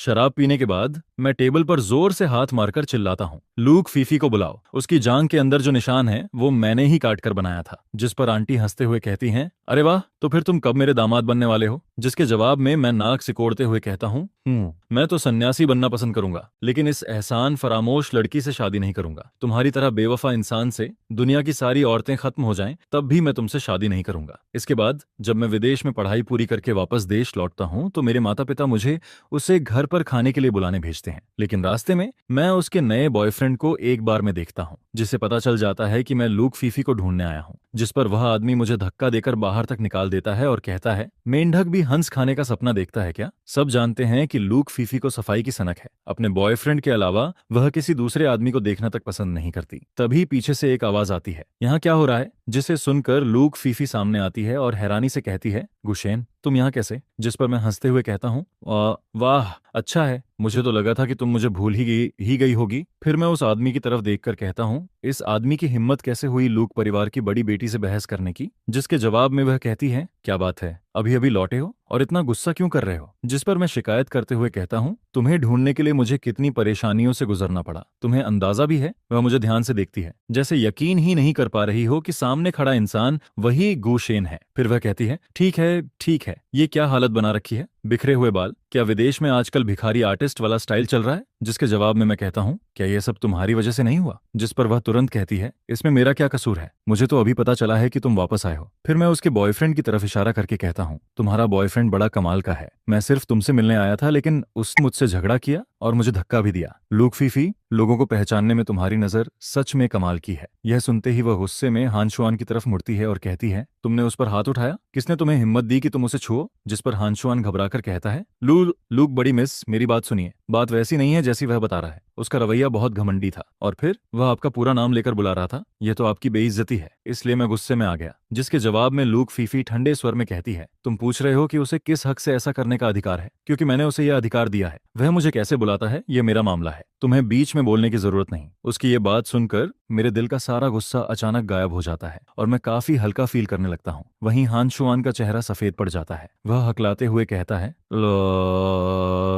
शराब पीने के बाद मैं टेबल पर जोर से हाथ मारकर चिल्लाता हूँ, लूक, फीफी को बुलाओ। उसकी जांघ के अंदर जो निशान है वो मैंने ही काट कर बनाया था। जिस पर आंटी हंसते हुए कहती हैं, अरे वाह, तो फिर तुम कब मेरे दामाद बनने वाले हो? जिसके जवाब में मैं नाक सिकोड़ते हुए कहता हूँ, मैं तो सन्यासी बनना पसंद करूंगा, लेकिन इस एहसान फरामोश लड़की से शादी नहीं करूंगा। तुम्हारी तरह बेवफा इंसान से दुनिया की सारी औरतें खत्म हो जाएं तब भी मैं तुमसे शादी नहीं करूंगा। इसके बाद जब मैं विदेश में पढ़ाई पूरी करके वापस देश लौटता हूं तो मेरे माता पिता मुझे उसे घर पर खाने के लिए बुलाने भेजते हैं, लेकिन रास्ते में मैं उसके नए बॉयफ्रेंड को एक बार में देखता हूं, जिससे पता चल जाता है कि मैं लूक फीफी को ढूंढने आया हूं। जिस पर वह आदमी मुझे धक्का देकर बाहर तक निकाल देता है और कहता है, मेंढक भी हंस खाने का सपना देखता है क्या? सब जानते हैं कि लूक फीफी को सफाई की सनक है। अपने बॉयफ्रेंड के अलावा वह किसी दूसरे आदमी को देखना तक पसंद नहीं करती। तभी पीछे से एक आवाज आती है, यहाँ क्या हो रहा है? जिसे सुनकर लूक फीफी सामने आती है और हैरानी से कहती है, गुशेन, तुम यहाँ कैसे? जिस पर मैं हंसते हुए कहता हूँ, वाह, अच्छा है, मुझे तो लगा था कि तुम मुझे भूल ही गई होगी। फिर मैं उस आदमी की तरफ देखकर कहता हूँ, इस आदमी की हिम्मत कैसे हुई लूक परिवार की बड़ी बेटी से बहस करने की? जिसके जवाब में वह कहती है, क्या बात है, अभी अभी लौटे हो और इतना गुस्सा क्यों कर रहे हो? जिस पर मैं शिकायत करते हुए कहता हूँ, तुम्हें ढूंढने के लिए मुझे कितनी परेशानियों से गुजरना पड़ा, तुम्हें अंदाजा भी है? वह मुझे ध्यान से देखती है, जैसे यकीन ही नहीं कर पा रही हो कि सामने खड़ा इंसान वही गुशेन है। फिर वह कहती है, ठीक है ठीक है, ये क्या हालत बना रखी है, बिखरे हुए बाल, क्या विदेश में आजकल भिखारी आर्टिस्ट वाला स्टाइल चल रहा है? जिसके जवाब में मैं कहता हूँ, क्या ये सब तुम्हारी वजह से नहीं हुआ? जिस पर वह तुरंत कहती है, इसमें मेरा क्या कसूर है, मुझे तो अभी पता चला है कि तुम वापस आए हो। फिर मैं उसके बॉयफ्रेंड की तरफ इशारा करके कहता हूँ, तुम्हारा बॉयफ्रेंड बड़ा कमाल का है, मैं सिर्फ तुमसे मिलने आया था, लेकिन उसने मुझसे झगड़ा किया और मुझे धक्का भी दिया। लूक फीफी, लोगों को पहचानने में तुम्हारी नजर सच में कमाल की है। यह सुनते ही वह गुस्से में हानशुआन की तरफ मुड़ती है और कहती है, तुमने उस पर हाथ उठाया? किसने तुम्हें हिम्मत दी कि तुम उसे छुओ? जिस पर हानशुआन घबराकर कहता है, लूक बड़ी मिस, मेरी बात सुनिए, बात वैसी नहीं है जैसी वह बता रहा है। उसका रवैया बहुत घमंडी था और फिर वह आपका पूरा नाम लेकर बुला रहा था, यह तो आपकी बेइज्जती है, इसलिए मैं गुस्से में आ गया। जिसके जवाब में लूक फीफी ठंडे स्वर में कहती है, तुम पूछ रहे हो कि उसे किस हक से ऐसा करने का अधिकार है? क्योंकि मैंने उसे यह अधिकार दिया है। वह मुझे कैसे बुलाता है यह मेरा मामला है, तुम्हें बीच में बोलने की जरूरत नहीं। उसकी ये बात सुनकर मेरे दिल का सारा गुस्सा अचानक गायब हो जाता है और मैं काफी हल्का फील करने लगता हूँ। वहीं हानशुआन का चेहरा सफेद पड़ जाता है। वह हकलाते हुए कहता है,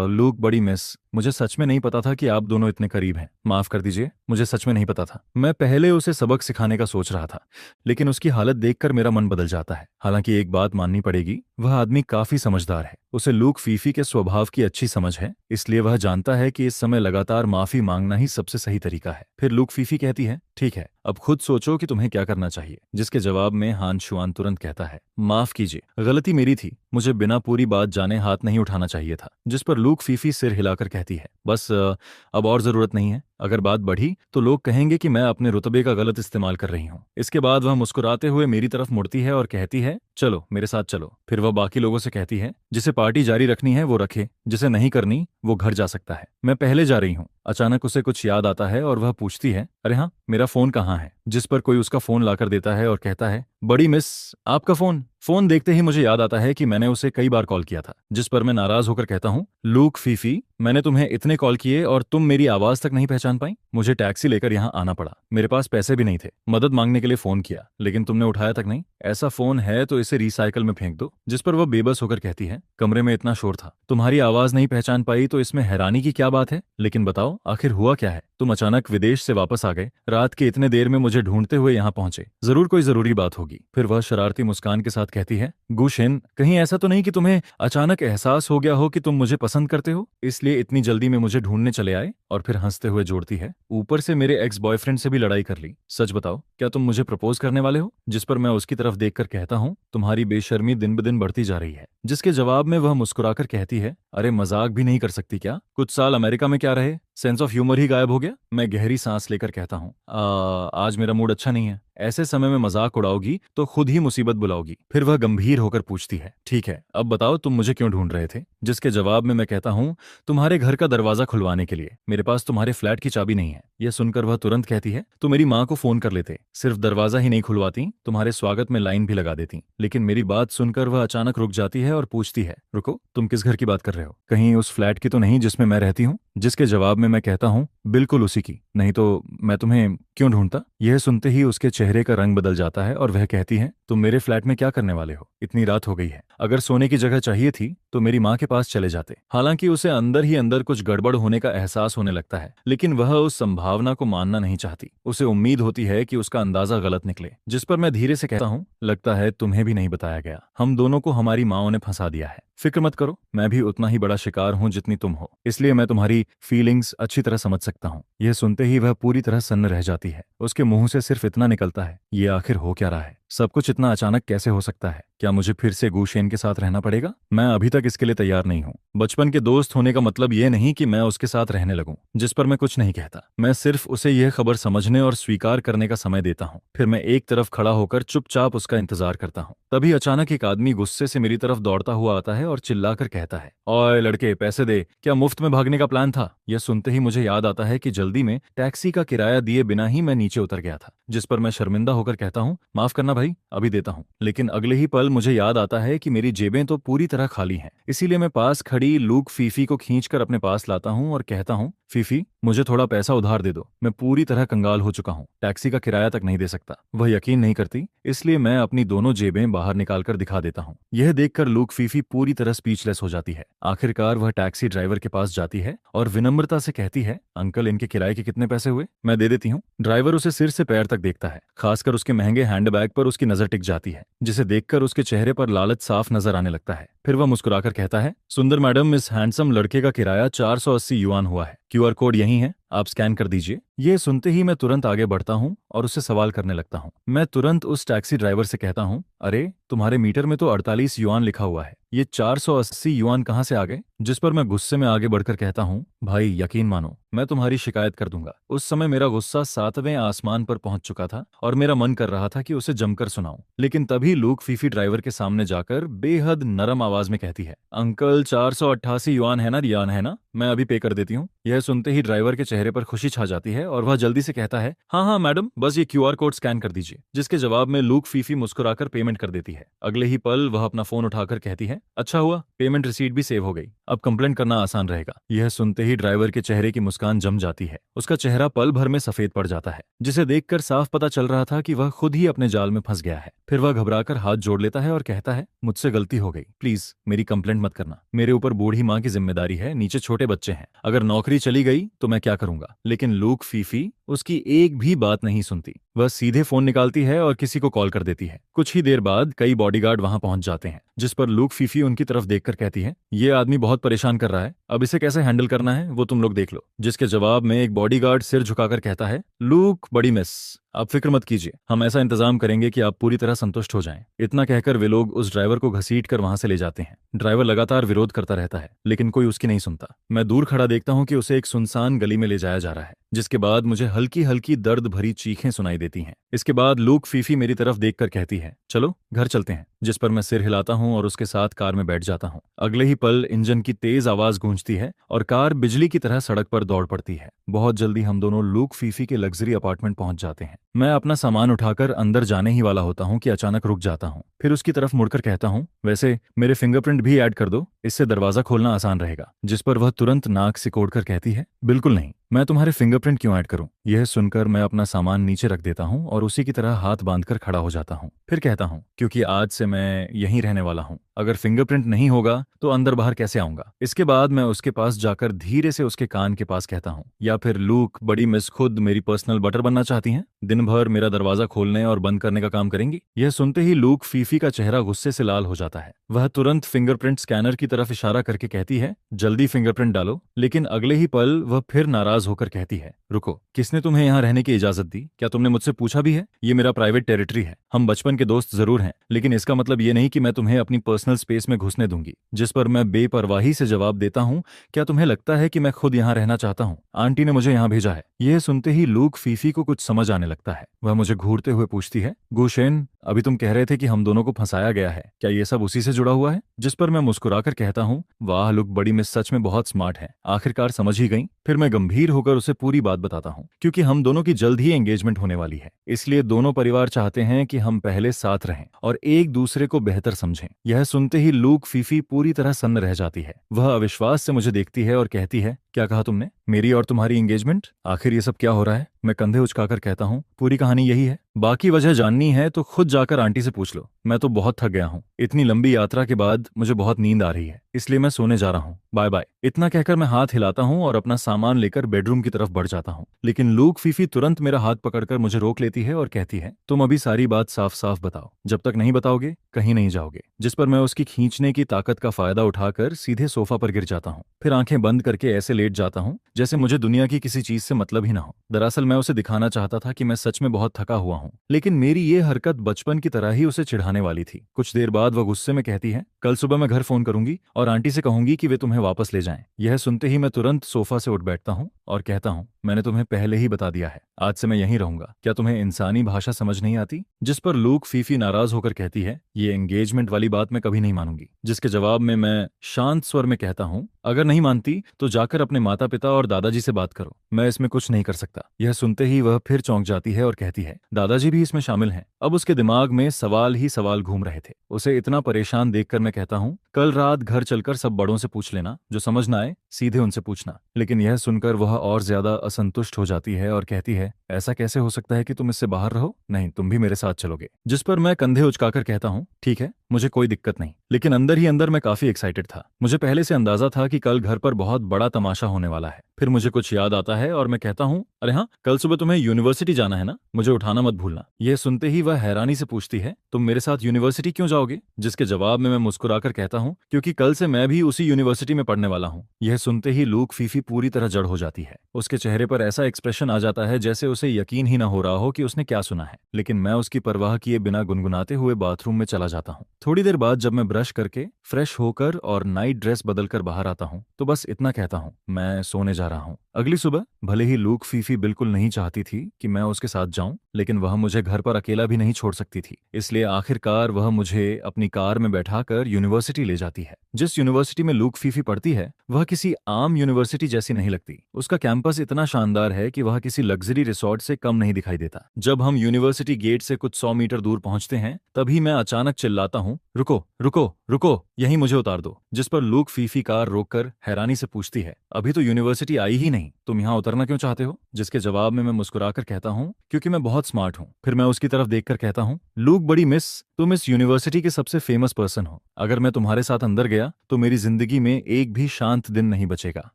लूक बड़ी मिस, मुझे सच में नहीं पता था कि आप दोनों इतने करीब हैं। माफ कर दीजिए, मुझे सच में नहीं पता था। मैं पहले उसे सबक सिखाने का सोच रहा था, लेकिन उसकी हालत देखकर मेरा मन बदल जाता है। हालांकि एक बात माननी पड़ेगी, वह आदमी काफी समझदार है। उसे लूक फीफी के स्वभाव की अच्छी समझ है, इसलिए वह जानता है कि इस समय लगातार माफी मांगना ही सबसे सही तरीका है। फिर लूक फीफी कहती है, ठीक है, अब खुद सोचो कि तुम्हें क्या करना चाहिए। जिसके जवाब में हानशुआन तुरंत कहता है, माफ कीजिए, गलती मेरी थी, मुझे बिना पूरी बात जाने हाथ नहीं उठाना चाहिए था। जिस पर लूक फीफी सिर हिलाकर कहती है, बस अब और जरूरत नहीं है। अगर बात बढ़ी तो लोग कहेंगे कि मैं अपने रुतबे का गलत इस्तेमाल कर रही हूँ। इसके बाद वह मुस्कुराते हुए मेरी तरफ मुड़ती है और कहती है, चलो मेरे साथ चलो। फिर वह बाकी लोगों से कहती है, जिसे पार्टी जारी रखनी है वो रखे, जिसे नहीं करनी वो घर जा सकता है, मैं पहले जा रही हूँ। अचानक उसे कुछ याद आता है और वह पूछती है, अरे हाँ, मेरा फोन कहाँ है? जिस पर कोई उसका फोन लाकर देता है और कहता है, बड़ी मिस, आपका फोन। फोन देखते ही मुझे याद आता है कि मैंने उसे कई बार कॉल किया था। जिस पर मैं नाराज होकर कहता हूँ, लूक फीफी, मैंने तुम्हें इतने कॉल किए और तुम मेरी आवाज तक नहीं पहचान पाई? मुझे टैक्सी लेकर यहाँ आना पड़ा, मेरे पास पैसे भी नहीं थे, मदद मांगने के लिए फोन किया, लेकिन तुमने उठाया तक नहीं। ऐसा फोन है तो इसे रिसाइकल में फेंक दो। जिस पर वह बेबस होकर कहती है, कमरे में इतना शोर था, तुम्हारी आवाज नहीं पहचान पाई तो इसमें हैरानी की क्या बात है? लेकिन बताओ, आखिर हुआ क्या है? तुम अचानक विदेश से वापस आ गए, रात के इतने देर में मुझे ढूंढते हुए यहाँ पहुंचे, जरूर कोई जरूरी बात होगी। फिर वह शरारती मुस्कान के साथ कहती है, गुशेन, कहीं ऐसा तो नहीं कि तुम्हें अचानक एहसास हो गया हो कि तुम मुझे पसंद करते हो, इसलिए इतनी जल्दी में मुझे ढूंढने चले आए? और फिर हंसते हुए जोड़ती है, ऊपर से मेरे एक्स बॉयफ्रेंड से भी लड़ाई कर ली। सच बताओ, क्या तुम मुझे प्रपोज करने वाले हो? जिस पर मैं उसकी तरफ देखकर कहता हूँ, तुम्हारी बेशर्मी दिन ब दिन बढ़ती जा रही है। जिसके जवाब में वह मुस्कुराकर कहती है, अरे मजाक भी नहीं कर सकती क्या? कुछ साल अमेरिका में क्या रहे, सेंस ऑफ ह्यूमर ही गायब हो गया? मैं गहरी सांस लेकर कहता हूँ, आज मेरा मूड अच्छा नहीं है। ऐसे समय में मजाक उड़ाओगी तो खुद ही मुसीबत बुलाओगी। फिर वह गंभीर होकर पूछती है, ठीक है, अब बताओ तुम मुझे क्यों ढूंढ रहे थे? जिसके जवाब में मैं कहता हूँ, तुम्हारे घर का दरवाजा खुलवाने के लिए, मेरे पास तुम्हारे फ्लैट की चाबी नहीं है। यह सुनकर वह तुरंत कहती है, तो मेरी माँ को फोन कर लेते, सिर्फ दरवाजा ही नहीं खुलवाती, तुम्हारे स्वागत में लाइन भी लगा देती। लेकिन मेरी बात सुनकर वह अचानक रुक जाती है और पूछती है, रुको, तुम किस घर की बात कर रहे हो? कहीं उस फ्लैट की तो नहीं जिसमें मैं रहती हूँ? जिसके जवाब में मैं कहता हूँ, बिल्कुल उसी की, नहीं तो मैं तुम्हें क्यों ढूंढता। यह सुनते ही उसके चेहरे का रंग बदल जाता है और वह कहती है, तुम मेरे फ्लैट में क्या करने वाले हो, इतनी रात हो गई है। अगर सोने की जगह चाहिए थी तो मेरी माँ के पास चले जाते। हालांकि उसे अंदर ही अंदर कुछ गड़बड़ होने का एहसास होने लगता है, लेकिन वह उस संभावना को मानना नहीं चाहती। उसे उम्मीद होती है कि उसका अंदाजा गलत निकले, जिस पर मैं धीरे से कहता हूँ, लगता है तुम्हें भी नहीं बताया गया, हम दोनों को हमारी माँओं ने फंसा दिया है। फिक्र मत करो, मैं भी उतना ही बड़ा शिकार हूं जितनी तुम हो, इसलिए मैं तुम्हारी फीलिंग्स अच्छी तरह समझ सकता हूं। यह सुनते ही वह पूरी तरह सन्न रह जाती है। उसके मुंह से सिर्फ इतना निकलता है, ये आखिर हो क्या रहा है, सब कुछ इतना अचानक कैसे हो सकता है। क्या मुझे फिर से गुशेन के साथ रहना पड़ेगा? मैं अभी तक इसके लिए तैयार नहीं हूं। बचपन के दोस्त होने का मतलब ये नहीं कि मैं उसके साथ रहने लगूं। जिस पर मैं कुछ नहीं कहता, मैं सिर्फ उसे यह खबर समझने और स्वीकार करने का समय देता हूं। फिर मैं एक तरफ खड़ा होकर चुपचाप उसका इंतजार करता हूं। तभी अचानक एक आदमी गुस्से से मेरी तरफ दौड़ता हुआ आता है और चिल्लाकर कहता है, ओए लड़के, पैसे दे, क्या मुफ्त में भागने का प्लान था? यह सुनते ही मुझे याद आता है कि जल्दी में टैक्सी का किराया दिए बिना ही मैं नीचे उतर गया था। जिस पर मैं शर्मिंदा होकर कहता हूँ, माफ करना भाई, अभी देता हूँ। लेकिन अगले ही पल मुझे याद आता है कि मेरी जेबें तो पूरी तरह खाली हैं। इसीलिए मैं पास खड़ी लूक फीफी को खींचकर अपने पास लाता हूँ और कहता हूँ, फीफी, मुझे थोड़ा पैसा उधार दे दो, मैं पूरी तरह कंगाल हो चुका हूँ, टैक्सी का किराया तक नहीं दे सकता। वह यकीन नहीं करती, इसलिए मैं अपनी दोनों जेबें बाहर निकालकर दिखा देता हूँ। यह देखकर लूक फीफी पूरी तरह स्पीचलेस हो जाती है। आखिरकार वह टैक्सी ड्राइवर के पास जाती है और विनम्रता से कहती है, अंकल, इनके किराए के कितने पैसे हुए? मैं दे देती हूँ। ड्राइवर उसे सिर से पैर तक देखता है। खासकर उसके महंगे हैंडबैग पर उसकी नजर टिक जाती है, जिसे देखकर उसके चेहरे पर लालच साफ नजर आने लगता है। फिर वह मुस्कुराकर कहता है, सुंदर मैडम, इस हैंडसम लड़के का किराया 480 युआन हुआ है। क्यूआर कोड यही है, आप स्कैन कर दीजिए। ये सुनते ही मैं तुरंत आगे बढ़ता हूँ और उससे सवाल करने लगता हूँ। मैं तुरंत उस टैक्सी ड्राइवर से कहता हूँ, अरे, तुम्हारे मीटर में तो 48 युआन लिखा हुआ है, ये 480 युआन कहाँ से आ गए? जिस पर मैं गुस्से में आगे बढ़कर कहता हूँ, भाई यकीन मानो, मैं तुम्हारी शिकायत कर दूंगा। उस समय मेरा गुस्सा 7वें आसमान पर पहुंच चुका था और मेरा मन कर रहा था कि उसे जमकर सुनाऊं। लेकिन तभी लूक फीफी ड्राइवर के सामने जाकर बेहद नरम आवाज में कहती है, अंकल, 488 युआन है ना, रियान है ना, मैं अभी पे कर देती हूँ। यह सुनते ही ड्राइवर के चेहरे पर खुशी छा जाती है और वह जल्दी से कहता है, हाँ हाँ मैडम, बस ये क्यूआर कोड स्कैन कर दीजिए। जिसके जवाब में लूक फीफी मुस्कुराकर पेमेंट कर देती है। अगले ही पल वह अपना फोन उठाकर कहती है, अच्छा हुआ, पेमेंट रिसीट भी सेव हो गई, अब कंप्लेंट करना आसान रहेगा। यह सुनते ही ड्राइवर के चेहरे की मुस्कान जम जाती है। उसका चेहरा पल भर में सफेद पड़ जाता है, जिसे देखकर साफ पता चल रहा था कि वह खुद ही अपने जाल में फंस गया है। फिर वह घबराकर हाथ जोड़ लेता है और कहता है, मुझसे गलती हो गई, प्लीज मेरी कंप्लेंट मत करना। मेरे ऊपर बूढ़ी माँ की जिम्मेदारी है, नीचे छोटे बच्चे हैं, अगर नौकरी चली गई तो मैं क्या करूंगा? लेकिन लूक फीफी उसकी एक भी बात नहीं सुनती। वह सीधे फोन निकालती है और किसी को कॉल कर देती है। कुछ ही देर बाद कई बॉडीगार्ड वहां पहुंच जाते हैं, जिस पर लूक फीफी उनकी तरफ देखकर कहती है, ये आदमी बहुत परेशान कर रहा है, अब इसे कैसे हैंडल करना है वो तुम लोग देख लो। जिसके जवाब में एक बॉडीगार्ड सिर झुकाकर कहता है, लूक, बड़ी मिस, आप फिक्र मत कीजिए, हम ऐसा इंतजाम करेंगे कि आप पूरी तरह संतुष्ट हो जाएं। इतना कहकर वे लोग उस ड्राइवर को घसीट कर वहां से ले जाते हैं। ड्राइवर लगातार विरोध करता रहता है, लेकिन कोई उसकी नहीं सुनता। मैं दूर खड़ा देखता हूं कि उसे एक सुनसान गली में ले जाया जा रहा है, जिसके बाद मुझे हल्की हल्की दर्द भरी चीखें सुनाई देती हैं। इसके बाद लूक फीफी मेरी तरफ देखकर कहती है, चलो घर चलते हैं। जिस पर मैं सिर हिलाता हूं और उसके साथ कार में बैठ जाता हूं। अगले ही पल इंजन की तेज आवाज गूंजती है और कार बिजली की तरह सड़क पर दौड़ पड़ती है। बहुत जल्दी हम दोनों लूक फीफी के लग्जरी अपार्टमेंट पहुंच जाते हैं। मैं अपना सामान उठाकर अंदर जाने ही वाला होता हूं कि अचानक रुक जाता हूं। फिर उसकी तरफ मुड़कर कहता हूं, वैसे मेरे फिंगरप्रिंट भी ऐड कर दो, इससे दरवाजा खोलना आसान रहेगा। जिस पर वह तुरंत नाक सिकोड़कर कहती है, बिल्कुल नहीं, मैं तुम्हारे फिंगरप्रिंट क्यों ऐड करूं? यह सुनकर मैं अपना सामान नीचे रख देता हूं और उसी की तरह हाथ बांधकर खड़ा हो जाता हूं। फिर कहता हूं, क्योंकि आज से मैं यहीं रहने वाला हूं, अगर फिंगरप्रिंट नहीं होगा तो अंदर बाहर कैसे आऊंगा? इसके बाद मैं उसके पास जाकर धीरे से उसके कान के पास कहता हूं, या फिर लूक, बड़ी मिस खुद मेरी पर्सनल बटर बनना चाहती हैं? दिन भर मेरा दरवाजा खोलने और बंद करने का काम करेंगी? यह सुनते ही लूक फीफी का चेहरा गुस्से से लाल हो जाता है। वह तुरंत फिंगरप्रिंट स्कैनर की तरफ इशारा करके कहती है, जल्दी फिंगरप्रिंट डालो। लेकिन अगले ही पल वह फिर नाराज होकर कहती है, रुको, किसने तुम्हें यहाँ रहने की इजाजत दी? क्या तुमने मुझसे पूछा भी है? ये मेरा प्राइवेट टेरिटरी है। हम बचपन के दोस्त जरूर हैं, लेकिन इसका मतलब ये नहीं कि मैं तुम्हें अपनी पर्सनल स्पेस में घुसने दूंगी। जिस पर मैं बेपरवाही से जवाब देता हूँ, क्या तुम्हें लगता है कि मैं खुद यहाँ रहना चाहता हूँ? आंटी ने मुझे यहाँ भेजा है। यह सुनते ही लूक फीफी को कुछ समझ आने लगता है। वह मुझे घूरते हुए पूछती है, गुशेन, अभी तुम कह रहे थे कि हम दोनों को फंसाया गया है, क्या ये सब उसी से जुड़ा हुआ है? जिस पर मैं मुस्कुराकर कहता हूँ, वाह लुक, बड़ी मिस सच में बहुत स्मार्ट है, आखिरकार समझ ही गई। फिर मैं गंभीर होकर उसे पूरी बात बताता हूँ, क्योंकि हम दोनों की जल्द ही एंगेजमेंट होने वाली है, इसलिए दोनों परिवार चाहते हैं कि हम पहले साथ रहें और एक दूसरे को बेहतर समझें। यह सुनते ही लूक फीफी पूरी तरह सन्न रह जाती है। वह अविश्वास से मुझे देखती है और कहती है, क्या कहा तुमने? मेरी और तुम्हारी एंगेजमेंट? आखिर ये सब क्या हो रहा है? मैं कंधे उचकाकर कहता हूँ, पूरी कहानी यही है। बाकी वजह जाननी है तो खुद जाकर आंटी से पूछ लो। मैं तो बहुत थक गया हूँ। इतनी लंबी यात्रा के बाद मुझे बहुत नींद आ रही है, इसलिए मैं सोने जा रहा हूँ। Bye bye. इतना कहकर मैं हाथ हिलाता हूँ और अपना सामान लेकर बेडरूम की तरफ बढ़ जाता हूँ, लेकिन लूक फीफी तुरंत मेरा हाथ पकड़कर मुझे रोक लेती है और कहती है, तुम अभी सारी बात साफ साफ बताओ। जब तक नहीं बताओगे कहीं नहीं जाओगे। जिस पर मैं उसकी खींचने की ताकत का फायदा उठाकर सीधे सोफा पर गिर जाता हूँ। फिर आंखें बंद करके ऐसे लेट जाता हूँ जैसे मुझे दुनिया की किसी चीज से मतलब ही ना हो। दरअसल मैं उसे दिखाना चाहता था कि मैं सच में बहुत थका हुआ हूँ, लेकिन मेरी ये हरकत बचपन की तरह ही उसे चिढ़ाने वाली थी। कुछ देर बाद वह गुस्से में कहती है, कल सुबह मैं घर फोन करूंगी और आंटी से कहूंगी कि वे तुम्हें वापस ले जाएं। यह सुनते ही मैं तुरंत सोफा से उठ बैठता हूँ और कहता हूँ, मैंने तुम्हें पहले ही बता दिया है, आज से मैं यहीं रहूंगा। क्या तुम्हें इंसानी भाषा समझ नहीं आती? जिस पर लूक फीफी नाराज होकर कहती है, ये एंगेजमेंट वाली बात मैं कभी नहीं मानूंगी। जिसके जवाब में मैं शांत स्वर में कहता हूँ, अगर नहीं मानती तो जाकर अपने माता पिता और दादाजी से बात करो, मैं इसमें कुछ नहीं कर सकता। यह सुनते ही वह फिर चौंक जाती है और कहती है, दादाजी भी इसमें शामिल हैं? अब उसके दिमाग में सवाल ही सवाल घूम रहे थे। उसे इतना परेशान देखकर मैं कहता हूँ, कल रात घर चलकर सब बड़ों से पूछ लेना, जो समझ ना आए सीधे उनसे पूछना। लेकिन यह सुनकर वह और ज्यादा असंतुष्ट हो जाती है और कहती है, ऐसा कैसे हो सकता है कि तुम इससे बाहर रहो? नहीं, तुम भी मेरे साथ चलोगे। जिस पर मैं कंधे उचकाकर कहता हूँ, ठीक है, मुझे कोई दिक्कत नहीं। लेकिन अंदर ही अंदर मैं काफी एक्साइटेड था। मुझे पहले से अंदाजा था कि कल घर पर बहुत बड़ा तमाशा होने वाला है। फिर मुझे कुछ याद आता है और मैं कहता हूँ, अरे हाँ, कल सुबह तुम्हें यूनिवर्सिटी जाना है ना, मुझे उठाना मत भूलना। यह सुनते ही वह हैरानी से पूछती है, तुम मेरे साथ यूनिवर्सिटी क्यों जाओगे? जिसके जवाब में मैं मुस्कुराकर कहता हूँ, क्योंकि कल से मैं भी उसी यूनिवर्सिटी में पढ़ने वाला हूँ। यह सुनते ही लूक फीफी पूरी तरह जड़ हो जाती है। उसके चेहरे पर ऐसा एक्सप्रेशन आ जाता है जैसे उसे यकीन ही न हो रहा हो कि उसने क्या सुना है। लेकिन मैं उसकी परवाह किए बिना गुनगुनाते हुए बाथरूम में चला जाता हूँ। थोड़ी देर बाद जब मैं ब्रश करके फ्रेश होकर और नाइट ड्रेस बदलकर बाहर आता हूँ तो बस इतना कहता हूँ, मैं सोने जा रहा हूँ। अगली सुबह भले ही लूक फीफी बिल्कुल नहीं चाहती थी कि मैं उसके साथ जाऊं, लेकिन वह मुझे घर पर अकेला भी नहीं छोड़ सकती थी। इसलिए आखिरकार वह मुझे अपनी कार में बैठाकर यूनिवर्सिटी ले जाती है। जिस यूनिवर्सिटी में लूक फीफी पढ़ती है वह किसी आम यूनिवर्सिटी जैसी नहीं लगती। उसका कैंपस इतना शानदार है कि वह किसी लग्जरी रिसोर्ट से कम नहीं दिखाई देता। जब हम यूनिवर्सिटी गेट से कुछ 100 मीटर दूर पहुंचते हैं तभी मैं अचानक चिल्लाता हूँ, रुको रुको रुको, यहीं मुझे उतार दो। जिस पर लूक फीफी कार रोककर हैरानी से पूछती है, अभी तो यूनिवर्सिटी आई ही नहीं, तुम यहाँ उतरना क्यों चाहते हो? जिसके जवाब में मैं मुस्कुराकर कहता हूँ, क्योंकि मैं बहुत स्मार्ट हूँ। फिर मैं उसकी तरफ देखकर कहता हूँ, लूक बड़ी मिस, तुम इस यूनिवर्सिटी के सबसे फेमस पर्सन हो। अगर मैं तुम्हारे साथ अंदर गया तो मेरी जिंदगी में एक भी शांत दिन नहीं बचेगा।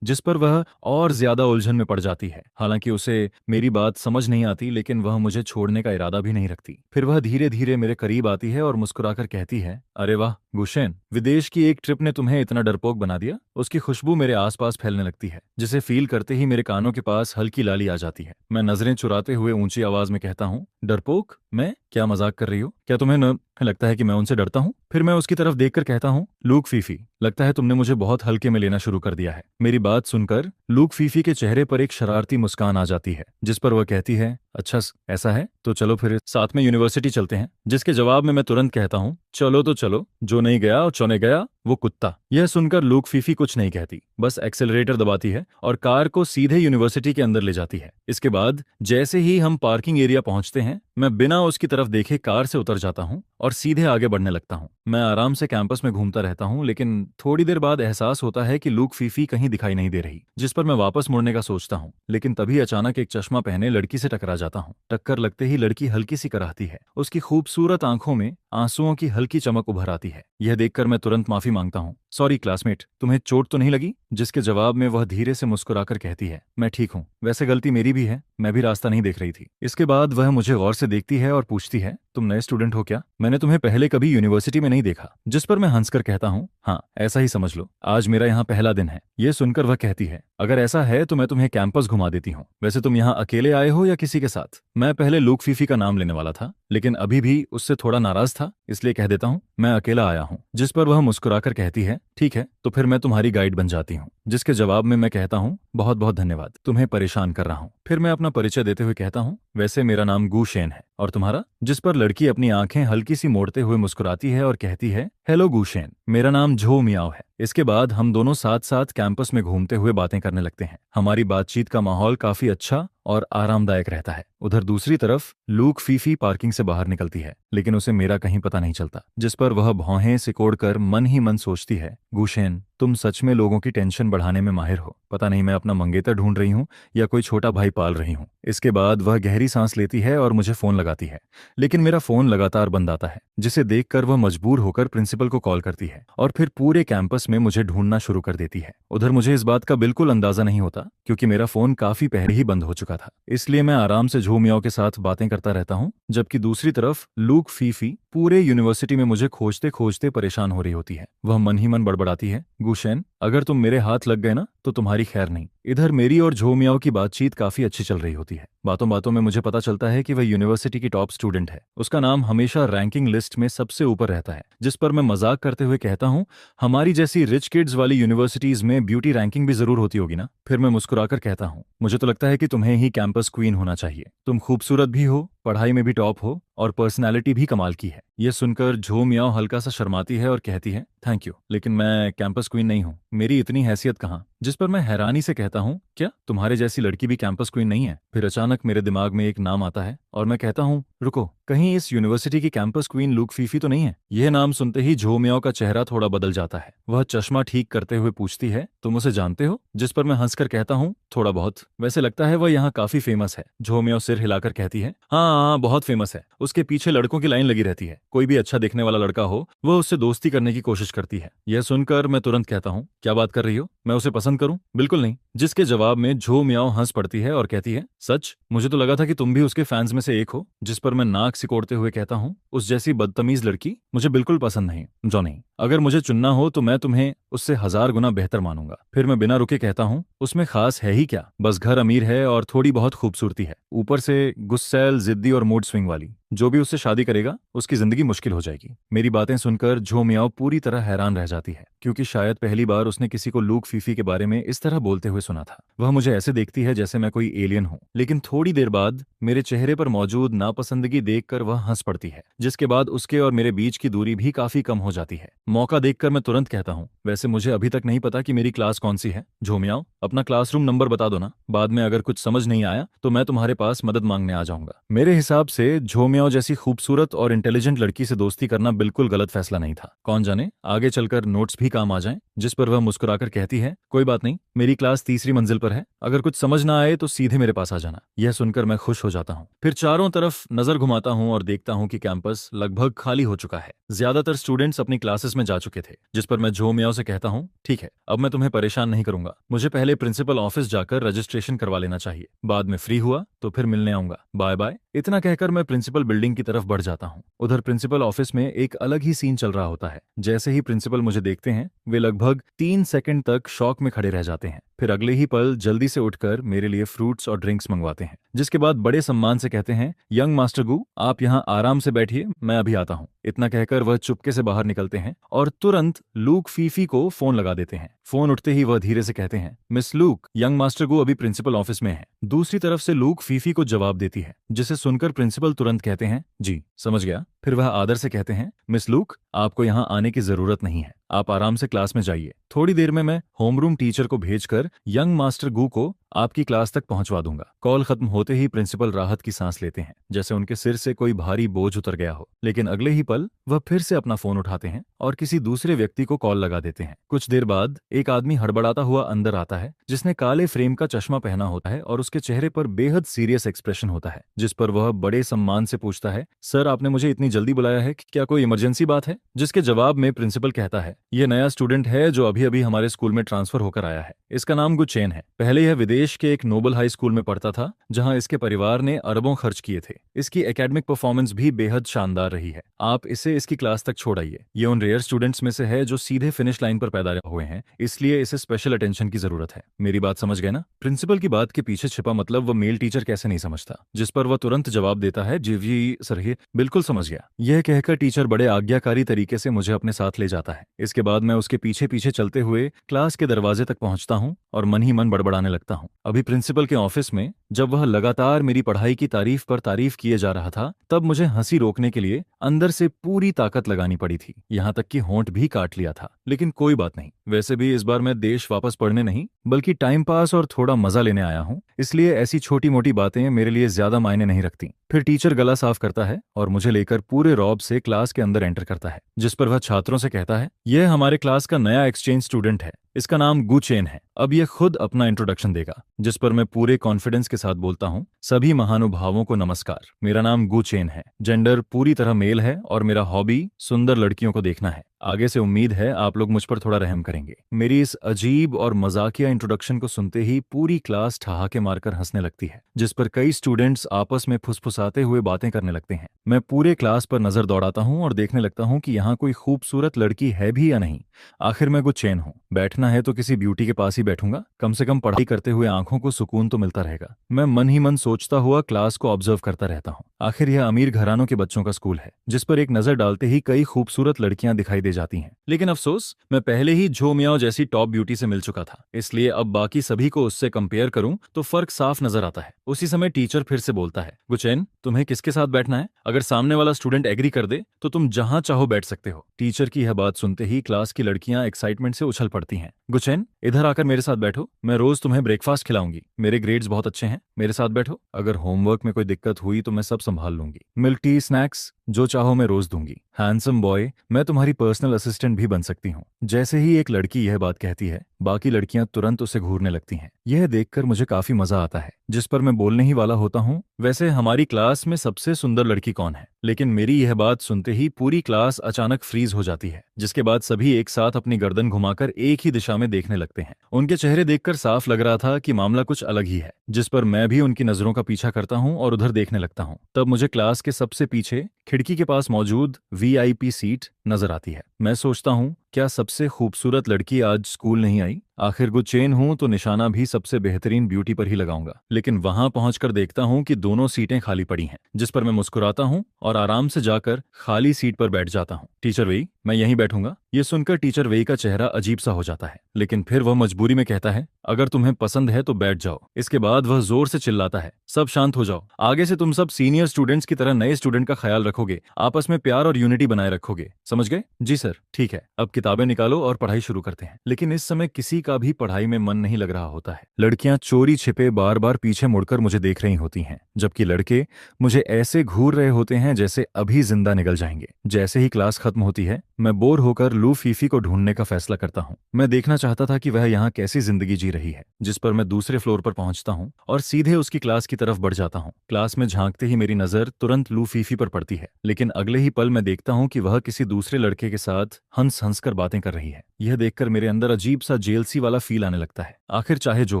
जिस पर वह और ज्यादा उलझन में पड़ जाती है। हालांकि उसे मेरी बात समझ नहीं आती, लेकिन वह मुझे छोड़ने का इरादा भी नहीं रखती। फिर वह धीरे धीरे मेरे करीब आती है और मुस्कुराकर कहती है, अरे वाह गुशेन, विदेश की एक ट्रिप ने तुम्हें इतना डरपोक बना दिया। उसकी खुशबू मेरे आसपास फैलने लगती है, जिसे फील करते ही मेरे कानों के पास हल्की लाली आ जाती है। मैं नजरें चुराते हुए ऊंची आवाज में कहता हूँ, डरपोक? मैं? क्या मजाक कर रही हो? क्या तुम्हें न लगता है कि मैं उनसे डरता हूँ? फिर मैं उसकी तरफ देखकर कहता हूँ, लूक फीफी, लगता है तुमने मुझे बहुत हल्के में लेना शुरू कर दिया है। मेरी बात सुनकर लूक फीफी के चेहरे पर एक शरारती मुस्कान आ जाती है, जिस पर वह कहती है, अच्छा ऐसा है तो चलो फिर साथ में यूनिवर्सिटी चलते हैं। जिसके जवाब में मैं तुरंत कहता हूँ, चलो तो चलो, जो नहीं गया और चौने गया वो कुत्ता। यह सुनकर लूक फीफी कुछ नहीं कहती, बस एक्सेलरेटर दबाती है और कार को सीधे यूनिवर्सिटी के अंदर ले जाती है। इसके बाद जैसे ही हम पार्किंग एरिया पहुंचते हैं मैं बिना उसकी तरफ देखे कार से उतर जाता हूं और सीधे आगे बढ़ने लगता हूं। मैं आराम से कैंपस में घूमता रहता हूं, लेकिन थोड़ी देर बाद एहसास होता है कि लूक फीफी कहीं दिखाई नहीं दे रही। जिस पर मैं वापस मुड़ने का सोचता हूं, लेकिन तभी अचानक एक चश्मा पहने लड़की से टकरा जाता हूं। टक्कर लगते ही लड़की हल्की सी कराहती है। उसकी खूबसूरत आंखों में आंसुओं की हल्की चमक उभर आती है। यह देखकर मैं तुरंत माफी मांगता हूँ, सॉरी क्लासमेट, तुम्हें चोट तो नहीं लगी? जिसके जवाब में वह धीरे से मुस्कुराकर कहती है, मैं ठीक हूँ, वैसे गलती मेरी भी है, मैं भी रास्ता नहीं देख रही थी। इसके बाद वह मुझे गौर से देखती है और पूछती है, तुम नए स्टूडेंट हो क्या? मैंने तुम्हें पहले कभी यूनिवर्सिटी में नहीं देखा। जिस पर मैं हंसकर कहता हूँ, हाँ ऐसा ही समझ लो, आज मेरा यहाँ पहला दिन है। ये सुनकर वह कहती है, अगर ऐसा है तो मैं तुम्हें कैंपस घुमा देती हूँ। वैसे तुम यहाँ अकेले आए हो या किसी के साथ? मैं पहले लूक फीफी का नाम लेने वाला था, लेकिन अभी भी उससे थोड़ा नाराज था, इसलिए कह देता हूँ मैं अकेला आया हूँ। जिस पर वह मुस्कुराकर कहती है, ठीक है तो फिर मैं तुम्हारी गाइड बन जाती हूँ। जिसके जवाब में मैं कहता हूँ, बहुत बहुत धन्यवाद, तुम्हें परेशान कर रहा हूँ। फिर मैं अपना परिचय देते हुए कहता हूँ, वैसे मेरा नाम गू शेन है, और तुम्हारा? जिस पर लड़की अपनी आंखें हल्की सी मोड़ते हुए मुस्कुराती है और कहती है, हेलो गूशेन, मेरा नाम झो मियाओ है। इसके बाद हम दोनों साथ साथ कैंपस में घूमते हुए बातें करने लगते हैं। हमारी बातचीत का माहौल काफी अच्छा और आरामदायक रहता है। उधर दूसरी तरफ लूक फीफी पार्किंग से बाहर निकलती है, लेकिन उसे मेरा कहीं पता नहीं चलता। जिस पर वह भौहें सिकोड़कर मन ही मन सोचती है, गूशेन तुम सच में लोगों की टेंशन बढ़ाने में माहिर हो। पता नहीं मैं अपना मंगेतर ढूंढ रही हूँ या कोई छोटा भाई पाल रही हूँ। इसके बाद वह गहरी सांस लेती है और मुझे फोन लगाती है, लेकिन मेरा फोन लगातार बंद आता है, जिसे देखकर वह मजबूर होकर प्रिंसिपल को कॉल करती है और फिर पूरे कैंपस में मुझे ढूंढना शुरू कर देती है। उधर मुझे इस बात का बिल्कुल अंदाजा नहीं होता, क्योंकि मेरा फोन काफी पहले ही बंद हो चुका था। इसलिए मैं आराम से झू मियाओ के साथ बातें करता रहता हूँ, जबकि दूसरी तरफ लूक फीफी पूरे यूनिवर्सिटी में मुझे खोजते खोजते परेशान हो रही होती है। वह मन ही मन बड़बड़ाती है, गुशेन, अगर तुम मेरे हाथ लग गए ना तो तुम्हारी खैर नहीं। इधर मेरी और झो मियाओ की बातचीत काफी अच्छी चल रही होती है। बातों बातों में मुझे पता चलता है कि वह यूनिवर्सिटी की टॉप स्टूडेंट है। उसका नाम हमेशा रैंकिंग लिस्ट में सबसे ऊपर रहता है, जिस पर मैं मजाक करते हुए कहता हूँ, हमारी जैसी रिच किड्स वाली यूनिवर्सिटीज में ब्यूटी रैंकिंग भी जरूर होती होगी ना। फिर मैं मुस्कुराकर कहता हूँ, मुझे तो लगता है कि तुम्हें ही कैंपस क्वीन होना चाहिए। तुम खूबसूरत भी हो, पढ़ाई में भी टॉप हो और पर्सनैलिटी भी कमाल की है। यह सुनकर झो मियाओ हल्का सा शर्माती है और कहती है, थैंक यू, लेकिन मैं कैंपस क्वीन नहीं हूँ, मेरी इतनी हैसियत कहाँ। जिस पर मैं हैरानी से कहता हूँ, क्या तुम्हारे जैसी लड़की भी कैंपस क्वीन नहीं है? फिर अचानक मेरे दिमाग में एक नाम आता है और मैं कहता हूँ, रुको, कहीं इस यूनिवर्सिटी की कैंपस क्वीन लूक फीफी तो नहीं है? यह नाम सुनते ही झो मियाओ का चेहरा थोड़ा बदल जाता है। वह चश्मा ठीक करते हुए पूछती है, तुम उसे जानते हो? जिस पर मैं हंसकर कहता हूँ, थोड़ा बहुत, वैसे लगता है वह यहाँ काफी फेमस है। झो मियाओ सिर हिलाकर कहती है, हाँ, बहुत फेमस है, उसके पीछे लड़कों की लाइन लगी रहती है। कोई भी अच्छा दिखने वाला लड़का हो, वह उससे दोस्ती करने की कोशिश करती है। यह सुनकर मैं तुरंत कहता हूँ, क्या बात कर रही हो, मैं उसे पसंद करूं? बिल्कुल नहीं। जिसके जवाब में झो मियाओ हंस पड़ती है और कहती है, सच? मुझे तो लगा था कि तुम भी उसके फैंस में से एक हो। जिस पर मैं नाक सिकोड़ते हुए कहता हूँ, उस जैसी बदतमीज लड़की मुझे बिल्कुल पसंद नहीं। जो नहीं, अगर मुझे चुनना हो तो मैं तुम्हें उससे 1000 गुना बेहतर मानूंगा। फिर मैं बिना रुके कहता हूँ, उसमें खास है ही क्या, बस घर अमीर है और थोड़ी बहुत खूबसूरती है, ऊपर से गुस्सैल, जिद्दी और मूड स्विंग वाली। जो भी उससे शादी करेगा उसकी जिंदगी मुश्किल हो जाएगी। मेरी बातें सुनकर झो मियाओ पूरी तरह हैरान रह जाती है, क्योंकि शायद पहली बार उसने किसी को लूक फीफी के बारे में इस तरह बोलते हुए सुना था। वह मुझे ऐसे देखती है जैसे मैं कोई एलियन हूं, लेकिन थोड़ी देर बाद मेरे चेहरे पर मौजूद नापसंदगी देखकर वह हंस पड़ती है, जिसके बाद उसके और मेरे बीच की दूरी भी काफी कम हो जाती है। मौका देखकर मैं तुरंत कहता हूँ, वैसे मुझे अभी तक नहीं पता कि मेरी क्लास कौन सी है। झो मियाओ, अपना क्लासरूम नंबर बता दो ना, बाद में अगर कुछ समझ नहीं आया तो मैं तुम्हारे पास मदद मांगने आ जाऊंगा। मेरे हिसाब से झो मियाओ जैसी खूबसूरत और इंटेलिजेंट लड़की से दोस्ती करना बिल्कुल गलत फैसला नहीं था। कौन जाने आगे चलकर नोट्स भी काम आ जाएं। जिस पर वह मुस्कुराकर कहती है, कोई बात नहीं, मेरी क्लास तीसरी मंजिल पर है, अगर कुछ समझ ना आए तो सीधे मेरे पास आ जाना। यह सुनकर मैं खुश हो जाता हूँ। फिर चारों तरफ नजर घुमाता हूँ और देखता हूँ कि कैंपस लगभग खाली हो चुका है। ज्यादातर स्टूडेंट्स अपनी क्लासेस में जा चुके थे। जिस पर मैं झो मियाओ से कहता हूँ, ठीक है, अब मैं तुम्हें परेशान नहीं करूंगा, मुझे पहले प्रिंसिपल ऑफिस जाकर रजिस्ट्रेशन करवा लेना चाहिए, बाद में फ्री हुआ तो फिर मिलने आऊंगा, बाय बाय। इतना कहकर मैं प्रिंसिपल बिल्डिंग की तरफ बढ़ जाता हूँ। उधर प्रिंसिपल ऑफिस में एक अलग ही सीन चल रहा होता है। जैसे ही प्रिंसिपल मुझे देखते हैं, वे लगभग 3 सेकंड तक शॉक में खड़े रह जाते हैं, फिर अगले ही पल जल्दी से उठकर मेरे लिए फ्रूट्स और ड्रिंक्स मंगवाते हैं, जिसके बाद बड़े सम्मान से कहते हैं, यंग मास्टर गू, आप यहाँ आराम से बैठिए, मैं अभी आता हूँ। इतना कहकर वह चुपके से बाहर निकलते हैं और तुरंत लूक फीफी को फोन लगा देते हैं। फोन उठते ही वह धीरे से कहते हैं, मिस लूक, यंग मास्टर गू अभी प्रिंसिपल ऑफिस में है। दूसरी तरफ से लूक फीफी को जवाब देती है, जिसे सुनकर प्रिंसिपल तुरंत कहते हैं, जी समझ गया। फिर वह आदर से कहते हैं, मिस लूक, आपको यहाँ आने की जरूरत नहीं है, आप आराम से क्लास में जाइए। थोड़ी देर में मैं होमरूम टीचर को भेजकर यंग मास्टर गू को आपकी क्लास तक पहुंचवा दूंगा। कॉल खत्म होते ही प्रिंसिपल राहत की सांस लेते हैं, जैसे उनके सिर से कोई भारी बोझ उतर गया हो, लेकिन अगले ही पल वह फिर से अपना फोन उठाते हैं और किसी दूसरे व्यक्ति को कॉल लगा देते हैं। कुछ देर बाद एक आदमी हड़बड़ाता हुआ अंदर आता है, जिसने काले फ्रेम का चश्मा पहना होता है और उसके चेहरे पर बेहद सीरियस एक्सप्रेशन होता है। जिस पर वह बड़े सम्मान से पूछता है, सर आपने मुझे इतनी जल्दी बुलाया है, क्या कोई इमरजेंसी बात है? जिसके जवाब में प्रिंसिपल कहता है, यह नया स्टूडेंट है जो अभी अभी हमारे स्कूल में ट्रांसफर होकर आया है। इसका नाम गुचेन है। पहले यह विदेश के एक नोबल हाई स्कूल में पढ़ता था, जहां इसके परिवार ने अरबों खर्च किए थे। इसकी एकेडमिक परफॉर्मेंस भी बेहद शानदार रही है। आप इसे इसकी क्लास तक छोड़ आइए। ये उन रेयर स्टूडेंट्स में से है जो सीधे फिनिश लाइन पर पैदा हुए हैं, इसलिए इसे स्पेशल अटेंशन की जरूरत है। मेरी बात समझ गए ना? प्रिंसिपल की बात के पीछे छिपा मतलब वह मेल टीचर कैसे नहीं समझता, जिस पर वह तुरंत जवाब देता है, जी सर, ये बिल्कुल समझ गया। यह कहकर टीचर बड़े आज्ञाकारी तरीके से मुझे अपने साथ ले जाता है। इसके बाद मैं उसके पीछे पीछे चलते हुए क्लास के दरवाजे तक पहुंचता हूं और मन ही मन बड़बड़ाने लगता हूं। अभी प्रिंसिपल के ऑफिस में जब वह लगातार मेरी पढ़ाई की तारीफ पर तारीफ किए जा रहा था, तब मुझे हंसी रोकने के लिए अंदर से पूरी ताकत लगानी पड़ी थी, यहाँ तक कि होंठ भी काट लिया था। लेकिन कोई बात नहीं, वैसे भी इस बार मैं देश वापस पढ़ने नहीं बल्कि टाइम पास और थोड़ा मजा लेने आया हूँ, इसलिए ऐसी छोटी मोटी बातें मेरे लिए ज्यादा मायने नहीं रखती। फिर टीचर गला साफ करता है और मुझे लेकर पूरे रौब से क्लास के अंदर एंटर करता है, जिस पर वह छात्रों से कहता है, यह हमारे क्लास का नया एक्सचेंज स्टूडेंट है, इसका नाम गुचेन है। अब यह खुद अपना इंट्रोडक्शन देगा, जिस पर मैं पूरे कॉन्फिडेंस के साथ बोलता हूँ, सभी महानुभावों को नमस्कार, मेरा नाम गुचेन है, जेंडर पूरी तरह मेल है और मेरा हॉबी सुंदर लड़कियों को देखना है। आगे से उम्मीद है आप लोग मुझ पर थोड़ा रहम करेंगे। मेरी इस अजीब और मजाकिया इंट्रोडक्शन को सुनते ही पूरी क्लास ठहाके मारकर हंसने लगती है, जिस पर कई स्टूडेंट्स आपस में फुसफुसाते हुए बातें करने लगते हैं। मैं पूरे क्लास पर नजर दौड़ाता हूँ और देखने लगता हूँ कि यहाँ कोई खूबसूरत लड़की है भी या नहीं। आखिर मैं गुचेन हूँ, बैठना है तो किसी ब्यूटी के पास ही बैठूंगा, कम से कम पढ़ाई करते हुए आंखों को सुकून तो मिलता रहेगा। मैं मन ही मन सोचता हुआ क्लास को ऑब्जर्व करता रहता हूँ। आखिर यह अमीर घरानों के बच्चों का स्कूल है, जिस पर एक नजर डालते ही कई खूबसूरत लड़कियां दिखाई दे जाती हैं। लेकिन अफसोस, मैं पहले ही झो मियाओ जैसी टॉप ब्यूटी से मिल चुका था, इसलिए अब बाकी सभी को उससे कंपेयर करूं तो फर्क साफ नजर आता है। उसी समय टीचर फिर से बोलता है, गुचैन तुम्हें किसके साथ बैठना है? अगर सामने वाला स्टूडेंट एग्री कर दे तो तुम जहां चाहो बैठ सकते हो। टीचर की यह बात सुनते ही क्लास की लड़कियां एक्साइटमेंट से उछल पड़ती हैं। गुचैन इधर आकर मेरे साथ बैठो, मैं रोज तुम्हें ब्रेकफास्ट खिलाऊंगी, मेरे ग्रेड्स बहुत अच्छे हैं, मेरे साथ बैठो, अगर होमवर्क में कोई दिक्कत हुई तो मैं सब संभाल लूंगी, मिल्क टी स्नैक्स जो चाहो मैं रोज दूंगी। हैंडसम बॉय, मैं तुम्हारी पर्सनल असिस्टेंट भी बन सकती हूँ। जैसे ही एक लड़की यह बात कहती है, बाकी लड़कियां तुरंत उसे घूरने लगती हैं। यह देखकर मुझे काफी मजा आता है, जिस पर मैं बोलने ही वाला होता हूँ, वैसे हमारी क्लास में सबसे सुंदर लड़की कौन है? लेकिन मेरी यह बात सुनते ही पूरी क्लास अचानक फ्रीज हो जाती है, जिसके बाद सभी एक साथ अपनी गर्दन घुमाकर एक ही दिशा में देखने लगते हैं। उनके चेहरे देखकर साफ लग रहा था कि मामला कुछ अलग ही है, जिस पर मैं भी उनकी नजरों का पीछा करता हूँ और उधर देखने लगता हूँ। तब मुझे क्लास के सबसे पीछे खिड़की के पास मौजूद वीआईपी सीट नजर आती है। मैं सोचता हूँ, क्या सबसे खूबसूरत लड़की आज स्कूल नहीं आई? आखिर गुचेन हूं तो निशाना भी सबसे बेहतरीन ब्यूटी पर ही लगाऊंगा। लेकिन वहां पहुंचकर देखता हूं कि दोनों सीटें खाली पड़ी हैं, जिस पर मैं मुस्कुराता हूं और आराम से जाकर खाली सीट पर बैठ जाता हूं। टीचर वेई, मैं यहीं बैठूंगा। ये सुनकर टीचर वेई का चेहरा अजीब सा हो जाता है, लेकिन फिर वह मजबूरी में कहता है, अगर तुम्हें पसंद है तो बैठ जाओ। इसके बाद वह जोर से चिल्लाता है, सब शांत हो जाओ, आगे से तुम सब सीनियर स्टूडेंट्स की तरह नए स्टूडेंट का ख्याल रखोगे, आपस में प्यार और यूनिटी बनाए रखोगे, समझ गए? जी सर, ठीक है, अब किताबें निकालो और पढ़ाई शुरू करते हैं। लेकिन इस समय किसी का भी पढ़ाई में मन नहीं लग रहा होता है। लड़कियां चोरी छिपे बार बार पीछे मुड़कर मुझे देख रही होती हैं, जबकि लड़के मुझे ऐसे घूर रहे होते हैं जैसे अभी जिंदा निकल जाएंगे। जैसे ही क्लास खत्म होती है, मैं बोर होकर लू फीफी को ढूंढने का फैसला करता हूँ। मैं देखना चाहता था कि वह यहाँ कैसी जिंदगी जी रही है, जिस पर मैं दूसरे फ्लोर पर पहुंचता हूँ और सीधे उसकी क्लास की तरफ बढ़ जाता हूँ। क्लास में झांकते ही मेरी नजर तुरंत लू फीफी पर पड़ती है, लेकिन अगले ही पल मैं देखता हूँ कि वह किसी दूसरे लड़के के साथ हंस हंस कर बातें कर रही है। यह देखकर मेरे अंदर अजीब सा जेलसी वाला फील आने लगता है। आखिर चाहे जो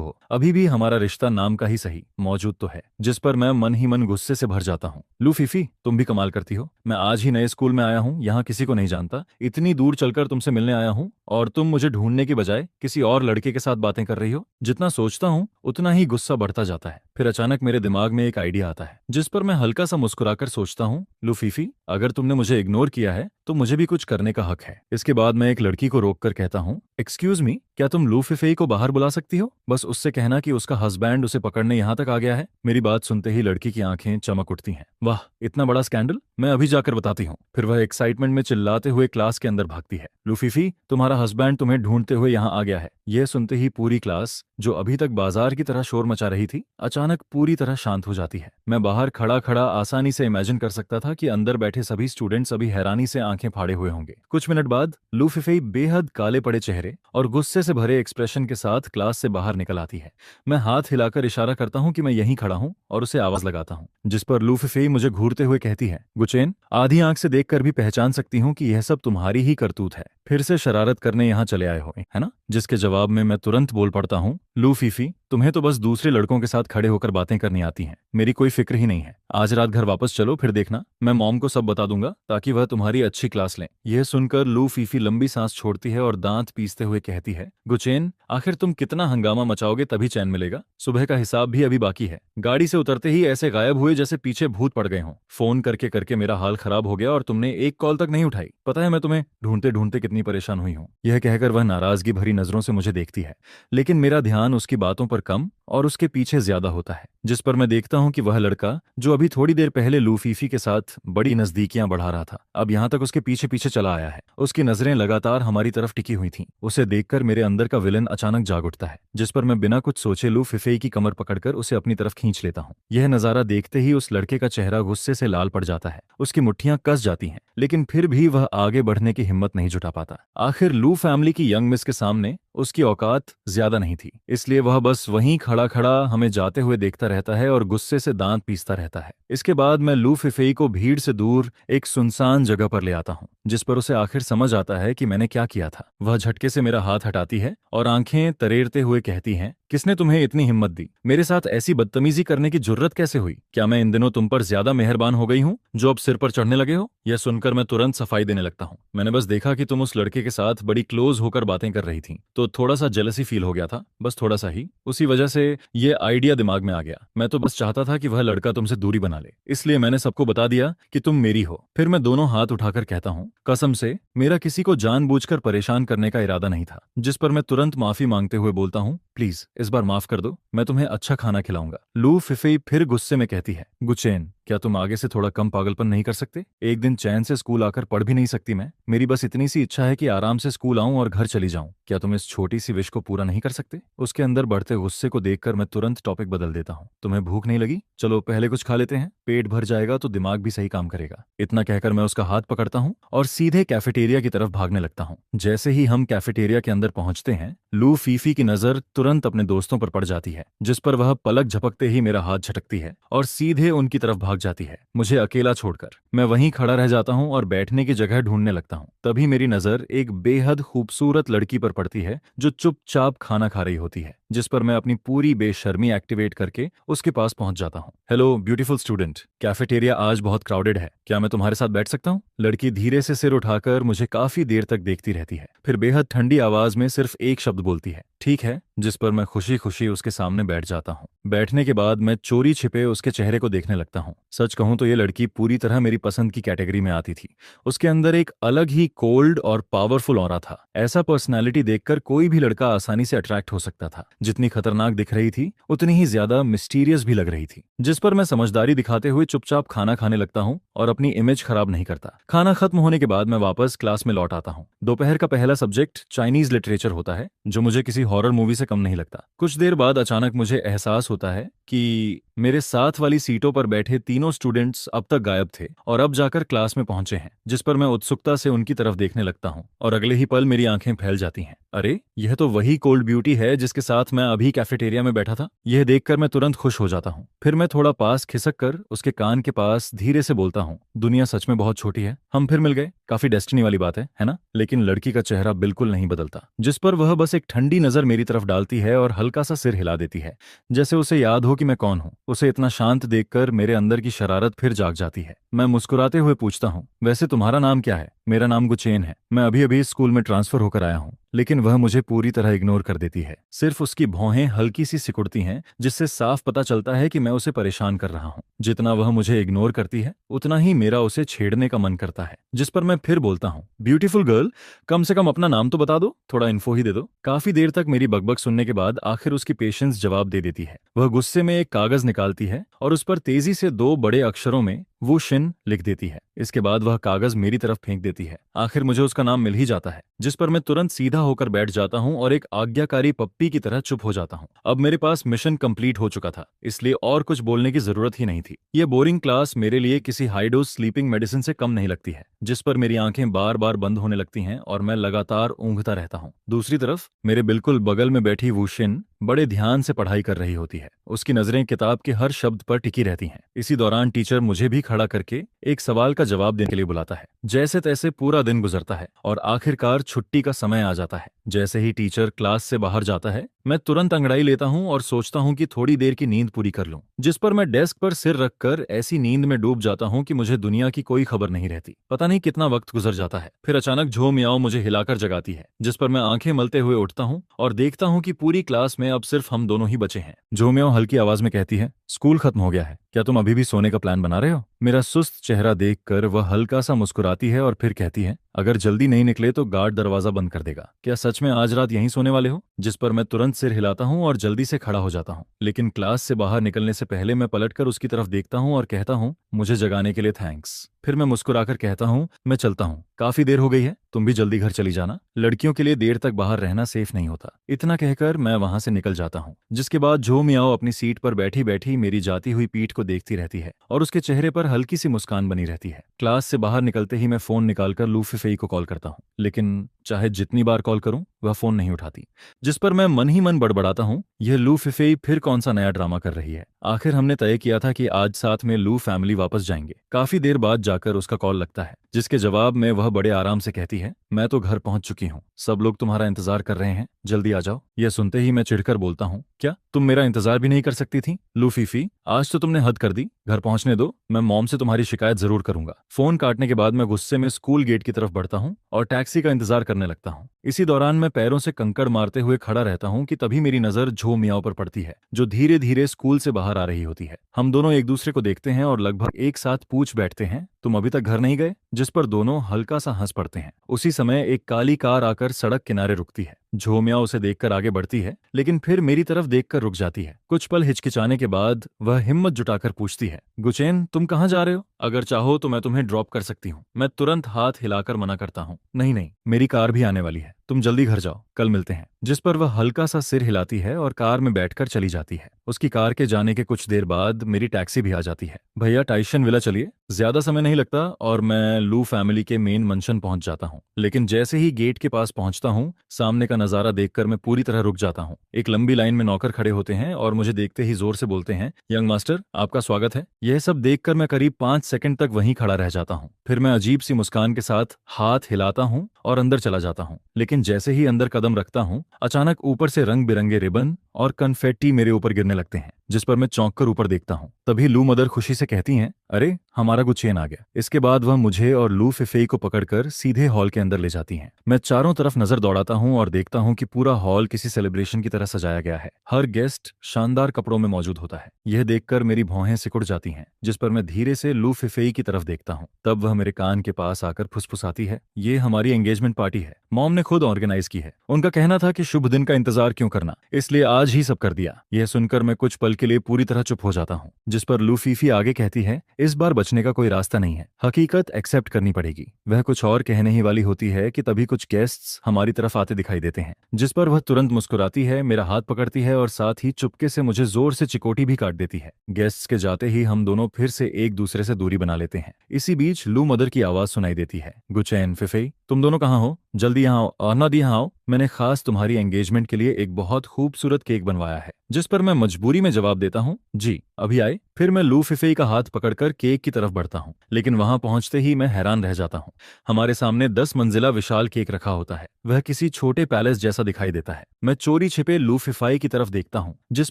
हो, अभी भी हमारा रिश्ता नाम का ही सही मौजूद तो है, जिस पर मैं मन ही मन गुस्से से भर जाता हूँ। लू फीफी, तुम भी कमाल करती हो। मैं आज ही नए स्कूल में आया हूँ, यहाँ किसी को नहीं जानता, इतनी दूर चलकर तुमसे मिलने आया हूँ और तुम मुझे ढूंढने की बजाय किसी और लड़के के साथ बातें कर रही हो। जितना सोचता हूँ उतना ही गुस्सा बढ़ता जाता है। फिर अचानक मेरे दिमाग में एक आइडिया आता है, जिस पर मैं हल्का सा मुस्कुराकर सोचता हूँ, लू फीफी, अगर तुमने मुझे इग्नोर किया है तो मुझे भी कुछ करने का हक है। इसके बाद मैं एक लड़की को रोककर कहता हूँ, एक्सक्यूज मी, क्या तुम लू फीफी को बाहर बुला सकती हो? बस उससे कहना कि उसका हस्बैंड उसे पकड़ने यहाँ तक आ गया है। मेरी बात सुनते ही लड़की की आंखें चमक उठती हैं। वाह, इतना बड़ा स्कैंडल, मैं अभी जाकर बताती हूँ। फिर वह एक्साइटमेंट में चिल्लाते हुए क्लास के अंदर भागती है। लू फीफी, तुम्हारा हस्बैंड तुम्हें ढूंढते हुए यहाँ आ गया है। यह सुनते ही पूरी क्लास, जो अभी तक बाजार की तरह शोर मचा रही थी, अचानक पूरी तरह शांत हो जाती है। मैं बाहर खड़ा खड़ा आसानी से इमेजिन कर सकता था कि अंदर बैठे सभी स्टूडेंट्स अभी हैरानी से आंखें फाड़े हुए होंगे। कुछ मिनट बाद लू फीफी बेहद काले पड़े चेहरे और गुस्से से भरे एक्सप्रेशन के साथ क्लास से बाहर निकल आती है। मैं हाथ हिलाकर इशारा करता हूँ कि मैं यहीं खड़ा हूँ और उसे आवाज लगाता हूँ, जिस पर लू फीफी मुझे घूरते हुए कहती है, गुचेन, आधी आंख से देखकर भी पहचान सकती हूँ कि यह सब तुम्हारी ही करतूत है, फिर से शरारत करने यहाँ चले आए हो, है ना? जिसके जवाब में मैं तुरंत बोल पड़ता हूँ, लू फीफी, तुम्हें तो बस दूसरे लड़कों के साथ खड़े होकर बातें करनी आती हैं, मेरी कोई फिक्र ही नहीं है। आज रात घर वापस चलो, फिर देखना मैं मॉम को सब बता दूंगा ताकि वह तुम्हारी अच्छी क्लास लें। यह सुनकर लू फीफी लंबी सांस छोड़ती है और दांत पीसते हुए कहती है, गुचेन, आखिर तुम कितना हंगामा मचाओगे तभी चैन मिलेगा? सुबह का हिसाब भी अभी बाकी है। गाड़ी से उतरते ही ऐसे गायब हुए जैसे पीछे भूत पड़ गए हों। फोन करके करके मेरा हाल खराब हो गया और तुमने एक कॉल तक नहीं उठाई। पता है मैं तुम्हें ढूंढते ढूंढते कितनी परेशान हुई हूँ। यह कहकर वह नाराजगी भरी नजरों से मुझे देखती है, लेकिन मेरा ध्यान उसकी बातों पर कम और उसके पीछे ज्यादा होता है, जिस पर मैं देखता हूँ कि वह लड़का जो अभी थोड़ी देर पहले लूफीफी के साथ बड़ी नजदीकियां बढ़ा रहा था, अब यहाँ तक उसके पीछे पीछे चला आया है। उसकी नजरें लगातार हमारी तरफ टिकी हुई थीं। उसे देखकर मेरे अंदर का विलन अचानक जाग उठता है, जिस पर मैं बिना कुछ सोचे लू फिफेई की कमर पकड़कर उसे अपनी तरफ खींच लेता हूँ। यह नजारा देखते ही उस लड़के का चेहरा गुस्से से लाल पड़ जाता है, उसकी मुट्ठियां कस जाती हैं, लेकिन फिर भी वह आगे बढ़ने की हिम्मत नहीं जुटा पाता। आखिर लू फैमिली की यंग मिस के सामने उसकी औकात ज्यादा नहीं थी, इसलिए वह बस वहीं खड़ा खड़ा हमें जाते हुए देखता रहता है और गुस्से से दांत पीसता रहता है। इसके बाद मैं लू फिफेई को भीड़ से दूर एक सुनसान जगह पर ले आता हूँ, जिस पर उसे आखिर समझ आता है कि मैंने क्या किया था। वह झटके से मेरा हाथ हटाती है और आंखें तरेरते हुए कहती हैं, किसने तुम्हें इतनी हिम्मत दी? मेरे साथ ऐसी बदतमीजी करने की जुर्रत कैसे हुई? क्या मैं इन दिनों तुम पर ज्यादा मेहरबान हो गई हूँ जो अब सिर पर चढ़ने लगे हो? यह सुनकर मैं तुरंत सफाई देने लगता हूँ। मैंने बस देखा कि तुम उस लड़के के साथ बड़ी क्लोज होकर बातें कर रही थी, तो थोड़ा सा जेलसी फील हो गया था, बस थोड़ा सा ही। उसी वजह से ये आइडिया दिमाग में आ गया। मैं तो बस चाहता था कि वह लड़का तुमसे दूरी बना ले, इसलिए मैंने सबको बता दिया कि तुम मेरी हो। फिर मैं दोनों हाथ उठाकर कहता हूँ, कसम से मेरा किसी को जानबूझकर परेशान करने का इरादा नहीं था। जिस पर मैं तुरंत माफी मांगते हुए बोलता हूँ, प्लीज इस बार माफ कर दो, मैं तुम्हें अच्छा खाना खिलाऊंगा। लू फिफेई फिर गुस्से में कहती है, गुचेन, क्या तुम आगे से थोड़ा कम पागलपन नहीं कर सकते? एक दिन चैन से स्कूल आकर पढ़ भी नहीं सकती मैं? मेरी बस इतनी सी इच्छा है कि आराम से स्कूल आऊं और घर चली जाऊं। क्या तुम इस छोटी सी विश को पूरा नहीं कर सकते? उसके अंदर बढ़ते गुस्से को देखकर मैं तुरंत टॉपिक बदल देता हूँ, तुम्हें भूख नहीं लगी? चलो पहले कुछ खा लेते हैं, पेट भर जाएगा तो दिमाग भी सही काम करेगा। इतना कहकर मैं उसका हाथ पकड़ता हूँ और सीधे कैफेटेरिया की तरफ भागने लगता हूँ। जैसे ही हम कैफेटेरिया के अंदर पहुंचते हैं, लू फीफी की नजर तुरंत अपने दोस्तों पर पड़ जाती है, जिस पर वह पलक झपकते ही मेरा हाथ झटकती है और सीधे उनकी तरफ भाग जाती है, मुझे अकेला छोड़कर। मैं वहीं खड़ा रह जाता हूँ और बैठने की जगह ढूंढने लगता हूँ। तभी मेरी नजर एक बेहद खूबसूरत लड़की पर पड़ती है जो चुपचाप खाना खा रही होती है, जिस पर मैं अपनी पूरी बेशर्मी एक्टिवेट करके उसके पास पहुंच जाता हूँ। हेलो ब्यूटीफुल स्टूडेंट, कैफेटेरिया आज बहुत क्राउडेड है, क्या मैं तुम्हारे साथ बैठ सकता हूँ? लड़की धीरे से सिर उठाकर मुझे काफी देर तक देखती रहती है, फिर बेहद ठंडी आवाज में सिर्फ एक शब्द बोलती है, ठीक है। जिस पर मैं खुशी खुशी उसके सामने बैठ जाता हूँ। बैठने के बाद मैं चोरी छिपे उसके चेहरे को देखने लगता हूँ। सच कहूँ तो ये लड़की पूरी तरह मेरी पसंद की कैटेगरी में आती थी। उसके अंदर एक अलग ही कोल्ड और पावरफुल ऑरा था। ऐसा पर्सनालिटी देखकर कोई भी लड़का आसानी से अट्रैक्ट हो सकता था। जितनी खतरनाक दिख रही थी उतनी ही ज्यादा मिस्टीरियस भी लग रही थी। जिस पर मैं समझदारी दिखाते हुए चुपचाप खाना खाने लगता हूँ और अपनी इमेज खराब नहीं करता। खाना खत्म होने के बाद मैं वापस क्लास में लौट आता हूँ। दोपहर का पहला सब्जेक्ट चाइनीज लिटरेचर होता है, जो मुझे किसी हॉरर मूवी से कम नहीं लगता। कुछ देर बाद अचानक मुझे एहसास होता है कि मेरे साथ वाली सीटों पर बैठे तीनों स्टूडेंट्स अब तक गायब थे और अब जाकर क्लास में पहुंचे हैं। जिस पर मैं उत्सुकता से उनकी तरफ देखने लगता हूं और अगले ही पल मेरी आंखें फैल जाती हैं। अरे, यह तो वही कोल्ड ब्यूटी है जिसके साथ मैं अभी कैफेटेरिया में बैठा था। यह देखकर मैं तुरंत खुश हो जाता हूँ। फिर मैं थोड़ा पास खिसक कर उसके कान के पास धीरे से बोलता हूँ, दुनिया सच में बहुत छोटी है, हम फिर मिल गए, काफी डेस्टिनी वाली बात है ना? लेकिन लड़की का चेहरा बिल्कुल नहीं बदलता, जिस पर वह बस एक ठंडी नजर मेरी तरफ डालती है और हल्का सा सिर हिला देती है, जैसे उसे याद हो कि मैं कौन हूँ। उसे इतना शांत देखकर मेरे अंदर की शरारत फिर जाग जाती है। मैं मुस्कुराते हुए पूछता हूँ, वैसे तुम्हारा नाम क्या है? मेरा नाम गुचेन है, मैं अभी अभी स्कूल में ट्रांसफर होकर आया हूँ। लेकिन वह मुझे पूरी तरह इग्नोर कर देती है। सिर्फ उसकी भौहें हल्की सी सिकुड़ती हैं, जिससे साफ पता चलता है कि मैं उसे परेशान कर रहा हूँ। जितना वह मुझे इग्नोर करती है उतना ही मेरा उसे छेड़ने का मन करता है। जिस पर मैं फिर बोलता हूँ, ब्यूटीफुल गर्ल, कम से कम अपना नाम तो बता दो, थोड़ा इन्फो ही दे दो। काफी देर तक मेरी बकबक सुनने के बाद आखिर उसकी पेशेंस जवाब दे देती है। वह गुस्से में एक कागज निकालती है और उस पर तेजी से 2 बड़े अक्षरों में वो शिन लिख देती है। इसके बाद वह कागज मेरी तरफ फेंक देती है। आखिर मुझे उसका नाम मिल ही जाता है, जिस पर मैं तुरंत सीधा होकर बैठ जाता हूं और एक आज्ञाकारी पप्पी की तरह चुप हो जाता हूं। अब मेरे पास मिशन कंप्लीट हो चुका था, इसलिए और कुछ बोलने की जरूरत ही नहीं थी। यह बोरिंग क्लास मेरे लिए किसी हाई डोज स्लीपिंग मेडिसिन से कम नहीं लगती है, जिस पर मेरी आंखें बार बार बंद होने लगती हैं और मैं लगातार ऊँघता रहता हूँ। दूसरी तरफ मेरे बिल्कुल बगल में बैठी वो शिन बड़े ध्यान से पढ़ाई कर रही होती है। उसकी नजरें किताब के हर शब्द पर टिकी रहती हैं। इसी दौरान टीचर मुझे भी खड़ा करके एक सवाल का जवाब देने के लिए बुलाता है। जैसे तैसे पूरा दिन गुजरता है और आखिरकार छुट्टी का समय आ जाता है। जैसे ही टीचर क्लास से बाहर जाता है, मैं तुरंत अंगड़ाई लेता हूं और सोचता हूं कि थोड़ी देर की नींद पूरी कर लूं। जिस पर मैं डेस्क पर सिर रखकर ऐसी नींद में डूब जाता हूं कि मुझे दुनिया की कोई खबर नहीं रहती। पता नहीं कितना वक्त गुजर जाता है। फिर अचानक झो मियाओ मुझे हिलाकर जगाती है, जिस पर मैं आंखें मलते हुए उठता हूं और देखता हूं कि पूरी क्लास में अब सिर्फ हम दोनों ही बचे हैं। झो मियाओ हल्की आवाज में कहती है, स्कूल खत्म हो गया है, क्या तुम अभी भी सोने का प्लान बना रहे हो? मेरा सुस्त चेहरा देखकर वह हल्का सा मुस्कुराती है और फिर कहती है, अगर जल्दी नहीं निकले तो गार्ड दरवाजा बंद कर देगा। क्या सच सच में आज रात यहीं सोने वाले हो? जिस पर मैं तुरंत सिर हिलाता हूँ और जल्दी से खड़ा हो जाता हूँ। लेकिन क्लास से बाहर निकलने से पहले मैं पलटकर उसकी तरफ देखता हूँ और कहता हूँ, मुझे जगाने के लिए थैंक्स। फिर मैं मुस्कुराकर कहता हूँ, मैं चलता हूँ, काफी देर हो गई है, तुम भी जल्दी घर चली जाना। लड़कियों के लिए देर तक बाहर रहना सेफ नहीं होता। इतना कहकर मैं वहां से निकल जाता हूँ। जिसके बाद झो मियाओ अपनी सीट पर बैठी बैठी मेरी जाती हुई पीठ को देखती रहती है और उसके चेहरे पर हल्की सी मुस्कान बनी रहती है। क्लास से बाहर निकलते ही मैं फोन निकालकर लू फिफेई को कॉल करता हूँ, लेकिन चाहे जितनी बार कॉल करूं वह फोन नहीं उठाती। जिस पर मैं मन ही मन बड़बड़ाता हूँ, यह लू फिफेई फिर कौन सा नया ड्रामा कर रही है। आखिर हमने तय किया था कि आज साथ में लू फैमिली वापस जाएंगे। काफी देर बाद जाकर उसका कॉल लगता है, जिसके जवाब में वह बड़े आराम से कहती है, मैं तो घर पहुंच चुकी हूँ, सब लोग तुम्हारा इंतजार कर रहे हैं, जल्दी आ जाओ। यह सुनते ही मैं चिढ़कर बोलता हूँ, क्या तुम मेरा इंतजार भी नहीं कर सकती थी? लू फीफी, आज तो तुमने हद कर दी, घर पहुंचने दो, मैं मॉम से तुम्हारी शिकायत जरूर करूंगा। फोन काटने के बाद मैं गुस्से में स्कूल गेट की तरफ बढ़ता हूँ और टैक्सी का इंतजार करने लगता हूँ। इसी दौरान मैं पैरों से कंकड़ मारते हुए खड़ा रहता हूँ कि तभी मेरी नजर झो मियाओ पर पड़ती है, जो धीरे धीरे स्कूल से बाहर आ रही होती है। हम दोनों एक दूसरे को देखते हैं और लगभग एक साथ पूछ बैठते हैं, तुम अभी तक घर नहीं गए? जिस पर दोनों हल्का सा हंस पड़ते हैं। उसी समय एक काली कार आकर सड़क किनारे रुकती है। झो मियाओ उसे देखकर आगे बढ़ती है, लेकिन फिर मेरी तरफ देखकर रुक जाती है। कुछ पल हिचकिचाने के बाद वह हिम्मत जुटाकर पूछती है, गुचेन, तुम कहाँ जा रहे हो? अगर चाहो तो मैं तुम्हें ड्रॉप कर सकती हूँ। मैं तुरंत हाथ हिलाकर मना करता हूँ, नहीं नहीं, मेरी कार भी आने वाली है, तुम जल्दी घर जाओ, कल मिलते हैं। जिस पर वह हल्का सा सिर हिलाती है और कार में बैठकर चली जाती है। उसकी कार के जाने के कुछ देर बाद मेरी टैक्सी भी आ जाती है। भैया टाइशन विला चलिए, ज्यादा समय नहीं लगता और मैं लू फैमिली के मेन मंशन पहुंच जाता हूँ। लेकिन जैसे ही गेट के पास पहुंचता हूँ, सामने का नजारा देखकर मैं पूरी तरह रुक जाता हूँ। एक लंबी लाइन में नौकर खड़े होते हैं और मुझे देखते ही जोर से बोलते हैं, यंग मास्टर, आपका स्वागत है। यह सब देखकर मैं करीब 5 सेकंड तक वहीं खड़ा रह जाता हूँ। फिर मैं अजीब सी मुस्कान के साथ हाथ हिलाता हूँ और अंदर चला जाता हूँ। लेकिन जैसे ही अंदर कदम रखता हूँ, अचानक ऊपर से रंग बिरंगे रिबन और कन्फेट्टी मेरे ऊपर गिरने लगते हैं। जिस पर मैं चौंक कर ऊपर देखता हूँ। तभी लू मदर खुशी से कहती हैं, अरे हमारा गुचेन आ गया। इसके बाद वह मुझे और लू फिफेई को पकड़कर सीधे हॉल के अंदर ले जाती हैं। मैं चारों तरफ नजर दौड़ाता हूँ और देखता हूँ कि पूरा हॉल किसी सेलिब्रेशन की तरह सजाया गया है। हर गेस्ट शानदार कपड़ों में मौजूद होता है। यह देखकर मेरी भौहें सिकुड़ जाती हैं। जिस पर मैं धीरे से लू फिफेई की तरफ देखता हूँ। तब वह मेरे कान के पास आकर फुसफुसाती है, ये हमारी एंगेजमेंट पार्टी है, मॉम ने खुद ऑर्गेनाइज की है। उनका कहना था कि शुभ दिन का इंतजार क्यों करना, इसलिए आज ही सब कर दिया। यह सुनकर मैं कुछ पल के लिए पूरी तरह चुप हो जाता हूँ। जिस पर लू फीफी आगे कहती है, इस बार बचने का कोई रास्ता नहीं है, हकीकत एक्सेप्ट करनी पड़ेगी। वह कुछ और कहने ही वाली होती है कि तभी कुछ गेस्ट्स हमारी तरफ आते दिखाई देते हैं। जिस पर वह तुरंत मुस्कुराती है, मेरा हाथ पकड़ती है और साथ ही चुपके से मुझे जोर से चिकोटी भी काट देती है। गेस्ट्स के जाते ही हम दोनों फिर से एक दूसरे से दूरी बना लेते हैं। इसी बीच लू मदर की आवाज सुनाई देती है, गुचैन, फिफेई, तुम दोनों कहाँ हो? जल्दी यहाँ आओ, और ना यहाँ आओ, मैंने खास तुम्हारी एंगेजमेंट के लिए एक बहुत खूबसूरत केक बनवाया है। जिस पर मैं मजबूरी में जवाब देता हूँ, जी अभी आए। फिर मैं लू फिफेई का हाथ पकड़कर केक की तरफ बढ़ता हूँ, लेकिन वहां पहुंचते ही मैं हैरान रह जाता हूँ। हमारे सामने 10 मंजिला विशाल केक रखा होता है। वह किसी छोटे पैलेस जैसा दिखाई देता है। मैं चोरी छिपे लू फिफाई की तरफ देखता हूँ, जिस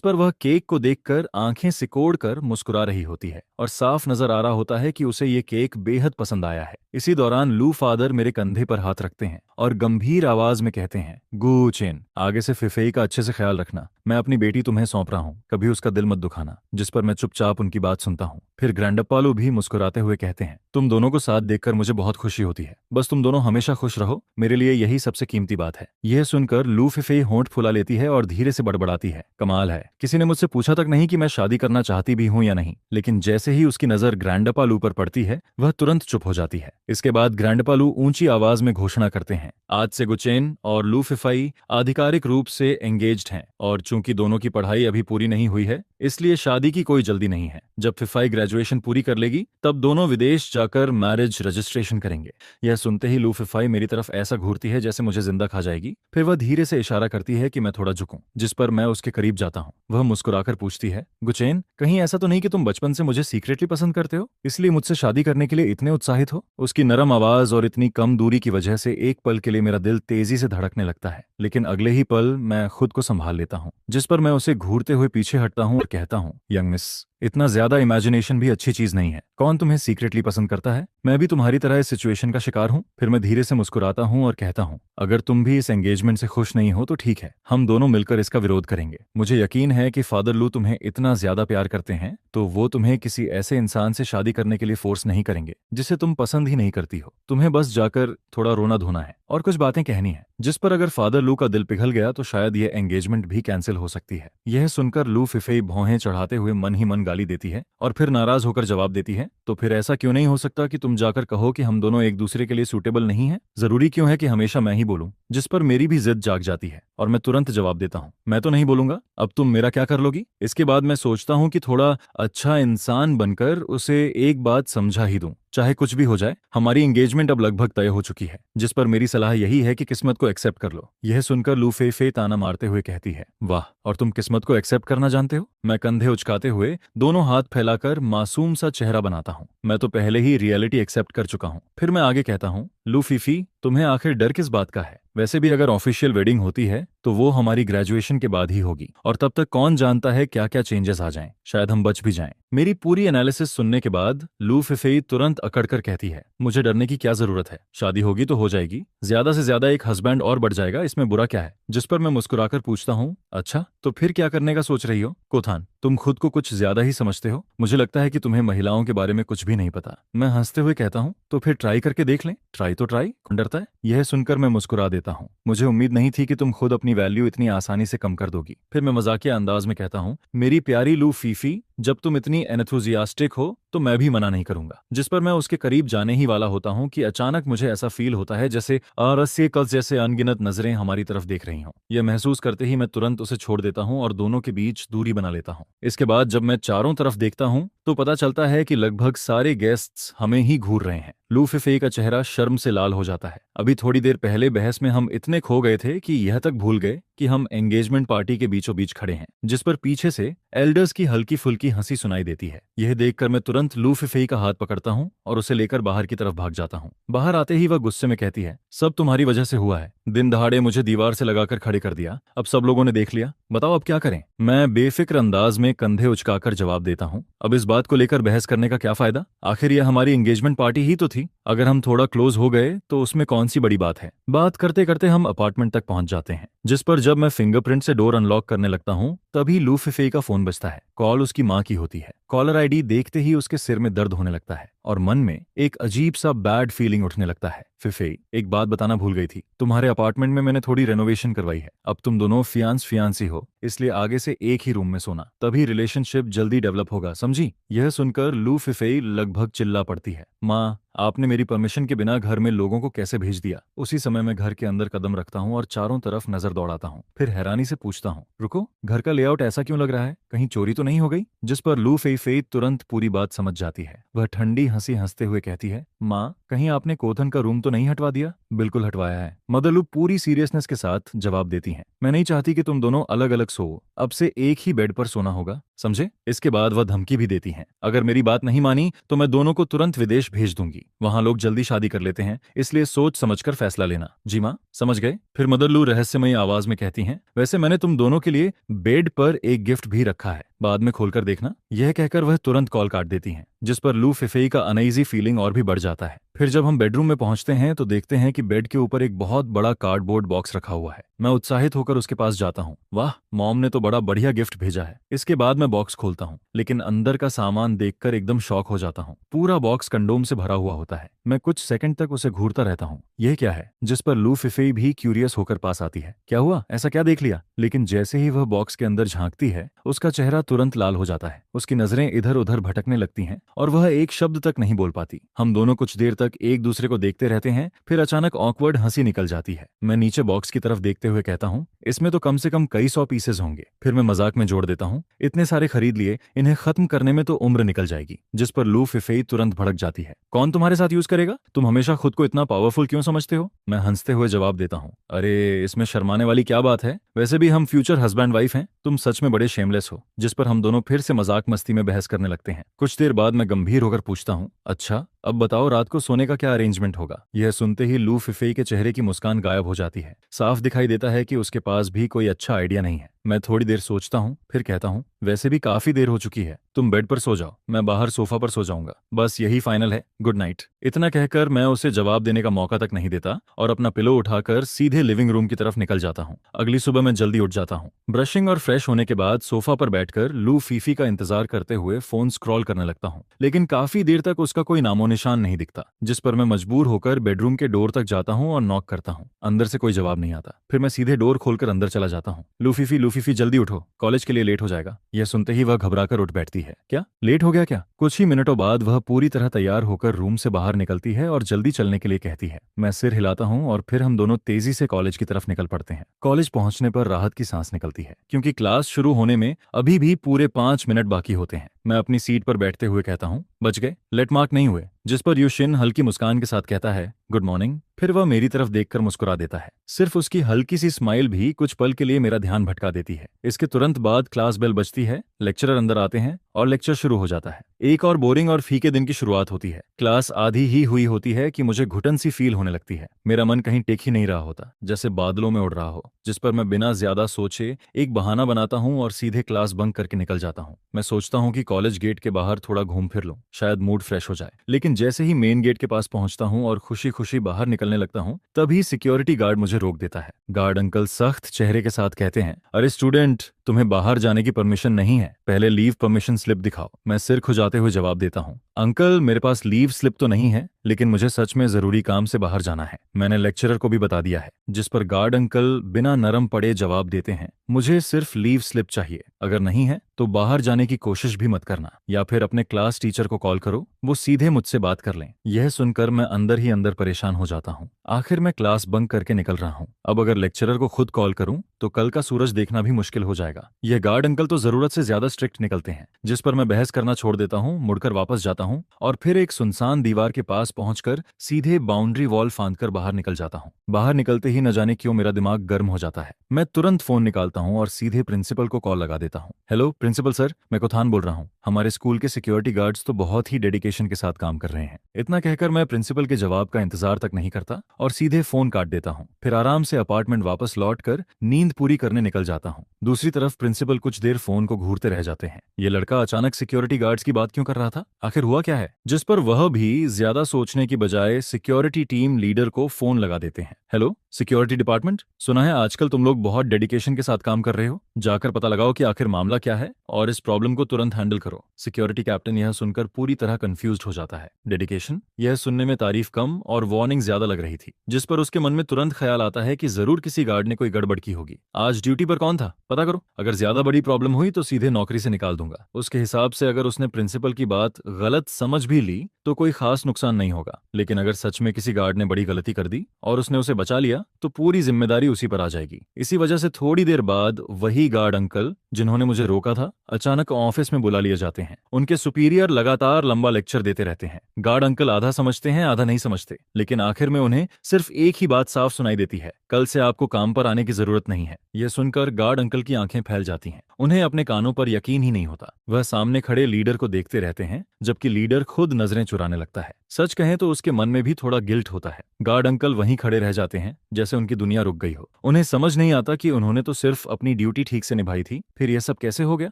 पर वह केक को देखकर आंखें सिकोड़ कर मुस्कुरा रही होती है और साफ नजर आ रहा होता है कि उसे ये केक बेहद पसंद आया है। इसी दौरान लू फादर मेरे कंधे पर हाथ रखते हैं और गंभीर आवाज में कहते हैं, गुचेन, आगे से फिफेई का अच्छे से ख्याल रखना, मैं अपनी बेटी तुम्हें सौंप रहा हूँ, कभी उसका दिल मत दुखाना। जिस पर मैं चुपचाप उनकी बात सुनता हूँ। फिर ग्रैंडप्पालू भी मुस्कुराते हुए कहते हैं, तुम दोनों को साथ देखकर मुझे बहुत खुशी होती है, बस तुम दोनों हमेशा खुश रहो, मेरे लिए यही सबसे कीमती बात है। यह सुनकर लू फिफेई होंठ फुला लेती है और धीरे से बड़बड़ाती है, कमाल है, किसी ने मुझसे पूछा तक नहीं कि मैं शादी करना चाहती भी हूँ या नहीं। लेकिन जैसे ही उसकी नजर ग्रैंडप्पालू पर पड़ती है, वह तुरंत चुप हो जाती है। इसके बाद ग्रैंडप्पालू ऊंची आवाज में घोषणा करते हैं, आज से गुचेन और लू फिफाई आधिकारिक रूप से एंगेज्ड हैं, और चूंकि दोनों की पढ़ाई अभी पूरी नहीं हुई है, इसलिए शादी की कोई जल्दी नहीं है। जब फिफाई ग्रेजुएशन पूरी कर लेगी, तब दोनों विदेश जाकर मैरिज रजिस्ट्रेशन करेंगे। यह सुनते ही लू फिफाई मेरी तरफ ऐसा घूरती है जैसे मुझे जिंदा खा जाएगी। फिर वह धीरे से इशारा करती है कि मैं थोड़ा झुकूं, जिस पर मैं उसके करीब जाता हूं। वह मुस्कुराकर पूछती है, गुचेन, कहीं ऐसा तो नहीं कि तुम बचपन से मुझे सीक्रेटली पसंद करते हो, इसलिए मुझसे शादी करने के लिए इतने उत्साहित हो? उसकी नरम आवाज और इतनी कम दूरी की वजह से एक पल के लिए मेरा दिल तेजी से धड़कने लगता है, लेकिन अगले ही पल मैं खुद को संभाल लेता हूँ। जिस पर मैं उसे घूरते हुए पीछे हटता हूँ और कहता हूँ, यंग मिस, इतना ज्यादा इमेजिनेशन भी अच्छी चीज नहीं है। कौन तुम्हें सीक्रेटली पसंद करता है? मैं भी तुम्हारी तरह इस सिचुएशन का शिकार हूँ। फिर मैं धीरे से मुस्कुराता हूँ और कहता हूँ, अगर तुम भी इस एंगेजमेंट से खुश नहीं हो तो ठीक है, हम दोनों मिलकर इसका विरोध करेंगे। मुझे यकीन है कि फादर लू तुम्हें इतना ज्यादा प्यार करते हैं तो वो तुम्हें किसी ऐसे इंसान से शादी करने के लिए फोर्स नहीं करेंगे जिसे तुम पसंद ही नहीं करती हो। तुम्हें बस जाकर थोड़ा रोना धोना है और कुछ बातें कहनी है। जिस पर अगर फादर लू का दिल पिघल गया तो शायद यह एंगेजमेंट भी कैंसिल हो सकती है। यह सुनकर लू फिफेई भौहें चढ़ाते हुए मन ही मन गाली देती है और फिर नाराज होकर जवाब देती है, तो फिर ऐसा क्यों नहीं हो सकता कि तुम जाकर कहो कि हम दोनों एक दूसरे के लिए सूटेबल नहीं हैं? जरूरी क्यों है कि हमेशा मैं ही बोलूं? जिस पर मेरी भी जिद जाग जाती है और मैं तुरंत जवाब देता हूं, मैं तो नहीं बोलूंगा, अब तुम मेरा क्या कर लोगी? इसके बाद मैं सोचता हूं कि थोड़ा अच्छा इंसान बनकर उसे एक बात समझा ही दूं। चाहे कुछ भी हो जाए, हमारी एंगेजमेंट अब लगभग तय हो चुकी है। जिस पर मेरी सलाह यही है कि किस्मत को एक्सेप्ट कर लो। यह सुनकर लू फे ताना मारते हुए कहती है, वाह, और तुम किस्मत को एक्सेप्ट करना जानते हो? मैं कंधे उचकाते हुए दोनों हाथ फैलाकर मासूम सा चेहरा बनाता हूँ। मैं तो पहले ही रियलिटी एक्सेप्ट कर चुका हूँ। फिर मैं आगे कहता हूँ, लू फीफी, तुम्हें आखिर डर किस बात का है? वैसे भी अगर ऑफिशियल वेडिंग होती है तो वो हमारी ग्रेजुएशन के बाद ही होगी और तब तक कौन जानता है क्या क्या चेंजेस आ जाएं, शायद हम बच भी जाएं। मेरी पूरी एनालिसिस सुनने के बाद लू फिफेई तुरंत अकड़कर कहती है, मुझे डरने की क्या जरूरत है? शादी होगी तो हो जाएगी, ज्यादा से ज्यादा एक हस्बैंड और बढ़ जाएगा, इसमें बुरा क्या है? जिस पर मैं मुस्कुराकर पूछता हूँ, अच्छा तो फिर क्या करने का सोच रही हो? कोथान, तुम खुद को कुछ ज्यादा ही समझते हो। मुझे लगता है कि तुम्हें महिलाओं के बारे में कुछ भी नहीं पता। मैं हंसते हुए कहता हूँ, तो फिर ट्राई करके देख लें। ट्राई तो ट्राई, कौन डरता है? यह सुनकर मैं मुस्कुरा देता हूँ। मुझे उम्मीद नहीं थी कि तुम खुद अपनी वैल्यू इतनी आसानी से कम कर दोगी। फिर मैं मजाकिया अंदाज में कहता हूँ, मेरी प्यारी लू फीफी, जब तुम इतनी एंथुजियास्टिक हो तो मैं भी मना नहीं करूंगा। जिस पर मैं उसके करीब जाने ही वाला होता हूँ कि अचानक मुझे ऐसा फील होता है जैसे अरस्य कल्स जैसे अनगिनत नजरें हमारी तरफ देख रही हों। यह महसूस करते ही मैं तुरंत उसे छोड़ देता हूँ और दोनों के बीच दूरी बना लेता हूँ। इसके बाद जब मैं चारों तरफ देखता हूँ तो पता चलता है कि लगभग सारे गेस्ट्स हमें ही घूर रहे हैं। लू फिफे का चेहरा शर्म से लाल हो जाता है। अभी थोड़ी देर पहले बहस में हम इतने खो गए थे कि यह तक भूल गए कि हम एंगेजमेंट पार्टी के बीचों बीच खड़े हैं। जिस पर पीछे से एल्डर्स की हल्की फुल्की हंसी सुनाई देती है। यह देखकर मैं तुरंत लू फिफे का हाथ पकड़ता हूँ और उसे लेकर बाहर की तरफ भाग जाता हूँ। बाहर आते ही वह गुस्से में कहती है, सब तुम्हारी वजह से हुआ है। दिन दहाड़े मुझे दीवार से लगाकर खड़े कर दिया, अब सब लोगों ने देख लिया, बताओ अब क्या करें? मैं बेफिक्र अंदाज में कंधे उचकाकर जवाब देता हूँ, अब इस बात को लेकर बहस करने का क्या फायदा? आखिर यह हमारी एंगेजमेंट पार्टी ही तो थी। अगर हम थोड़ा क्लोज हो गए तो उसमें कौन सी बड़ी बात है? बात करते करते हम अपार्टमेंट तक पहुंच जाते हैं। जिस पर जब मैं फिंगरप्रिंट से डोर अनलॉक करने लगता हूं तभी लू फिफे का फोन बजता है। कॉल उसकी मां की होती है। कॉलर आईडी देखते ही उसके सिर में दर्द होने लगता है और मन में एक अजीब सा बैड फीलिंग उठने लगता है। फिफे, एक बात बताना भूल गई थी, तुम्हारे अपार्टमेंट में मैंने थोड़ी रेनोवेशन करवाई है। अब तुम दोनों फियांसी हो, इसलिए आगे से एक ही रूम में सोना, तभी रिलेशनशिप जल्दी डेवलप होगा, समझी? यह सुनकर लू फिफे लगभग चिल्ला पड़ती है, माँ, आपने मेरी परमिशन के बिना घर में लोगों को कैसे भेज दिया? उसी समय मैं घर के अंदर कदम रखता हूँ और चारों तरफ नजर दौड़ाता हूँ। फिर हैरानी से पूछता हूँ, रुको, घर का लेआउट ऐसा क्यों लग रहा है? कहीं चोरी तो नहीं हो गई? जिस पर लू फे तुरंत पूरी बात समझ जाती है। वह ठंडी हंसी हंसते हुए कहती है, माँ, कहीं आपने कोथन का रूम तो नहीं हटवा दिया? बिल्कुल हटवाया है, मदर लू पूरी सीरियसनेस के साथ जवाब देती हैं। मैं नहीं चाहती कि तुम दोनों अलग अलग सो, अब से एक ही बेड पर सोना होगा, समझे? इसके बाद वह धमकी भी देती हैं, अगर मेरी बात नहीं मानी तो मैं दोनों को तुरंत विदेश भेज दूंगी। वहां लोग जल्दी शादी कर लेते हैं, इसलिए सोच समझकर फैसला लेना। जी माँ, समझ गए? फिर मदर लू रहस्यमयी आवाज में कहती हैं, वैसे मैंने तुम दोनों के लिए बेड पर एक गिफ्ट भी रखा है, बाद में खोलकर देखना। यह कहकर वह तुरंत कॉल काट देती हैं। जिस पर लू फिफे का अनईजी फीलिंग और भी बढ़ जाता है। फिर जब हम बेडरूम में पहुंचते हैं तो देखते हैं कि बेड के ऊपर एक बहुत बड़ा कार्डबोर्ड बॉक्स रखा हुआ है। मैं उत्साहित होकर उसके पास जाता हूँ। वाह, मॉम ने तो बड़ा बढ़िया गिफ्ट भेजा है। इसके बाद मैं बॉक्स खोलता हूँ, लेकिन अंदर का सामान देखकर एकदम शॉक हो जाता हूँ। पूरा बॉक्स कंडोम से भरा हुआ होता है। मैं कुछ सेकंड तक उसे घूरता रहता हूँ, यह क्या है? जिस पर लू फिफे भी क्यूरियस होकर पास आती है, क्या हुआ, ऐसा क्या देख लिया? लेकिन जैसे ही वह बॉक्स के अंदर झांकती है उसका चेहरा तुरंत लाल हो जाता है। उसकी नजरें इधर उधर भटकने लगती हैं और वह एक शब्द तक नहीं बोल पाती। हम दोनों कुछ देर तक एक दूसरे को देखते रहते हैं, फिर अचानक ऑकवर्ड हंसी निकल जाती है। मैं नीचे बॉक्स की तरफ देखते हुए कहता हूँ, इसमें तो कम से कम कई 100 पीसेज होंगे। फिर मैं मजाक में जोड़ देता हूँ, इतने सारे खरीद लिए, इन्हें खत्म करने में तो उम्र निकल जाएगी। जिस पर लू फिफे तुरंत भड़क जाती है, कौन तुम्हारे साथ यूज करेगा? तुम हमेशा खुद को इतना पावरफुल क्यों समझते हो? मैं हंसते हुए जवाब देता हूँ, अरे इसमें शर्माने वाली क्या बात है, वैसे भी हम फ्यूचर हस्बैंड वाइफ हैं, तुम सच में बड़े शेमलेस हो। जिस पर हम दोनों फिर से मजाक मस्ती में बहस करने लगते हैं। कुछ देर बाद मैं गंभीर होकर पूछता हूँ, अच्छा अब बताओ रात को सोने का क्या अरेंजमेंट होगा? यह सुनते ही लू फिफे के चेहरे की मुस्कान गायब हो जाती है। साफ दिखाई देता है कि उसके पास भी कोई अच्छा आइडिया नहीं है। मैं थोड़ी देर सोचता हूँ, फिर कहता हूँ, वैसे भी काफी देर हो चुकी है, तुम बेड पर सो जाओ, मैं बाहर सोफा पर सो जाऊंगा, बस यही फाइनल है, गुड नाइट। इतना कहकर मैं उसे जवाब देने का मौका तक नहीं देता और अपना पिलो उठाकर सीधे लिविंग रूम की तरफ निकल जाता हूँ। अगली सुबह मैं जल्दी उठ जाता हूँ। ब्रशिंग और फ्रेश होने के बाद सोफा पर बैठकर लू फीफी का इंतजार करते हुए फोन स्क्रॉल करने लगता हूँ, लेकिन काफी देर तक उसका कोई नामो निशान नहीं दिखता, जिस पर मैं मजबूर होकर बेडरूम के डोर तक जाता हूँ और नॉक करता हूँ। अंदर से कोई जवाब नहीं आता। फिर मैं सीधे डोर खोलकर अंदर चला जाता हूँ। लू फीफी जल्दी उठो, कॉलेज के लिए लेट हो जाएगा। यह सुनते ही वह घबराकर उठ बैठती है। क्या लेट हो गया क्या? कुछ ही मिनटों बाद वह पूरी तरह तैयार होकर रूम से बाहर निकलती है और जल्दी चलने के लिए कहती है। मैं सिर हिलाता हूँ और फिर हम दोनों तेजी से कॉलेज की तरफ निकल पड़ते हैं। कॉलेज पहुंचने पर राहत की सांस निकलती है, क्योंकि क्लास शुरू होने में अभी भी पूरे 5 मिनट बाकी होते हैं। मैं अपनी सीट पर बैठते हुए कहता हूँ, बच गए, लेट मार्क नहीं हुए। जिस पर युशिन हल्की मुस्कान के साथ कहता है, गुड मॉर्निंग। फिर वह मेरी तरफ देखकर मुस्कुरा देता है। सिर्फ उसकी हल्की सी स्माइल भी कुछ पल के लिए मेरा ध्यान भटका देती है। इसके तुरंत बाद क्लास बेल बजती है, लेक्चरर अंदर आते हैं और लेक्चर शुरू हो जाता है। एक और बोरिंग और फीके दिन की शुरुआत होती है। क्लास आधी ही हुई होती है कि मुझे घुटन सी फील होने लगती है। मेरा मन कहीं टेक ही नहीं रहा होता, जैसे बादलों में उड़ रहा हो, जिस पर मैं बिना ज्यादा सोचे एक बहाना बनाता हूँ और सीधे क्लास बंक करके निकल जाता हूँ। मैं सोचता हूँ कि कॉलेज गेट के बाहर थोड़ा घूम फिर लूं, शायद मूड फ्रेश हो जाए। लेकिन जैसे ही मेन गेट के पास पहुंचता हूँ और खुशी खुशी बाहर निकलने लगता हूँ, तभी सिक्योरिटी गार्ड मुझे रोक देता है। गार्ड अंकल सख्त चेहरे के साथ कहते हैं, अरे स्टूडेंट, तुम्हें बाहर जाने की परमिशन नहीं है, पहले लीव परमिशन स्लिप दिखाओ। मैं सिर खुजाते हुए जवाब देता हूँ, अंकल मेरे पास लीव स्लिप तो नहीं है, लेकिन मुझे सच में जरूरी काम से बाहर जाना है। मैंने लेक्चरर को भी बता दिया है। जिस पर गार्ड अंकल बिना नरम पड़े जवाब देते हैं, मुझे सिर्फ लीव स्लिप चाहिए, अगर नहीं है तो बाहर जाने की कोशिश भी मत करना, या फिर अपने क्लास टीचर को कॉल करो, वो सीधे मुझसे बात कर लें। यह सुनकर मैं अंदर ही अंदर परेशान हो जाता हूँ। आखिर मैं क्लास बंक करके निकल रहा हूँ। अब अगर लेक्चरर को खुद कॉल करूँ तो कल का सूरज देखना भी मुश्किल हो जाएगा। यह गार्ड अंकल तो जरूरत से ज्यादा स्ट्रिक्ट निकलते हैं, जिस पर मैं बहस करना छोड़ देता हूँ, मुड़कर वापस जाता हूँ और फिर एक सुनसान दीवार के पास पहुंचकर सीधे बाउंड्री वॉल फांदकर बाहर निकल जाता हूँ। बाहर निकलते ही न जाने क्यों मेरा दिमाग गर्म हो जाता है। मैं तुरंत फोन निकालता हूँ और सीधे प्रिंसिपल को कॉल लगा देता हूँ। हेलो प्रिंसिपल सर, मैं कोथान बोल रहा हूँ। हमारे स्कूल के सिक्योरिटी गार्ड्स तो बहुत ही डेडिकेशन के साथ काम कर रहे हैं। इतना कहकर मैं प्रिंसिपल के जवाब का इंतजार तक नहीं करता और सीधे फोन काट देता हूँ। फिर आराम से अपार्टमेंट वापस लौटकर नींद पूरी करने निकल जाता हूँ। दूसरी तरफ प्रिंसिपल कुछ देर फोन को घूरते रह जाते हैं। ये लड़का अचानक सिक्योरिटी गार्ड्स की बात क्यों कर रहा था? आखिर हुआ क्या है? जिस पर वह भी ज्यादा सोचने की बजाय सिक्योरिटी टीम लीडर को फोन लगा देते हैं। हेलो सिक्योरिटी डिपार्टमेंट, सुना है आजकल तुम लोग बहुत डेडिकेशन के साथ काम कर रहे हो, जाकर पता लगाओ कि आखिर मामला क्या है और इस प्रॉब्लम को तुरंत हैंडल करो। सिक्योरिटी कैप्टन यह सुनकर पूरी तरह कंफ्यूज्ड हो जाता है। डेडिकेशन? यह सुनने में तारीफ कम और वार्निंग ज्यादा लग रही थी, जिस पर उसके मन में तुरंत ख्याल आता है कि जरूर किसी गार्ड ने कोई गड़बड़ की होगी। आज ड्यूटी पर कौन था पता करो, अगर ज्यादा बड़ी प्रॉब्लम हुई तो सीधे नौकरी से निकाल दूंगा। उसके हिसाब से अगर उसने प्रिंसिपल की बात गलत समझ भी ली तो कोई खास नुकसान नहीं होगा, लेकिन अगर सच में किसी गार्ड ने बड़ी गलती कर दी और उसने उसे बचा लिया तो पूरी जिम्मेदारी उसी पर आ जाएगी। इसी वजह से थोड़ी देर बाद वही गार्ड अंकल जिन्होंने मुझे रोका था अचानक ऑफिस में बुला लिए जाते हैं। उनके सुपीरियर लगातार लंबा लेक्चर देते रहते हैं। गार्ड अंकल आधा समझते हैं आधा नहीं समझते, लेकिन आखिर में उन्हें सिर्फ एक ही बात साफ सुनाई देती है, कल से आपको काम पर आने की जरूरत नहीं है। यह सुनकर गार्ड अंकल की आंखें फैल जाती हैं। उन्हें अपने कानों पर यकीन ही नहीं होता। वह सामने खड़े लीडर को देखते रहते हैं, जबकि लीडर खुद नजरें चुराने लगता है। सच कहें तो उसके मन में भी थोड़ा गिल्ट होता है। गार्ड अंकल वहीं खड़े रह जाते हैं, जैसे उनकी दुनिया रुक गई हो। उन्हें समझ नहीं आता कि उन्होंने तो सिर्फ अपनी ड्यूटी ठीक से निभाई थी, फिर यह सब कैसे हो गया।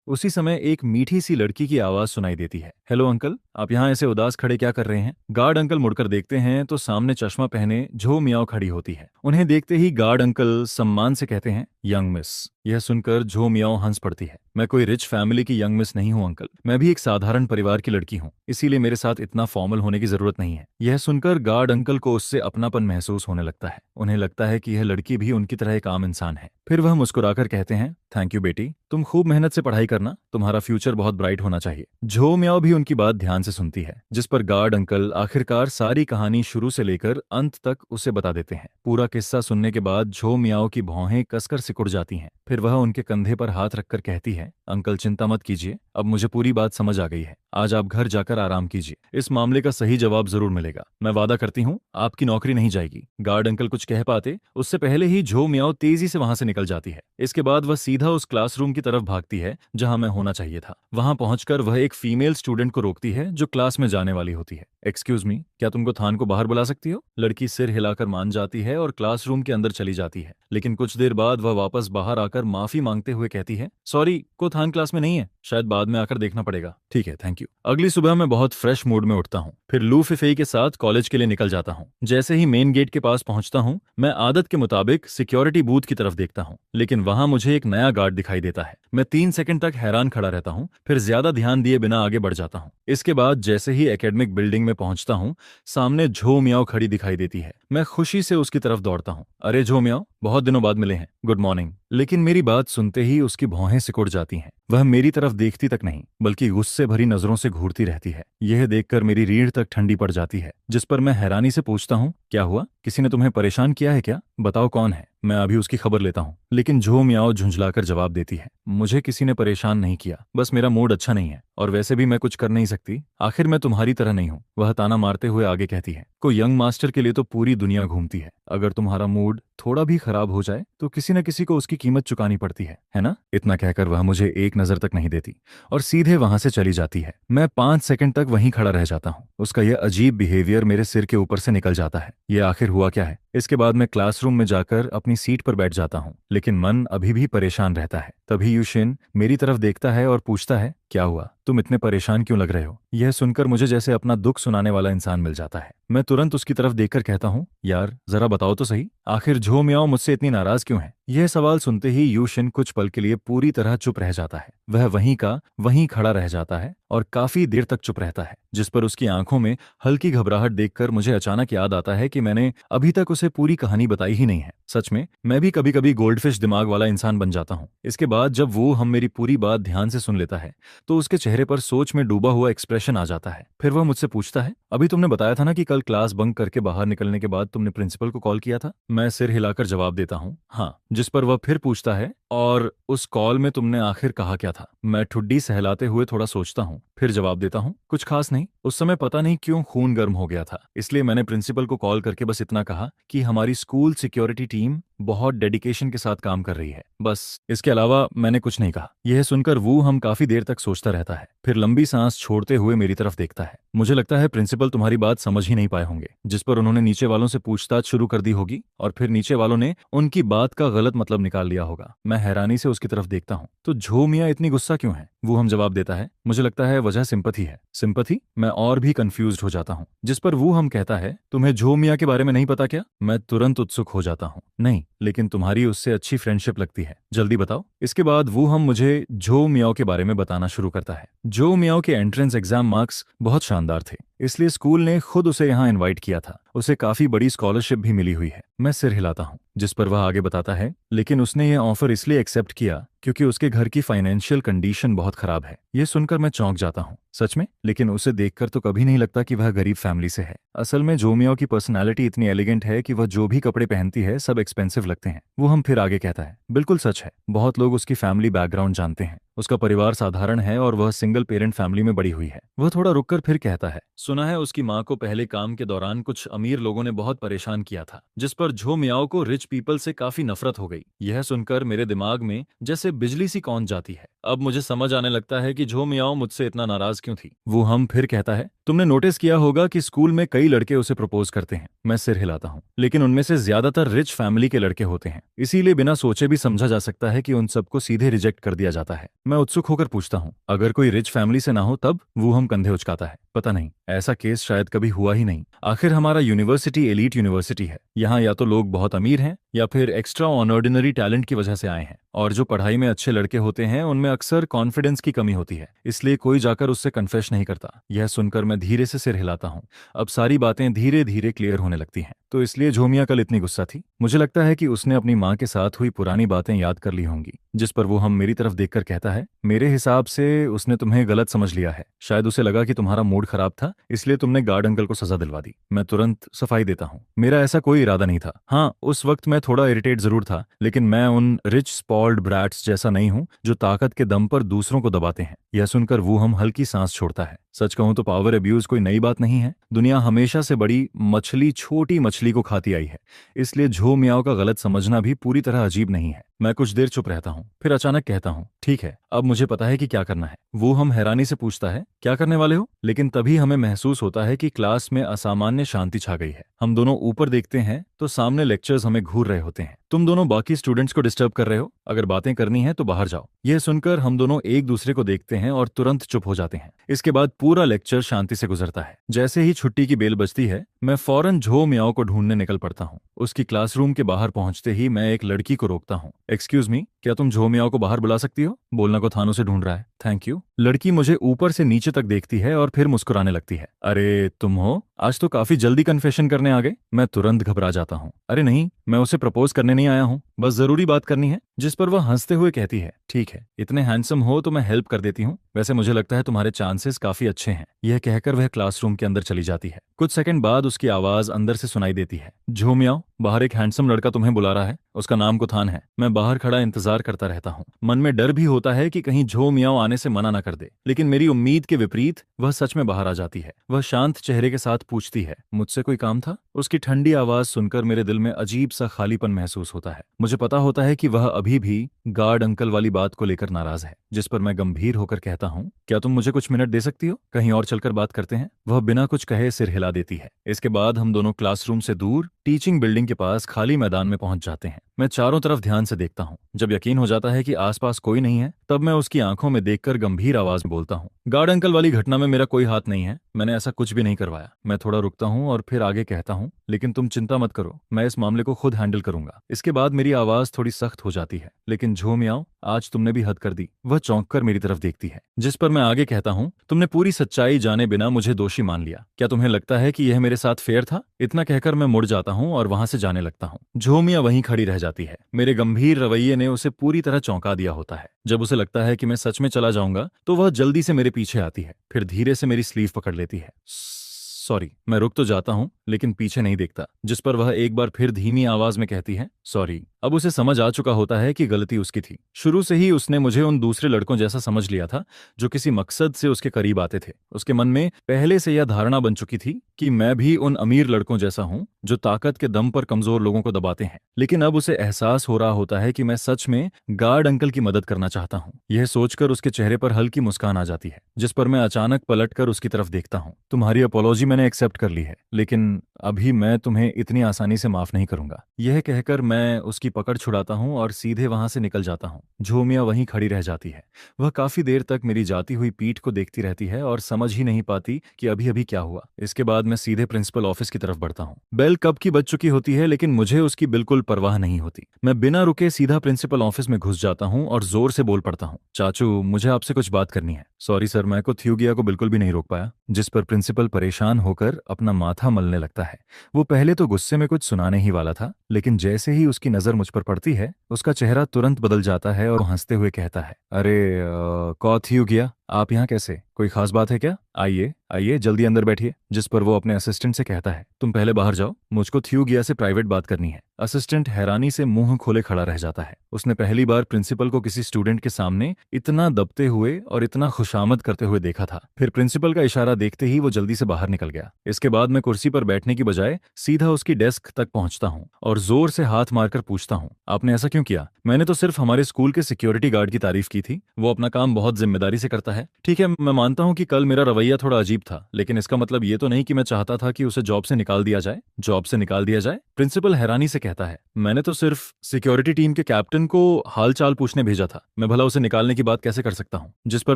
उसी समय एक मीठी सी लड़की की आवाज सुनाई देती है। हेलो अंकल, आप यहाँ ऐसे उदास खड़े क्या कर रहे हैं? गार्ड अंकल मुड़कर देखते हैं तो सामने चश्मा पहने झो मियाओ खड़ी होती है। उन्हें देखते ही गार्ड अंकल सम्मान से कहते हैं, यंग मिस। यह सुनकर झो मियाओ हंस पड़ती है। मैं कोई रिच फैमिली की यंग मिस नहीं हूं अंकल, मैं भी एक साधारण परिवार की लड़की हूं, इसीलिए मेरे साथ इतना फॉर्मल होने की जरूरत नहीं है। यह सुनकर गार्ड अंकल को उससे अपनापन महसूस होने लगता है। उन्हें लगता है कि यह लड़की भी उनकी तरह एक आम इंसान है। फिर वह मुस्कुराकर कहते हैं, थैंक यू बेटी, तुम खूब मेहनत से पढ़ाई करना, तुम्हारा फ्यूचर बहुत ब्राइट होना चाहिए। झो मियाओ भी उनकी बात ध्यान से सुनती है, जिस पर गार्ड अंकल आखिरकार सारी कहानी शुरू से लेकर अंत तक उसे बता देते हैं। पूरा किस्सा सुनने के बाद झो मियाओ की भौहें कसकर सिकुड़ जाती हैं। फिर वह उनके कंधे पर हाथ रखकर कहती है, अंकल चिंता मत कीजिए, अब मुझे पूरी बात समझ आ गई है। आज आप घर जाकर आराम कीजिए, इस मामले का सही जवाब जरूर मिलेगा। मैं वादा करती हूँ आपकी नौकरी नहीं जाएगी। गार्ड अंकल कुछ कह पाते उससे पहले ही झो मियाओ तेजी से वहां से निकल जाती है। इसके बाद वह सीधा उस क्लासरूम की तरफ भागती है जहां मैं होना चाहिए था। वहां पहुंचकर वह एक फीमेल स्टूडेंट को रोकती है जो क्लास में जाने वाली होती है। एक्सक्यूज मी, क्या तुमको थान को बाहर बुला सकती हो? लड़की सिर हिलाकर मान जाती है और क्लासरूम के अंदर चली जाती है, लेकिन कुछ देर बाद वह वापस बाहर आकर माफी मांगते हुए कहती है, सॉरी, को थान क्लास में नहीं है, शायद बाद में आकर देखना पड़ेगा। ठीक है, थैंक यू। अगली सुबह मैं बहुत फ्रेश मूड में उठता हूँ, फिर लू फिफेई के साथ कॉलेज के लिए निकल जाता हूँ। जैसे ही मेन गेट के पास पहुंचता हूँ, मैं आदत के मुताबिक सिक्योरिटी बूथ की तरफ देखता हूँ, लेकिन वहां मुझे एक नया गार्ड दिखाई देता है। मैं 3 सेकंड तक हैरान खड़ा रहता हूँ, फिर ज्यादा ध्यान दिए बिना आगे बढ़ जाता हूँ। इसके बाद जैसे ही एकेडमिक बिल्डिंग में पहुंचता हूँ, सामने झो मियाओ खड़ी दिखाई देती है। मैं खुशी से उसकी तरफ दौड़ता हूँ। अरे झो मियाओ, बहुत दिनों बाद मिले हैं, गुड मॉर्निंग। लेकिन मेरी बात सुनते ही उसकी भौहें सिकुड़ जाती हैं। वह मेरी तरफ देखती तक नहीं, बल्कि गुस्से भरी नजरों से घूरती रहती है। यह देखकर मेरी रीढ़ तक ठंडी पड़ जाती है, जिस पर मैं हैरानी से पूछता हूँ, क्या हुआ? किसी ने तुम्हें परेशान किया है क्या? बताओ कौन है, मैं अभी उसकी खबर लेता हूँ। लेकिन झो मियाओ झुंझलाकर जवाब देती है, मुझे किसी ने परेशान नहीं किया, बस मेरा मूड अच्छा नहीं है, और वैसे भी मैं कुछ कर नहीं सकती, आखिर मैं तुम्हारी तरह नहीं हूँ। वह ताना मारते हुए आगे कहती है, कोई यंग मास्टर के लिए तो पूरी दुनिया घूमती है, अगर तुम्हारा मूड थोड़ा भी खराब हो जाए तो किसी न किसी को उसकी कीमत चुकानी पड़ती है ना? इतना कहकर वह मुझे एक नजर तक नहीं देती और सीधे वहां से चली जाती है। मैं 5 सेकंड तक वहीं खड़ा रह जाता हूँ। उसका यह अजीब बिहेवियर मेरे सिर के ऊपर से निकल जाता है। यह आखिर हुआ क्या है? इसके बाद मैं क्लासरूम में जाकर अपनी सीट पर बैठ जाता हूँ, लेकिन मन अभी भी परेशान रहता है। तभी यूशिन मेरी तरफ देखता है और पूछता है, क्या हुआ? तुम इतने परेशान क्यों लग रहे हो? यह सुनकर मुझे जैसे अपना दुख सुनाने वाला इंसान मिल जाता है। मैं तुरंत उसकी तरफ देखकर कहता हूँ, यार जरा बताओ तो सही, आखिर झो मियाओ मुझसे इतनी नाराज क्यों है? यह सवाल सुनते ही यूशिन कुछ पल के लिए पूरी तरह चुप रह जाता है। वह वहीं का वहीं खड़ा रह जाता है और काफी देर तक चुप रहता है, जिस पर उसकी आंखों में हल्की घबराहट देखकर मुझे अचानक याद आता है कि मैंने अभी तक उसे पूरी कहानी बताई ही नहीं है। सच में मैं भी कभी कभी गोल्डफिश दिमाग वाला इंसान बन जाता हूँ। इसके बाद जब वो हम मेरी पूरी बात ध्यान से सुन लेता है तो उसके चेहरे पर सोच में डूबा हुआ एक्सप्रेशन आ जाता है। फिर वह मुझसे पूछता है, अभी तुमने बताया था ना कि कल क्लास बंक करके बाहर निकलने के बाद तुमने प्रिंसिपल को कॉल किया था? मैं सिर हिलाकर जवाब देता हूँ, हाँ। जिस पर वह फिर पूछता है, और उस कॉल में तुमने आखिर कहा क्या था? मैं ठुड्डी सहलाते हुए थोड़ा सोचता हूँ, फिर जवाब देता हूँ, कुछ खास नहीं। उस समय पता नहीं क्यों खून गर्म हो गया था, इसलिए मैंने प्रिंसिपल को कॉल करके बस इतना कहा कि हमारी स्कूल सिक्योरिटी टीम बहुत डेडिकेशन के साथ काम कर रही है, बस। इसके अलावा मैंने कुछ नहीं कहा। यह सुनकर वो हम काफी देर तक सोचता रहता है, फिर लंबी सांस छोड़ते हुए मेरी तरफ देखता है। मुझे लगता है प्रिंसिपल तुम्हारी बात समझ ही नहीं पाए होंगे, जिस पर उन्होंने नीचे वालों से पूछताछ शुरू कर दी होगी और फिर नीचे वालों ने उनकी बात का गलत मतलब निकाल लिया होगा। मैं हैरानी से उसकी तरफ देखता हूँ। तो झो मियां इतनी गुस्सा क्यों है? वो हम जवाब देता है, मुझे लगता है वजह सिंपथी है। सिंपथी? मैं और भी कंफ्यूज्ड हो जाता हूँ, जिस पर वो हम कहता है, तुम्हें झो मियां के बारे में नहीं पता क्या? मैं तुरंत उत्सुक हो जाता हूँ, नहीं, लेकिन तुम्हारी उससे अच्छी फ्रेंडशिप लगती है, जल्दी बताओ। इसके बाद वो हम मुझे झो मियाओ के बारे में बताना शुरू करता है। झो मियाओ के एंट्रेंस एग्जाम मार्क्स बहुत शानदार थे, इसलिए स्कूल ने खुद उसे यहाँ इनवाइट किया था। उसे काफी बड़ी स्कॉलरशिप भी मिली हुई है। मैं सिर हिलाता हूँ, जिस पर वह आगे बताता है, लेकिन उसने यह ऑफर इसलिए एक्सेप्ट किया क्योंकि उसके घर की फाइनेंशियल कंडीशन बहुत खराब है। यह सुनकर मैं चौंक जाता हूँ। सच में? लेकिन उसे देखकर तो कभी नहीं लगता कि वह गरीब फैमिली से है। असल में झो मियाओ की पर्सनालिटी इतनी एलिगेंट है कि वह जो भी कपड़े पहनती है सब एक्सपेंसिव लगते हैं। वो हम फिर आगे कहता है, बिल्कुल सच है, बहुत लोग उसकी फैमिली बैकग्राउंड जानते हैं। उसका परिवार साधारण है और वह सिंगल पेरेंट फैमिली में बड़ी हुई है। वह थोड़ा रुककर फिर कहता है, सुना है उसकी माँ को पहले काम के दौरान कुछ अमीर लोगों ने बहुत परेशान किया था, जिस पर झो मियाओ को रिच पीपल से काफी नफरत हो गई। यह सुनकर मेरे दिमाग में जैसे बिजली सी कौन जाती है। अब मुझे समझ आने लगता है कि झो मियाओ मुझसे इतना नाराज क्यों थी। वो हम फिर कहता है, तुमने नोटिस किया होगा कि स्कूल में कई लड़के उसे प्रपोज करते हैं। मैं सिर हिलाता हूँ, लेकिन उनमें से ज्यादातर रिच फैमिली के लड़के होते हैं, इसीलिए बिना सोचे भी समझा जा सकता है कि उन सबको सीधे रिजेक्ट कर दिया जाता है। मैं उत्सुक होकर पूछता हूँ, अगर कोई रिच फैमिली से ना हो तब? वो हम कंधे उचकाता है, पता नहीं, ऐसा केस शायद कभी हुआ ही नहीं। आखिर हमारा यूनिवर्सिटी एलीट यूनिवर्सिटी है। यहाँ या तो लोग बहुत अमीर हैं या फिर एक्स्ट्रा ऑर्डिनरी टैलेंट की वजह से आए हैं, और जो पढ़ाई में अच्छे लड़के होते हैं उनमें अक्सर कॉन्फिडेंस की कमी होती है, इसलिए कोई जाकर उससे कन्फेस नहीं करता। यह सुनकर मैं धीरे से सिर हिलाता हूँ। अब सारी बातें धीरे धीरे क्लियर होने लगती हैं। तो इसलिए झो मियां कल इतनी गुस्सा थी। मुझे लगता है कि उसने अपनी माँ के साथ हुई पुरानी बातें याद कर ली होंगी, जिस पर वो हम मेरी तरफ देखकर कहता है, मेरे हिसाब से उसने तुम्हें गलत समझ लिया है। शायद उसे लगा कि तुम्हारा मूड खराब था, इसलिए तुमने गार्ड अंकल को सजा दिलवा दी। मैं तुरंत सफाई देता हूँ, मेरा ऐसा कोई इरादा नहीं था। हाँ, उस वक्त मैं थोड़ा इरिटेट जरूर था, लेकिन मैं उन रिच स्पॉट स्पॉइल्ड ब्रैट्स जैसा नहीं हूँ जो ताकत के दम पर दूसरों को दबाते हैं। यह सुनकर वो हम हल्की सांस छोड़ता है। सच कहूं तो पावर अब्यूज कोई नई बात नहीं है। दुनिया हमेशा से बड़ी मछली छोटी मछली को खाती आई है, इसलिए झो मियाओ का गलत समझना भी पूरी तरह अजीब नहीं है। मैं कुछ देर चुप रहता हूँ, फिर अचानक कहता हूँ, ठीक है, अब मुझे पता है कि क्या करना है। वो हम हैरानी से पूछता है, क्या करने वाले हो? लेकिन तभी हमें महसूस होता है कि क्लास में असामान्य शांति छा गई है। हम दोनों ऊपर देखते हैं तो सामने लेक्चर्स हमें घूर रहे होते हैं। तुम दोनों बाकी स्टूडेंट्स को डिस्टर्ब कर रहे हो, अगर बातें करनी है तो बाहर जाओ। यह सुनकर हम दोनों एक दूसरे को देखते हैं और तुरंत चुप हो जाते हैं। इसके बाद पूरा लेक्चर शांति से गुजरता है। जैसे ही छुट्टी की बेल बजती है, मैं फौरन झो मियाओ को ढूंढने निकल पड़ता हूँ। उसकी क्लासरूम के बाहर पहुंचते ही मैं एक लड़की को रोकता हूँ। एक्सक्यूज मी, क्या तुम झो मियाओ को बाहर बुला सकती हो? बोलना को थानों से ढूंढ रहा है। Thank you. लड़की मुझे ऊपर से नीचे तक देखती है और फिर मुस्कुराने लगती है। अरे तुम हो, आज तो काफी जल्दी कन्फेशन करने आ गए। मैं तुरंत घबरा जाता हूँ। अरे नहीं, मैं उसे प्रपोज करने नहीं आया हूँ, बस जरूरी बात करनी है। जिस पर वह हंसते हुए कहती है, ठीक है, इतने हैंडसम हो तो मैं हेल्प कर देती हूँ। वैसे मुझे लगता है तुम्हारे चांसेस काफी अच्छे हैं। यह कहकर वह क्लासरूम के अंदर चली जाती है। कुछ सेकंड बाद उसकी आवाज अंदर से सुनाई देती है, झो मियाओ, बाहर एक हैंडसम लड़का तुम्हें बुला रहा है। उसका नाम कुथान है। मैं बाहर खड़ा इंतजार करता रहता हूँ। मन में डर भी होता है कि कहीं झो मियाओ आने से मना न कर दे, लेकिन मेरी उम्मीद के विपरीत वह सच में बाहर आ जाती है। वह शांत चेहरे के साथ पूछती है, मुझसे कोई काम था? उसकी ठंडी आवाज सुनकर मेरे दिल में अजीब सा खालीपन महसूस होता है। मुझे पता होता है कि वह अभी भी गार्ड अंकल वाली बात को लेकर नाराज है। जिस पर मैं गंभीर होकर कहता हूँ, क्या तुम मुझे कुछ मिनट दे सकती हो? कहीं और चलकर बात करते हैं। वह बिना कुछ कहे सिर हिला देती है। इसके बाद हम दोनों क्लासरूम से दूर टीचिंग बिल्डिंग के पास खाली मैदान में पहुंच जाते हैं। मैं चारों तरफ ध्यान से देखता हूँ। जब यकीन हो जाता है कि आसपास कोई नहीं है, तब मैं उसकी आंखों में देखकर गंभीर आवाज में बोलता हूँ, गार्ड अंकल वाली घटना में मेरा कोई हाथ नहीं है। मैंने ऐसा कुछ भी नहीं करवाया। मैं थोड़ा रुकता हूँ और फिर आगे कहता हूँ, लेकिन तुम चिंता मत करो, मैं इस मामले को खुद हैंडल करूंगा। इसके बाद मेरी आवाज थोड़ी सख्त हो जाती है, लेकिन झो मियाओ, आज तुमने भी हद कर दी। वह चौंककर मेरी तरफ देखती है। जिस पर मैं आगे कहता हूँ, तुमने पूरी सच्चाई जाने बिना मुझे दोषी मान लिया। क्या तुम्हें लगता है कि यह मेरे साथ फेयर था? इतना कहकर मैं मुड़ जाता हूँ और वहां से जाने लगता हूँ। झो मियां वहीं खड़ी रह जाती है। मेरे गंभीर रवैये ने उसे पूरी तरह चौंका दिया होता है। जब उसे लगता है कि मैं सच में चला जाऊंगा, तो वह जल्दी से मेरे पीछे आती है, फिर धीरे से मेरी स्लीव पकड़ लेती है। सॉरी। मैं रुक तो जाता हूँ, लेकिन पीछे नहीं देखता। जिस पर वह एक बार फिर धीमी आवाज में कहती है, सॉरी। अब उसे समझ आ चुका होता है कि गलती उसकी थी। शुरू से ही उसने मुझे उन दूसरे लड़कों जैसा समझ लिया था जो किसी मकसद से उसके करीब आते थे। उसके मन में पहले से यह धारणा बन चुकी थी कि मैं भी उन अमीर लड़कों जैसा हूं जो ताकत के दम पर कमजोर लोगों को दबाते हैं। लेकिन अब उसे एहसास हो रहा होता है कि मैं सच में गार्ड अंकल की मदद करना चाहता हूं। यह सोचकर उसके चेहरे पर हल्की मुस्कान आ जाती है, जिस पर मैं अचानक पलटकर उसकी तरफ देखता हूं। तुम्हारी अपॉलॉजी मैंने एक्सेप्ट कर ली है, लेकिन अभी मैं तुम्हें इतनी आसानी से माफ नहीं करूंगा। यह कहकर मैं उसकी पकड़ छुड़ाता हूं और सीधे वहां से निकल जाता हूं। झो मियां वहीं खड़ी रह जाती है। वह काफी देर तक मेरी जाती हुई पीठ को देखती रहती है और समझ ही नहीं पाती कि अभी अभी क्या हुआ। इसके बाद मैं सीधे प्रिंसिपल ऑफिस की तरफ बढ़ता हूं। बेल कब की बज चुकी होती है, लेकिन मुझे उसकी बिल्कुल परवाह नहीं होती। मैं बिना रुके सीधा प्रिंसिपल ऑफिस में घुस जाता हूं और जोर से बोल पड़ता हूं, चाचू, मुझे आपसे कुछ बात करनी है। सॉरी सर, मैं को थ्यूगिया को बिल्कुल भी नहीं रोक पाया। जिस पर प्रिंसिपल परेशान होकर अपना माथा मलने लगता है। वो पहले तो गुस्से में कुछ सुनाने ही वाला था, लेकिन जैसे ही उसकी नजर मुझ पर पड़ती है, उसका चेहरा तुरंत बदल जाता है और हंसते हुए कहता है, अरे थ्यूगिया, आप यहाँ कैसे? कोई खास बात है क्या? आइए आइए, जल्दी अंदर बैठिए। जिस पर वो अपने असिस्टेंट से कहता है, तुम पहले बाहर जाओ, मुझको थ्यूगिया से प्राइवेट बात करनी है। असिस्टेंट हैरानी से मुंह खोले खड़ा रह जाता है। उसने पहली बार प्रिंसिपल को किसी स्टूडेंट के सामने इतना दबते हुए और इतना खुशामद करते हुए देखा था। फिर प्रिंसिपल का इशारा देखते ही वो जल्दी से बाहर निकल गया। इसके बाद मैं कुर्सी पर बैठने की बजाय सीधा उसकी डेस्क तक पहुंचता हूं और जोर से हाथ मारकर पूछता हूं, आपने ऐसा क्यों किया? मैंने तो सिर्फ हमारे स्कूल के सिक्योरिटी गार्ड की तारीफ की थी। वो अपना काम बहुत जिम्मेदारी से करता है। ठीक है, मैं मानता हूं कि कल मेरा रवैया थोड़ा अजीब था, लेकिन इसका मतलब ये तो नहीं कि मैं चाहता था कि उसे जॉब से निकाल दिया जाए। जॉब से निकाल दिया जाए? प्रिंसिपल हैरानी से कहता है, मैंने तो सिर्फ सिक्योरिटी टीम के कैप्टन को हाल चाल पूछने भेजा था। मैं भला उसे निकालने की बात कैसे कर सकता हूँ? जिस पर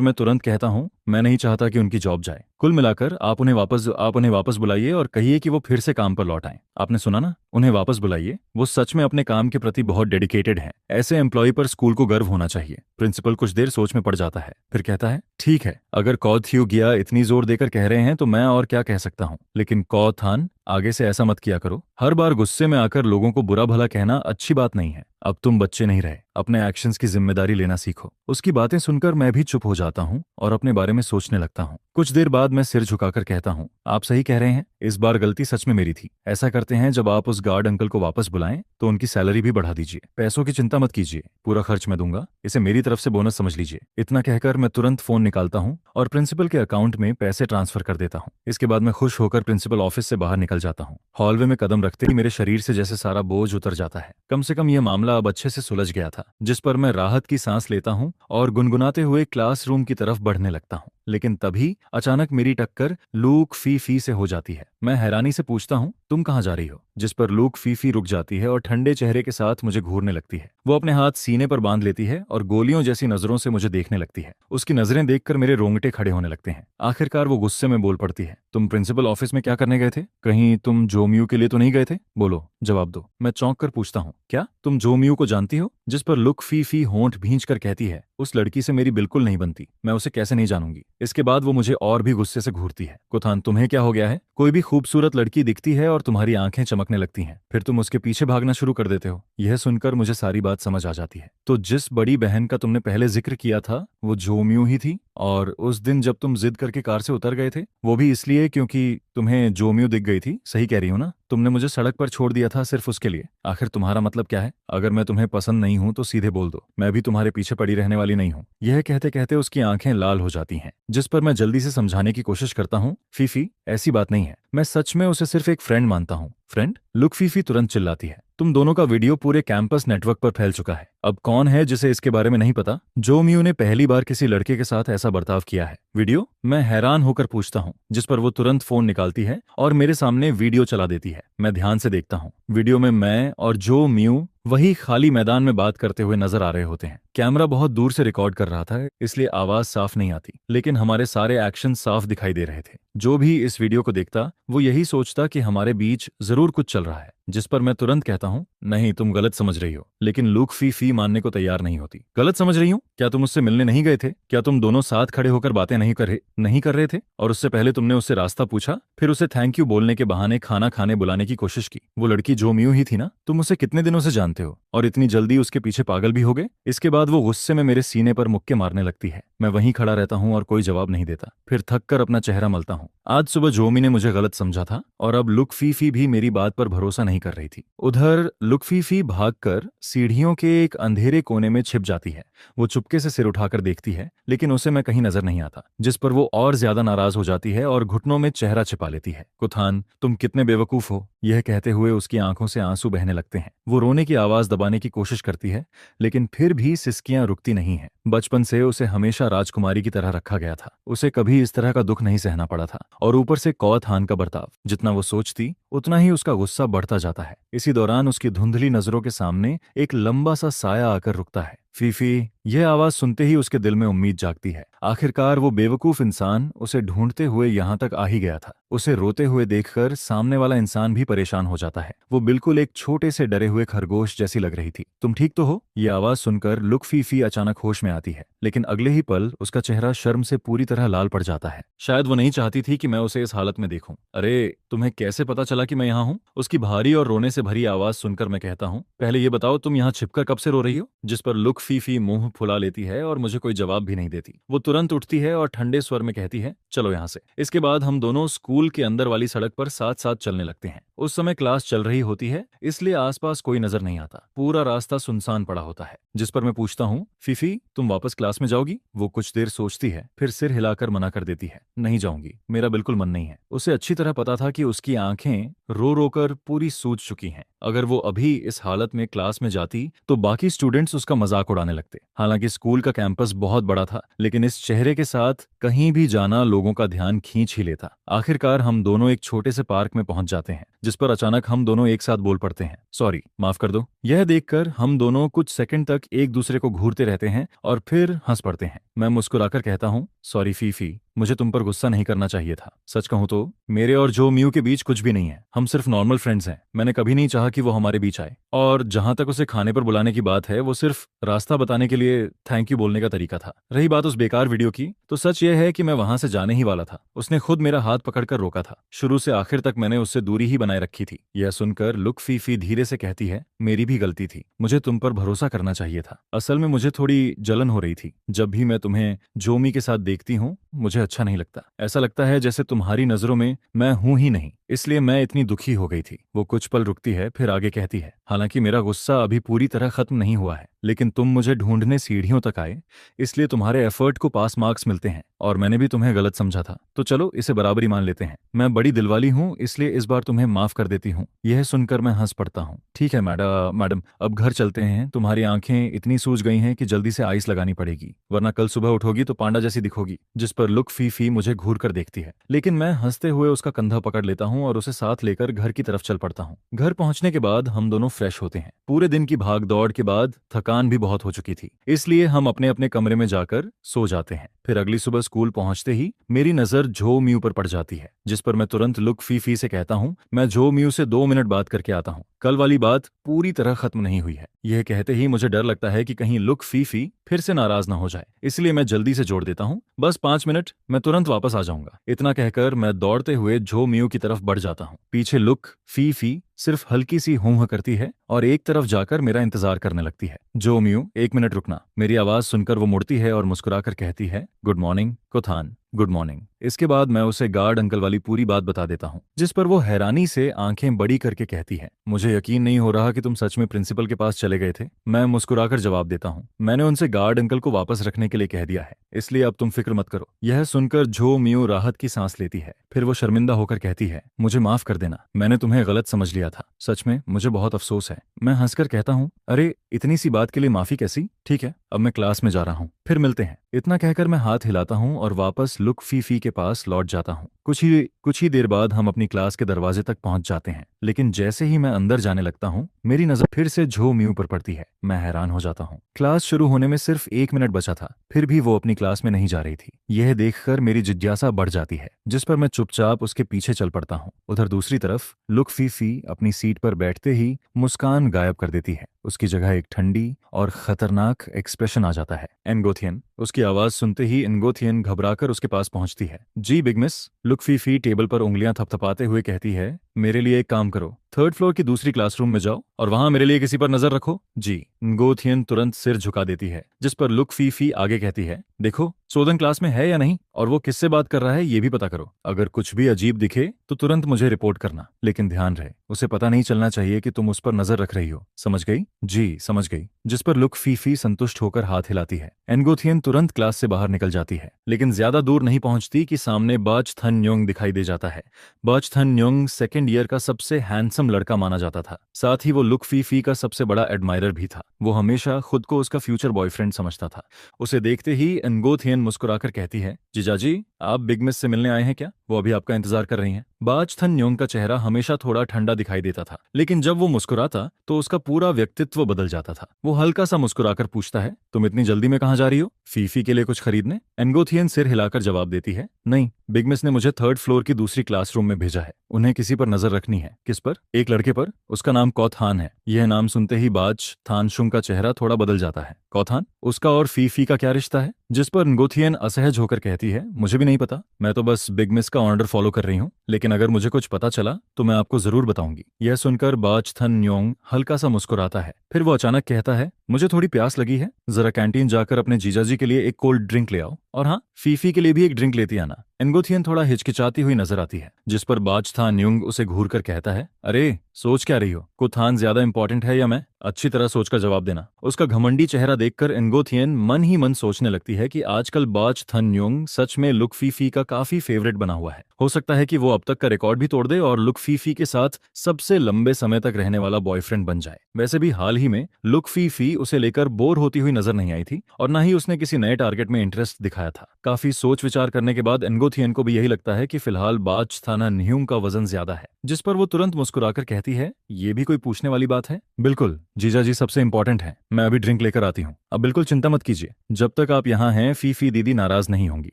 मैं तुरंत कहता हूँ, मैं नहीं चाहता कि उनकी जॉब जाए। कुल मिलाकर आप उन्हें वापस बुलाइए और कहिए कि वो फिर से काम पर लौट आएं। आपने सुना ना, उन्हें वापस बुलाइए। वो सच में अपने काम के प्रति बहुत डेडिकेटेड हैं। ऐसे एम्प्लॉय पर स्कूल को गर्व होना चाहिए। प्रिंसिपल कुछ देर सोच में पड़ जाता है, फिर कहता है, ठीक है, अगर कौ थ्यू गया इतनी जोर देकर कह रहे हैं तो मैं और क्या कह सकता हूँ। लेकिन कौ थान, आगे से ऐसा मत किया करो। हर बार गुस्से में आकर लोगों को बुरा भला कहना अच्छी बात नहीं है। अब तुम बच्चे नहीं रहे, अपने एक्शंस की जिम्मेदारी लेना सीखो। उसकी बातें सुनकर मैं भी चुप हो जाता हूँ और अपने बारे में सोचने लगता हूँ। कुछ देर बाद मैं सिर झुकाकर कहता हूँ, आप सही कह रहे हैं, इस बार गलती सच में मेरी थी। ऐसा करते हैं, जब आप उस गार्ड अंकल को वापस बुलाएं तो उनकी सैलरी भी बढ़ा दीजिए। पैसों की चिंता मत कीजिए, पूरा खर्च मैं दूंगा, इसे मेरी तरफ से बोनस समझ लीजिए। इतना कहकर मैं तुरंत फोन निकालता हूँ और प्रिंसिपल के अकाउंट में पैसे ट्रांसफर कर देता हूँ। इसके बाद मैं खुश होकर प्रिंसिपल ऑफिस से बाहर निकल जाता हूँ। हॉलवे में कदम रखते ही मेरे शरीर से जैसे सारा बोझ उतर जाता है। कम से कम यह मामला अब अच्छे से सुलझ गया था, जिस पर मैं राहत की सांस लेता हूँ और गुनगुनाते हुए क्लासरूम की तरफ बढ़ने लगता हूँ। लेकिन तभी अचानक मेरी टक्कर लूक फीफी से हो जाती है। मैं हैरानी से पूछता हूँ, तुम कहाँ जा रही हो? जिस पर लूक फीफी रुक जाती है और ठंडे चेहरे के साथ मुझे घूरने लगती है। वो अपने हाथ सीने पर बांध लेती है और गोलियों जैसी नजरों से मुझे देखने लगती है। उसकी नजरें देखकर मेरे रोंगटे खड़े होने लगते हैं। आखिरकार वो गुस्से में बोल पड़ती है, तुम प्रिंसिपल ऑफिस में क्या करने गए थे? कहीं तुम जोमियो के लिए तो नहीं गए थे? बोलो, जवाब दो। मैं चौंक कर पूछता हूँ, क्या तुम जोमियो को जानती हो? जिस पर लुक फीफी होंठ भींच कर कहती है, उस लड़की से मेरी बिल्कुल नहीं बनती, मैं उसे कैसे नहीं जानूंगी। इसके बाद वो मुझे और भी गुस्से से घूरती है। कुथान, तुम्हें क्या हो गया है? कोई भी खूबसूरत लड़की दिखती है और तुम्हारी आंखें चमकने लगती हैं, फिर तुम उसके पीछे भागना शुरू कर देते हो। यह सुनकर मुझे सारी बात समझ आ जाती है। तो जिस बड़ी बहन का तुमने पहले जिक्र किया था वो जोमियो ही थी, और उस दिन जब तुम जिद करके कार से उतर गए थे वो भी इसलिए क्योंकि तुम्हें जोमियो दिख गई थी। सही कह रही हो ना? तुमने मुझे सड़क पर छोड़ दिया था सिर्फ उसके लिए। आखिर तुम्हारा मतलब क्या है? अगर मैं तुम्हें पसंद नहीं हूं तो सीधे बोल दो, मैं भी तुम्हारे पीछे पड़ी रहने वाली नहीं हूं। यह कहते कहते उसकी आंखें लाल हो जाती हैं, जिस पर मैं जल्दी से समझाने की कोशिश करता हूं, फीफी ऐसी बात नहीं है, मैं सच में उसे सिर्फ एक फ्रेंड मानता हूं। फ्रेंड? लुक फीफी तुरंत चिल्लाती है, तुम दोनों का वीडियो पूरे कैंपस नेटवर्क पर फैल चुका है। अब कौन है जिसे इसके बारे में नहीं पता? जोमियो ने पहली बार किसी लड़के के साथ ऐसा बर्ताव किया है। वीडियो? मैं हैरान होकर पूछता हूँ, जिस पर वो तुरंत फोन निकालती है और मेरे सामने वीडियो चला देती है। मैं ध्यान से देखता हूँ। वीडियो में मैं और जो म्यू वही खाली मैदान में बात करते हुए नजर आ रहे होते हैं। कैमरा बहुत दूर से रिकॉर्ड कर रहा था, इसलिए आवाज साफ नहीं आती, लेकिन हमारे सारे एक्शन साफ दिखाई दे रहे थे। जो भी इस वीडियो को देखता वो यही सोचता कि हमारे बीच जरूर कुछ चल रहा है। जिस पर मैं तुरंत कहता हूँ, नहीं, तुम गलत समझ रही हो। लेकिन लुक फीफी मानने को तैयार नहीं होती। गलत समझ रही हूँ? क्या तुम उससे मिलने नहीं गए थे? क्या तुम दोनों साथ खड़े होकर बातें नहीं कर रहे थे? और उससे पहले तुमने उससे रास्ता पूछा, फिर उसे थैंक यू बोलने के बहाने खाना खाने बुलाने की कोशिश की। वो लड़की जो म्यू ही थी ना? तुम उसे कितने दिनों से जानते हो और इतनी जल्दी उसके पीछे पागल भी हो गए? इसके बाद वो गुस्से में मेरे सीने पर मुक्के मारने लगती है। मैं वहीं खड़ा रहता हूँ और कोई जवाब नहीं देता। फिर थक कर अपना चेहरा मलता हूँ। आज सुबह जोमी ने मुझे गलत समझा था और अब लुक फीफी भी मेरी बात पर भरोसा नहीं कर रही थी। उधर लुक फीफी भागकर सीढ़ियों के एक अंधेरे कोने में छिप जाती है। वो चुपके से सिर उठाकर देखती है, लेकिन उसे मैं कहीं नजर नहीं आता, जिस पर वो और ज्यादा नाराज हो जाती है और घुटनों में चेहरा छिपा लेती है। कुथान, तुम कितने बेवकूफ हो। यह कहते हुए उसकी आंखों से आंसू बहने लगते हैं। वो रोने की आवाज दबाने की कोशिश करती है, लेकिन फिर भी सिसकियां रुकती नहीं है। बचपन से उसे हमेशा राजकुमारी की तरह रखा गया था। उसे कभी इस तरह का दुख नहीं सहना पड़ा था, और ऊपर से कौथान का बर्ताव। जितना वो सोचती उतना ही उसका गुस्सा बढ़ता जाता है। इसी दौरान उसकी धुंधली नजरों के सामने एक लंबा सा साया आकर रुकता है। फीफी, यह आवाज सुनते ही उसके दिल में उम्मीद जागती है। आखिरकार वो बेवकूफ इंसान उसे ढूंढते हुए यहाँ तक आ ही गया था। उसे रोते हुए देखकर सामने वाला इंसान भी परेशान हो जाता है। वो बिल्कुल एक छोटे से डरे हुए खरगोश जैसी लग रही थी। तुम ठीक तो हो? ये आवाज सुनकर लुक फीफी अचानक होश में आती है, लेकिन अगले ही पल उसका चेहरा शर्म से पूरी तरह लाल पड़ जाता है। शायद वो नहीं चाहती थी कि मैं उसे इस हालत में देखूं। अरे, तुम्हें कैसे पता चला कि मैं यहाँ हूँ? उसकी भारी और रोने से भरी आवाज सुनकर मैं कहता हूँ, पहले ये बताओ तुम यहाँ छिपकर कब से रो रही हो? जिस पर लुक फीफी मुंह फुला लेती है और मुझे कोई जवाब भी नहीं देती। वो तुरंत उठती है और ठंडे स्वर में कहती है, चलो यहाँ से। इसके बाद हम दोनों स्कूल के अंदर वाली सड़क पर साथ साथ चलने लगते हैं। उस समय क्लास चल रही होती है, इसलिए आसपास कोई नजर नहीं आता। पूरा रास्ता सुनसान पड़ा होता है। जिस पर मैं पूछता हूँ, फीफी, तुम वापस क्लास में जाओगी? वो कुछ देर सोचती है, फिर सिर हिलाकर मना कर देती है, नहीं जाऊंगी, मेरा बिल्कुल मन नहीं है। उसे अच्छी तरह पता था कि उसकी आंखें रो रो कर पूरी सूज चुकी हैं। अगर वो अभी इस हालत में क्लास में जाती तो बाकी स्टूडेंट्स उसका मजाक उड़ाने लगते। हालांकि स्कूल का कैंपस बहुत बड़ा था, लेकिन इस चेहरे के साथ कहीं भी जाना लोगों का ध्यान खींच ही लेता। आखिरकार हम दोनों एक छोटे से पार्क में पहुंच जाते हैं, जिस पर अचानक हम दोनों एक साथ बोल पड़ते हैं, सॉरी, माफ कर दो। यह देखकर हम दोनों कुछ सेकंड तक एक दूसरे को घूरते रहते हैं और फिर हंस पड़ते हैं। मैं मुस्कुराकर कहता हूँ, सॉरी फीफी, मुझे तुम पर गुस्सा नहीं करना चाहिए था। सच कहूं तो मेरे और जो म्यू के बीच कुछ भी नहीं है, हम सिर्फ नॉर्मल फ्रेंड्स हैं। मैंने कभी नहीं चाहा कि वो हमारे बीच आए, और जहां तक उसे खाने पर बुलाने की बात है, वो सिर्फ रास्ता बताने के लिए थैंक यू बोलने का तरीका था। रही बात उस बेकार वीडियो की, तो सच ये है कि मैं वहां से जाने ही वाला था। उसने खुद मेरा हाथ पकड़कर रोका था। शुरू से आखिर तक मैंने उससे दूरी ही बनाए रखी थी। यह सुनकर लुक फीफी धीरे से कहती है, मेरी भी गलती थी, मुझे तुम पर भरोसा करना चाहिए था। असल में मुझे थोड़ी जलन हो रही थी। जब भी मैं तुम्हें जोमी के साथ देखती हूँ मुझे अच्छा नहीं लगता। ऐसा लगता है जैसे तुम्हारी नजरों में मैं हूं ही नहीं, इसलिए मैं इतनी दुखी हो गई थी। वो कुछ पल रुकती है, फिर आगे कहती है, हालांकि मेरा गुस्सा अभी पूरी तरह खत्म नहीं हुआ है, लेकिन तुम मुझे ढूंढने सीढ़ियों तक आए, इसलिए तुम्हारे एफर्ट को पास मार्क्स मिलते हैं, और मैंने भी तुम्हें गलत समझा था। तो चलो इसे बराबरी मान लेते हैं। मैं बड़ी दिलवाली हूँ, इसलिए इस बार तुम्हें माफ कर देती हूँ। यह सुनकर मैं हंस पड़ता हूँ। ठीक है मैडम, अब घर चलते हैं। तुम्हारी आंखें इतनी सूज गई हैं कि जल्दी से आइस लगानी पड़ेगी, वरना कल सुबह उठोगी तो पांडा जैसी दिखोगी। जिस पर लुक फीफी मुझे घूर कर देखती है, लेकिन मैं हंसते हुए उसका कंधा पकड़ लेता हूँ और उसे साथ लेकर घर की तरफ चल पड़ता हूँ। घर पहुंचने के बाद हम दोनों फ्रेश होते हैं। पूरे दिन की भाग दौड़ के बाद थकान भी बहुत हो चुकी थी, इसलिए हम अपने अपने कमरे में जाकर सो जाते हैं। फिर अगली सुबह स्कूल पहुंचते ही मेरी नजर जो म्यू पर पड़ जाती है, जिस पर मैं तुरंत लुक फीफी से कहता हूँ, मैं जो म्यू से 2 मिनट बात करके आता हूँ। कल वाली बात पूरी तरह खत्म नहीं हुई है। यह कहते ही मुझे डर लगता है कि कहीं लुक फीफी फिर से नाराज ना हो जाए, इसलिए मैं जल्दी से जोड़ देता हूँ, बस 5 मिनट, मैं तुरंत वापस आ जाऊंगा। इतना कहकर मैं दौड़ते हुए जो म्यू की तरफ बढ़ जाता हूँ। पीछे लुक फीफी सिर्फ हल्की सी हूं करती है और एक तरफ जाकर मेरा इंतजार करने लगती है। जो म्यू, 1 मिनट रुकना। मेरी आवाज सुनकर वो मुड़ती है और मुस्कुराकर कहती है, गुड मॉर्निंग कोथान, गुड मॉर्निंग। इसके बाद मैं उसे गार्ड अंकल वाली पूरी बात बता देता हूँ, जिस पर वो हैरानी से आंखें बड़ी करके कहती है, मुझे यकीन नहीं हो रहा कि तुम सच में प्रिंसिपल के पास चले गए थे। मैं मुस्कुराकर जवाब देता हूँ, मैंने उनसे गार्ड अंकल को वापस रखने के लिए कह दिया है, इसलिए अब तुम फिक्र मत करो। यह सुनकर जो म्यू राहत की सांस लेती है। फिर वो शर्मिंदा होकर कहती है, मुझे माफ कर देना, मैंने तुम्हें गलत समझ लिया था, सच में मुझे बहुत अफसोस है। मैं हंसकर कहता हूँ, अरे इतनी सी बात के लिए माफी कैसी, ठीक है अब मैं क्लास में जा रहा हूँ, फिर मिलते हैं। इतना कहकर मैं हाथ हिलाता हूँ और वापस लुक फीफी के पास लौट जाता हूँ। कुछ ही देर बाद हम अपनी क्लास के दरवाजे तक पहुंच जाते हैं, लेकिन जैसे ही मैं अंदर जाने लगता हूँ मेरी नजर फिर से झो म्यू पर पड़ती है। मैं हैरान हो जाता हूँ। क्लास शुरू होने में सिर्फ 1 मिनट बचा था, फिर भी वो अपनी क्लास में नहीं जा रही थी। यह देखकर मेरी जिज्ञासा बढ़ जाती है, जिस पर मैं चुपचाप उसके पीछे चल पड़ता हूँ। उधर दूसरी तरफ लुक फीफी अपनी सीट पर बैठते ही मुस्कान गायब कर देती है। उसकी जगह एक ठंडी और खतरनाक एक्सप्रेशन आ जाता है। एनगोथियन। उसकी आवाज सुनते ही एनगोथियन घबराकर उसके पास पहुंचती है। जी big miss. Look Fifi table पर उंगलियां थपथपाते हुए कहती है, मेरे लिए एक काम करो, 3rd फ्लोर की दूसरी क्लासरूम में जाओ और वहां मेरे लिए किसी पर नजर रखो। जी। एनगोथियन तुरंत सिर झुका देती है, जिस पर लुक फीफी आगे कहती है, देखो सोदन क्लास में है या नहीं, और वो किससे बात कर रहा है ये भी पता करो। अगर कुछ भी अजीब दिखे तो तुरंत मुझे रिपोर्ट करना, लेकिन ध्यान रहे उसे पता नहीं चलना चाहिए कि तुम उस पर नजर रख रही हो, समझ गई? जी समझ गई। जिस पर लुक फीफी संतुष्ट होकर हाथ हिलाती है। एनगोथियन तुरंत क्लास से बाहर निकल जाती है, लेकिन ज्यादा दूर नहीं पहुंचती कि सामने बाच थन योंग दिखाई दे जाता है। बाच थन योंग 2nd ईयर का सबसे हैंडसम लड़का माना जाता था, साथ ही वो लुक फीफी का सबसे बड़ा एडमायरर भी था। वो हमेशा खुद को उसका फ्यूचर बॉयफ्रेंड समझता था। उसे देखते ही एनगोथियन मुस्कुराकर कहती है, जीजाजी आप बिग मिस से मिलने आए हैं क्या? वो अभी आपका इंतजार कर रही हैं। बाच थन योंग का चेहरा हमेशा थोड़ा ठंडा दिखाई देता था, लेकिन जब वो मुस्कुराता तो उसका पूरा व्यक्तित्व बदल जाता था। वो हल्का सा मुस्कुराकर पूछता है, तुम इतनी जल्दी में कहाँ जा रही हो? फीफी के लिए कुछ खरीदने? एनगोथियन सिर हिलाकर जवाब देती है, नहीं, बिग मिस ने मुझे 3rd फ्लोर की दूसरी क्लासरूम में भेजा है, उन्हें किसी पर नजर रखनी है। किस पर? एक लड़के पर, उसका नाम कौथान है। यह नाम सुनते ही बाच थानशुंग का चेहरा थोड़ा बदल जाता है। कौथान? उसका और फीफी का क्या रिश्ता है? जिस पर एनगोथियन असहज होकर कहती है, मुझे भी नहीं पता, मैं तो बस बिग मिस का ऑर्डर फॉलो कर रही हूँ, लेकिन अगर मुझे कुछ पता चला तो मैं आपको जरूर बताऊंगी। यह सुनकर बाच थन योंग हल्का सा मुस्कुराता है, फिर वो अचानक कहता है, मुझे थोड़ी प्यास लगी है, जरा कैंटीन जाकर अपने जीजाजी के लिए एक कोल्ड ड्रिंक ले आओ, और हाँ फीफी के लिए भी एक ड्रिंक लेती आना। एनगोथियन थोड़ा हिचकिचाती हुई नजर आती है, जिस पर बाच थान योंग उसे घूर कर कहता है, अरे सोच क्या रही हो? कुथान ज्यादा इंपॉर्टेंट है या मैं? अच्छी तरह सोचकर जवाब देना। उसका घमंडी चेहरा देखकर एनगोथियन मन ही मन सोचने लगती है कि आजकल बाच थन योंग सच में लुक फीफी का काफी फेवरेट बना हुआ है। हो सकता है कि वो अब तक का रिकॉर्ड भी तोड़ दे और लुक फीफी के साथ सबसे लंबे समय तक रहने वाला बॉयफ्रेंड बन जाए। वैसे भी हाल ही में लुक फीफी उसे लेकर बोर होती हुई नजर नहीं आई थी, और न ही उसने किसी नए टारगेट में इंटरेस्ट दिखाया था। काफी सोच विचार करने के बाद एनगोथियन को भी यही लगता है कि फिलहाल बाच थाना न्यूंग का वजन ज्यादा है, जिस पर वो तुरंत मुस्कुराकर कहती है, ये भी कोई कोई पूछने वाली बात है? बिल्कुल जीजा जी, सबसे इम्पोर्टेंट है। मैं अभी ड्रिंक लेकर आती हूँ। अब बिल्कुल चिंता मत कीजिए, जब तक आप यहाँ हैं फीफी दीदी नाराज नहीं होंगी।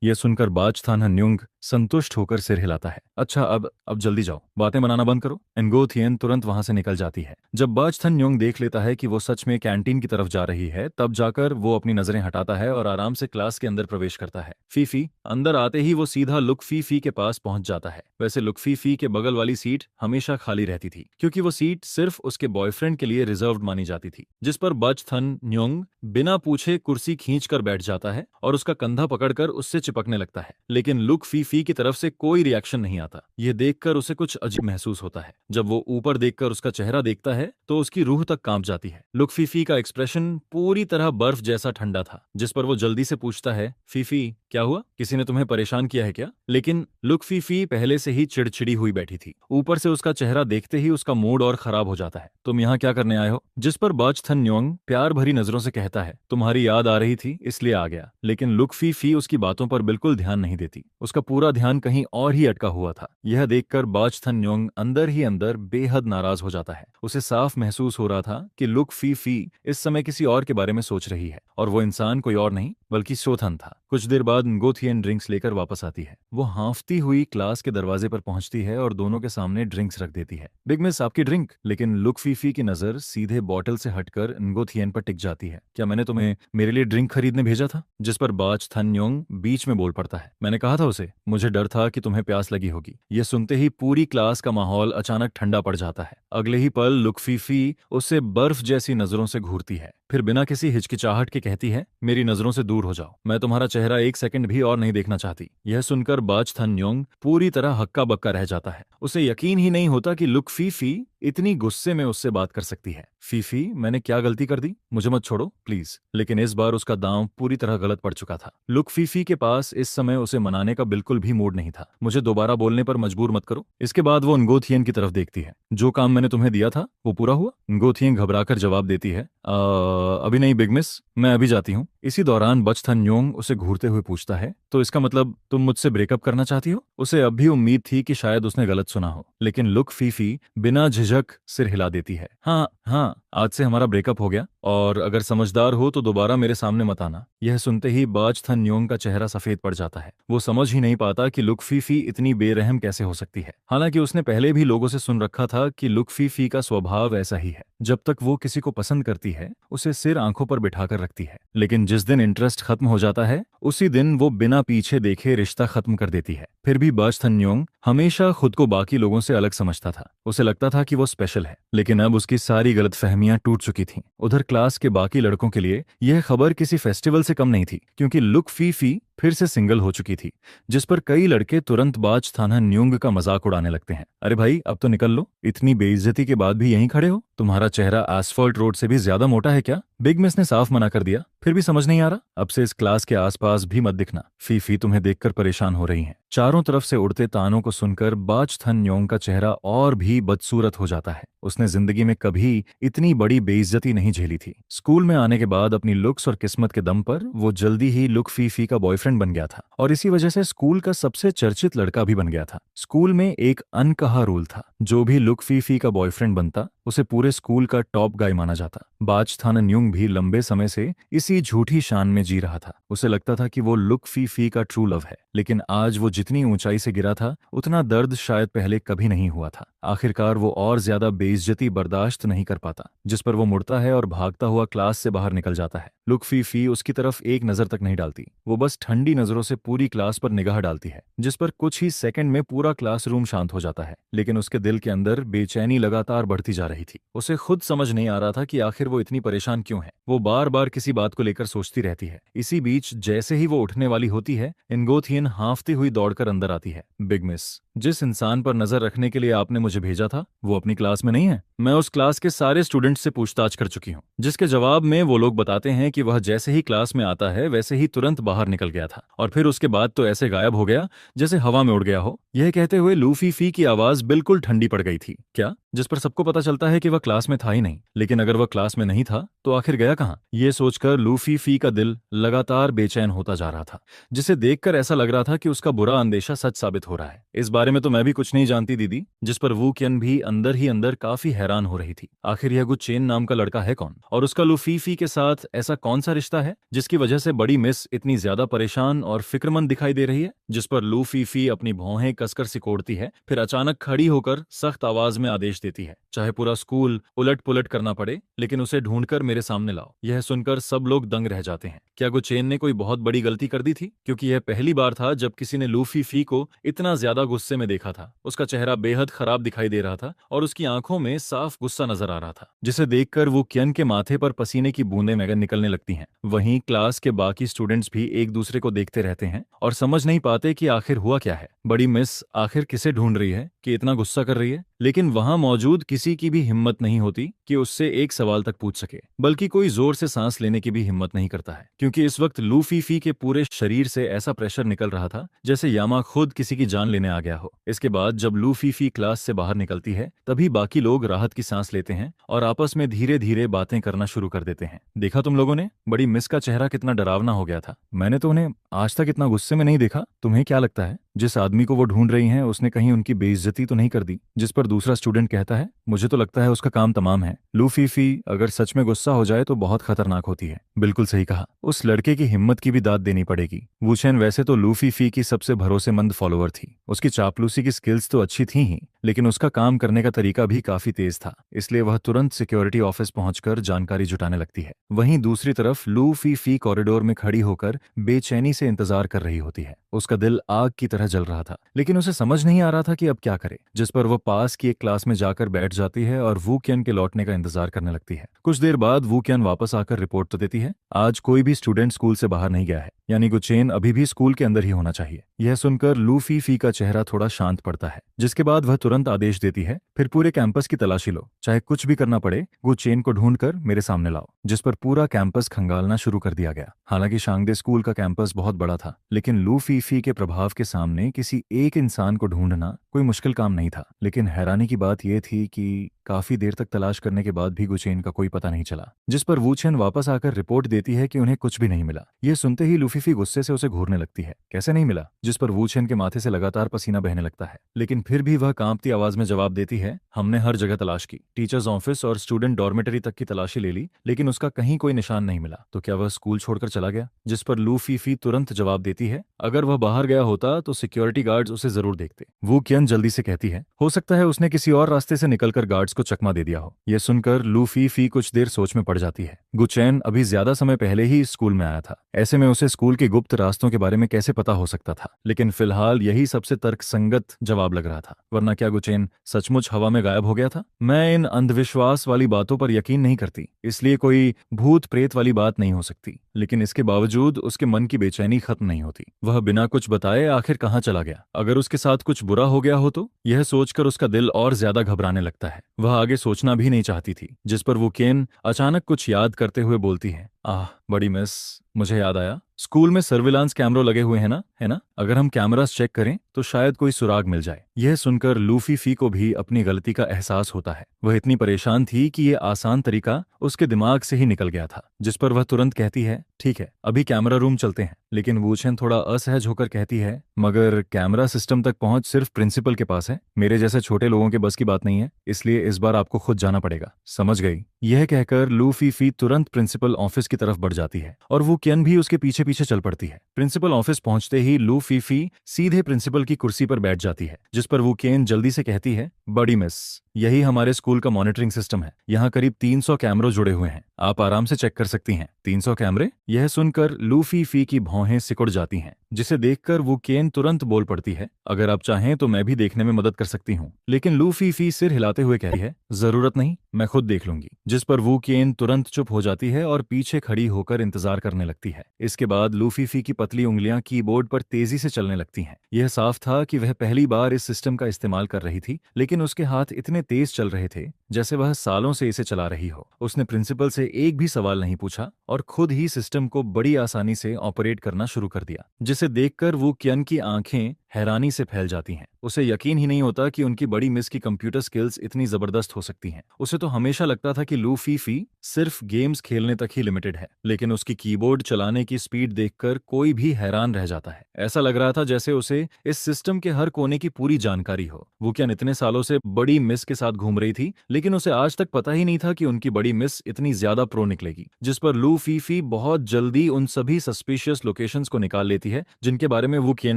यह सुनकर बाज थान न्योंग संतुष्ट होकर सिर हिलाता है। अच्छा, अब जल्दी जाओ, बातें बनाना बंद करो। एनगो थियन तुरंत वहां से निकल जाती है। जब बाज थन न्योंग देख लेता है कि वो सच में कैंटीन की तरफ जा रही है, तब जाकर वो अपनी नजरें हटाता है और आराम से क्लास के अंदर प्रवेश करता है। फीफी अंदर आते ही वो सीधा लुक फीफी के पास पहुंच जाता है। वैसे लुक फीफी के बगल वाली सीट हमेशा खाली रहती थी, क्योंकि वो सीट सिर्फ उसके बॉयफ्रेंड के लिए रिजर्व्ड मानी जाती थी, जिस पर बाज थन न्योंग बिना पूछे कुर्सी खींचकर बैठ जाता है और उसका कंधा पकड़कर उससे चिपकने लगता है। लेकिन लुक फीफी की तरफ से कोई रिएक्शन नहीं आता। यह देखकर उसे कुछ अजीब महसूस होता है। जब वो ऊपर देखकर उसका चेहरा देखता है तो उसकी रूह तक कांप जाती है। लुक फीफी का एक्सप्रेशन पूरी तरह बर्फ जैसा ठंडा था, जिस पर वो जल्दी से पूछता है, फीफी क्या हुआ? किसी ने तुम्हें परेशान किया है क्या? लेकिन लुक फीफी पहले से ही चिड़चिड़ी हुई बैठी थी। ऊपर से उसका चेहरा देखते ही उसका मूड और खराब हो जाता है। तुम यहाँ क्या करने आए हो? जिस पर बाज थन न्योंग प्यार भरी नजरों से कहता है, तुम्हारी याद आ रही थी इसलिए आ गया। लेकिन लुक फीफी उसकी बातों पर बिल्कुल ध्यान नहीं देती। उसका पूरा ध्यान कहीं और ही अटका हुआ था। यह देखकर बाज थन न्योंग अंदर ही अंदर बेहद नाराज हो जाता है। उसे साफ महसूस हो रहा था कि लुक फीफी इस समय किसी और के बारे में सोच रही है, और वो इंसान कोई और नहीं बल्कि सोथन था। कुछ देर बाद गोथियन ड्रिंक्स लेकर वापस आती है। वो हांफती हुई क्लास के दरवाजे पर पहुंचती है और दोनों के सामने ड्रिंक्स रख देती है। बिग मिस, आपकी ड्रिंक। लेकिन लुक फीफी की नजर सीधे बॉटल से हटकर गोथियन पर टिक जाती है। क्या मैंने तुम्हें मेरे लिए ड्रिंक खरीदने भेजा था? जिस पर बाज थन न्योंग बीच में बोल पड़ता है, मैंने कहा था उसे, मुझे डर था कि तुम्हें प्यास लगी होगी। यह सुनते ही पूरी क्लास का माहौल अचानक ठंडा पड़ जाता है। अगले ही पल लुक फीफी उससे बर्फ जैसी नजरों से घूरती है, फिर बिना किसी हिचकिचाहट के कहती है, मेरी नजरों से दूर हो जाओ, मैं तुम्हारा चेहरा एक सेकंड भी और नहीं देखना चाहती। यह सुनकर बाज थन न्योंग पूरी तरह हक्का बक्का रह जाता है। उसे यकीन ही नहीं होता कि लुक फीफी इतनी गुस्से में उससे बात कर सकती है। फीफी, मैंने क्या गलती कर दी? मुझे मत छोड़ो प्लीज। लेकिन इस बार उसका दांव पूरी तरह गलत पड़ चुका था। लुक फीफी के पास इस समय उसे मनाने का बिल्कुल भी मूड नहीं था। मुझे दोबारा बोलने पर मजबूर मत करो। इसके बाद वो नगोथियन की तरफ देखती है। जो काम मैंने तुम्हें दिया था वो पूरा हुआ? नगोथियन घबराकर जवाब देती है, अभी नहीं बिग मिस, मैं अभी जाती हूँ। इसी दौरान बाज थन न्योंग उसे घूरते हुए पूछता है, तो इसका मतलब तुम मुझसे ब्रेकअप करना चाहती हो? उसे अब भी उम्मीद थी कि शायद उसने गलत सुना हो, लेकिन लुक फीफी बिना झिझक सिर हिला देती है। हाँ हाँ, आज से हमारा ब्रेकअप हो गया, और अगर समझदार हो तो दोबारा मेरे सामने मत आना। यह सुनते ही बाज थन न्योंग का चेहरा सफेद पड़ जाता है। वो समझ ही नहीं पाता कि लुक फीफी इतनी बेरहम कैसे हो सकती है। हालांकि उसने पहले भी लोगों से सुन रखा था कि लुक फीफी का स्वभाव ऐसा ही है। जब तक वो किसी को पसंद करती है उसे सिर आंखों पर बिठाकर रखती है, लेकिन जिस दिन इंटरेस्ट खत्म हो जाता है उसी दिन वो बिना पीछे देखे रिश्ता खत्म कर देती है। फिर भी बाज थन न्योंग हमेशा खुद को बाकी लोगों से अलग समझता था। उसे लगता था कि वो स्पेशल है, लेकिन अब उसकी सारी गलतफहमियां टूट चुकी थीं। उधर क्लास के बाकी लड़कों के लिए यह खबर किसी फेस्टिवल से कम नहीं थी, क्योंकि लुक फीफी फिर से सिंगल हो चुकी थी, जिस पर कई लड़के तुरंत बाज थाना न्योंग का मजाक उड़ाने लगते हैं। अरे भाई, अब तो निकल लो, इतनी बेइज्जती के बाद भी यहीं खड़े हो? तुम्हारा चेहरा एस्फॉल्ट रोड से भी ज्यादा मोटा है क्या? बिग मिस ने साफ मना कर दिया। फिर भी समझ नहीं आ रहा? अब से इस क्लास के आसपास भी मत दिखना। फीफी तुम्हें देखकर परेशान हो रही हैं। चारों तरफ से उड़ते तानों को सुनकर बाज थन न्योंग का चेहरा और भी बदसूरत हो जाता है। उसने जिंदगी में कभी इतनी बड़ी बेइज्जती नहीं झेली थी। स्कूल में आने के बाद अपनी लुक्स और किस्मत के दम पर वो जल्दी ही लुक फीफी का बॉयफ्रेंड बन गया था, और इसी वजह से स्कूल का सबसे चर्चित लड़का भी बन गया था। स्कूल में एक अनकहा रूल था, जो भी लुक फीफी का बॉयफ्रेंड बनता उसे पूरे स्कूल का टॉप गाय माना जाता। बाज थान न्योंग भी लंबे समय से इसी झूठी शान में जी रहा था। उसे लगता था कि वो लुक फीफी का ट्रू लव है, लेकिन आज वो जितनी ऊंचाई से गिरा था उतना दर्द शायद पहले कभी नहीं हुआ था। आखिरकार वो और ज्यादा बेइज्जती बर्दाश्त नहीं कर पाता, जिस पर वो मुड़ता है और भागता हुआ क्लास से बाहर निकल जाता है। लुक फीफी उसकी तरफ एक नजर तक नहीं डालती। वो बस ठंडी नजरों से पूरी क्लास पर निगाह डालती है, जिस पर कुछ ही सेकंड में पूरा क्लासरूम शांत हो जाता है। लेकिन उसके दिल के अंदर बेचैनी लगातार बढ़ती जा रही थी। उसे खुद समझ नहीं आ रहा था कि आखिर वो इतनी परेशान क्यों है। वो बार बार किसी बात को लेकर सोचती रहती है। इसी बीच जैसे ही वो उठने वाली होती है, इनगोथियन हांफती हुई दौड़कर अंदर आती है। बिग मिस, जिस इंसान पर नजर रखने के लिए आपने मुझे भेजा था वो अपनी क्लास में नहीं है। मैं उस क्लास के सारे स्टूडेंट्स से पूछताछ कर चुकी हूँ, जिसके जवाब में वो लोग बताते हैं कि वह जैसे ही क्लास में आता है वैसे ही तुरंत बाहर निकल गया था, और फिर उसके बाद तो ऐसे गायब हो गया जैसे हवा में उड़ गया हो। यह कहते हुए लू फीफी की आवाज बिल्कुल ठंडी पड़ गई थी। क्या? जिस पर सबको पता चलता है कि वह क्लास में था ही नहीं। लेकिन अगर वह क्लास में नहीं था तो आखिर गया कहाँ? ये सोचकर लू फीफी का दिल लगातार बेचैन होता जा रहा था, जिसे देखकर ऐसा लग रहा था कि उसका बुरा अंदेशा सच साबित हो रहा है। इस बारे बारे में तो मैं भी कुछ नहीं जानती दीदी। जिस पर वू कियन भी अंदर ही अंदर काफी हैरान हो रही थी। आखिर यह गु चेन नाम का लड़का है कौन, और उसका लू फीफी के साथ ऐसा कौन सा रिश्ता है जिसकी वजह से बड़ी मिस इतनी ज्यादा परेशान और फिक्रमंद दिखाई दे रही है। जिस पर लू फीफी अपनी भौहें कसकर सिकोड़ती है, फिर अचानक खड़ी होकर सख्त आवाज में आदेश देती है, चाहे पूरा स्कूल उलट पुलट करना पड़े, लेकिन उसे ढूंढकर मेरे सामने लाओ। यह सुनकर सब लोग दंग रह जाते हैं। क्या गु चेन ने कोई बहुत बड़ी गलती कर दी थी, क्योंकि यह पहली बार था जब किसी ने लू फीफी को इतना ज्यादा गुस्से में देखा था। उसका चेहरा बेहद खराब दिखाई दे रहा था और उसकी आंखों में साफ गुस्सा नजर आ रहा था, जिसे देखकर वो कियन के माथे पर पसीने की बूंदें मैगर निकलने लगती हैं। वहीं क्लास के बाकी स्टूडेंट्स भी एक दूसरे को देखते रहते हैं और समझ नहीं पाते कि आखिर हुआ क्या है। बड़ी मिस आखिर किसे ढूंढ रही है कि इतना गुस्सा कर रही है, लेकिन वहां मौजूद किसी की भी हिम्मत नहीं होती कि उससे एक सवाल तक पूछ सके, बल्कि कोई जोर से सांस लेने की भी हिम्मत नहीं करता है, क्योंकि इस वक्त लू फीफी के पूरे शरीर से ऐसा प्रेशर निकल रहा था जैसे यामा खुद किसी की जान लेने आ गया हो। इसके बाद जब लू फीफी क्लास से बाहर निकलती है, तभी बाकी लोग राहत की सांस लेते हैं और आपस में धीरे धीरे बातें करना शुरू कर देते हैं। देखा तुम लोगों ने, बड़ी मिस का चेहरा कितना डरावना हो गया था। मैंने तो उन्हें आज तक इतना गुस्से में नहीं देखा। तुम्हें क्या लगता है, जिस आदमी को वो ढूंढ रही हैं उसने कहीं उनकी बेइज्जती तो नहीं कर दी? जिस पर दूसरा स्टूडेंट कहता है, मुझे तो लगता है उसका काम तमाम है। लू फीफी अगर सच में गुस्सा हो जाए तो बहुत खतरनाक होती है। बिल्कुल सही कहा, उस लड़के की हिम्मत की भी दाद देनी पड़ेगी। वू चेन वैसे तो लू फीफी की सबसे भरोसेमंद फॉलोअर थी। उसकी चापलूसी की स्किल्स तो अच्छी थी ही, लेकिन उसका काम करने का तरीका भी काफी तेज था, इसलिए वह तुरंत सिक्योरिटी ऑफिस पहुंचकर जानकारी जुटाने लगती है। वहीं दूसरी तरफ लू फीफी कॉरिडोर में खड़ी होकर बेचैनी से इंतजार कर रही होती है। उसका दिल आग की तरह जल रहा था, लेकिन उसे समझ नहीं आ रहा था कि अब क्या करे। जिस पर वह पास की एक क्लास में जाकर बैठ जाती है और वू कियन के लौटने का इंतजार करने लगती है। कुछ देर बाद वू कियन वापस आकर रिपोर्ट तो देती है, आज कोई भी स्टूडेंट स्कूल से बाहर नहीं गया है, यानी गु चेन अभी भी स्कूल के अंदर ही होना चाहिए। यह सुनकर लू फीफी का चेहरा थोड़ा शांत पड़ता है, जिसके बाद वह तुरंत आदेश देती है, फिर पूरे कैंपस की तलाशी लो, चाहे कुछ भी करना पड़े, गु चेन को ढूंढकर मेरे सामने लाओ। जिस पर पूरा कैंपस खंगालना शुरू कर दिया गया। हालांकि शांगदे स्कूल का कैंपस बहुत बड़ा था, लेकिन लू फीफी के प्रभाव के सामने किसी एक इंसान को ढूंढना कोई मुश्किल काम नहीं था। लेकिन हैरानी की बात यह थी कि काफी देर तक तलाश करने के बाद भी गु चेन का कोई पता नहीं चला। जिस पर वू चेन वापस आकर रिपोर्ट देती है कि उन्हें कुछ भी नहीं मिला। यह सुनते ही लू फीफी गुस्से से उसे घूरने लगती है, कैसे नहीं मिला? जिस पर वू चेन के माथे से लगातार पसीना बहने लगता है, लेकिन फिर भी वह कांपती आवाज में जवाब देती है, हमने हर जगह तलाश की, टीचर्स ऑफिस और स्टूडेंट डॉर्मेटरी तक की तलाशी ले ली, लेकिन उसका कहीं कोई निशान नहीं मिला। तो क्या वह स्कूल छोड़कर चला गया? जिस पर लू फीफी तुरंत जवाब देती है, अगर वह बाहर गया होता तो सिक्योरिटी गार्ड्स उसे जरूर देखते। वू कियन जल्दी से कहती है, हो सकता है उसने किसी और रास्ते से निकलकर गार्ड्स को चकमा दे दिया हो। यह सुनकर लू फीफी कुछ देर सोच में पड़ जाती है। गु चेन अभी ज्यादा समय पहले ही स्कूल में आया था, ऐसे में उसे स्कूल के गुप्त रास्तों के बारे में कैसे पता हो सकता था? लेकिन फिलहाल यही सबसे तर्कसंगत जवाब लग रहा था, वरना क्या गु चेन सचमुच हवा में गायब हो गया था? मैं इन अंधविश्वास वाली बातों पर यकीन नहीं करती, इसलिए कोई भूत प्रेत वाली बात नहीं हो सकती, लेकिन इसके बावजूद उसके मन की बेचैनी खत्म नहीं होती। वह बिना कुछ बताए आखिर कहाँ चला गया? अगर उसके साथ कुछ बुरा हो गया हो तो? यह सोचकर उसका दिल और ज्यादा घबराने लगता है। वह आगे सोचना भी नहीं चाहती थी। जिस पर वो केन अचानक कुछ याद करते हुए बोलती है, आह बड़ी मिस, मुझे याद आया, स्कूल में सर्विलांस कैमरे लगे हुए हैं ना, है ना? अगर हम कैमरास चेक करें तो शायद कोई सुराग मिल जाए। यह सुनकर लू फीफी को भी अपनी गलती का एहसास होता है। वह इतनी परेशान थी कि यह आसान तरीका उसके दिमाग से ही निकल गया था। जिस पर वह तुरंत कहती है, ठीक है, अभी कैमरा रूम चलते हैं। लेकिन वू चेन थोड़ा असहज होकर कहती है, मगर कैमरा सिस्टम तक पहुंच सिर्फ प्रिंसिपल के पास है, मेरे जैसे छोटे लोगों के बस की बात नहीं है, इसलिए इस बार आपको खुद जाना पड़ेगा। समझ गई? यह कहकर लू फीफी तुरंत प्रिंसिपल ऑफिस की तरफ बढ़ जाती है और वो कियन भी उसके पीछे पीछे चल पड़ती है। प्रिंसिपल ऑफिस पहुंचते ही लू फीफी सीधे प्रिंसिपल की कुर्सी पर बैठ जाती है। जिस पर वो कियन जल्दी से कहती है, बड़ी मिस, यही हमारे स्कूल का मॉनिटरिंग सिस्टम है। यहाँ करीब 300 कैमरे जुड़े हुए हैं, आप आराम से चेक कर सकती हैं। 300 कैमरे? यह सुनकर लू फीफी की भौहें सिकुड़ जाती हैं, जिसे देखकर वो केन तुरंत बोल पड़ती है, अगर आप चाहें तो मैं भी देखने में मदद कर सकती हूँ। लेकिन लू फीफी सिर हिलाते हुए कहती है, जरूरत नहीं, मैं खुद देख लूंगी। जिस पर वो केन तुरंत चुप हो जाती है और पीछे खड़ी होकर इंतजार करने लगती है। इसके बाद लू फीफी की पतली उंगलियां कीबोर्ड पर तेजी से चलने लगती हैं। यह साफ था कि वह पहली बार इस सिस्टम का इस्तेमाल कर रही थी, लेकिन उसके हाथ इतने तेज चल रहे थे जैसे वह सालों से इसे चला रही हो। उसने प्रिंसिपल से एक भी सवाल नहीं पूछा और खुद ही सिस्टम को बड़ी आसानी से ऑपरेट करना शुरू कर दिया, जिसे देखकर वो कियन की आंखें हैरानी से फैल जाती हैं। उसे यकीन ही नहीं होता कि उनकी बड़ी मिस की कंप्यूटर स्किल्स इतनी जबरदस्त हो सकती हैं। उसे तो हमेशा लगता था कि लू फीफी सिर्फ गेम्स खेलने तक ही लिमिटेड है, लेकिन उसकी कीबोर्ड चलाने की स्पीड देखकर कोई भी हैरान रह जाता है। ऐसा लग रहा था जैसे उसे इस सिस्टम के हर कोने की पूरी जानकारी हो। वो क्या इतने सालों से बड़ी मिस के साथ घूम रही थी, लेकिन उसे आज तक पता ही नहीं था कि उनकी बड़ी मिस इतनी ज्यादा प्रो निकलेगी। जिस पर लू फीफी बहुत जल्दी उन सभी सस्पिशियस लोकेशंस को निकाल लेती है जिनके बारे में वो कियन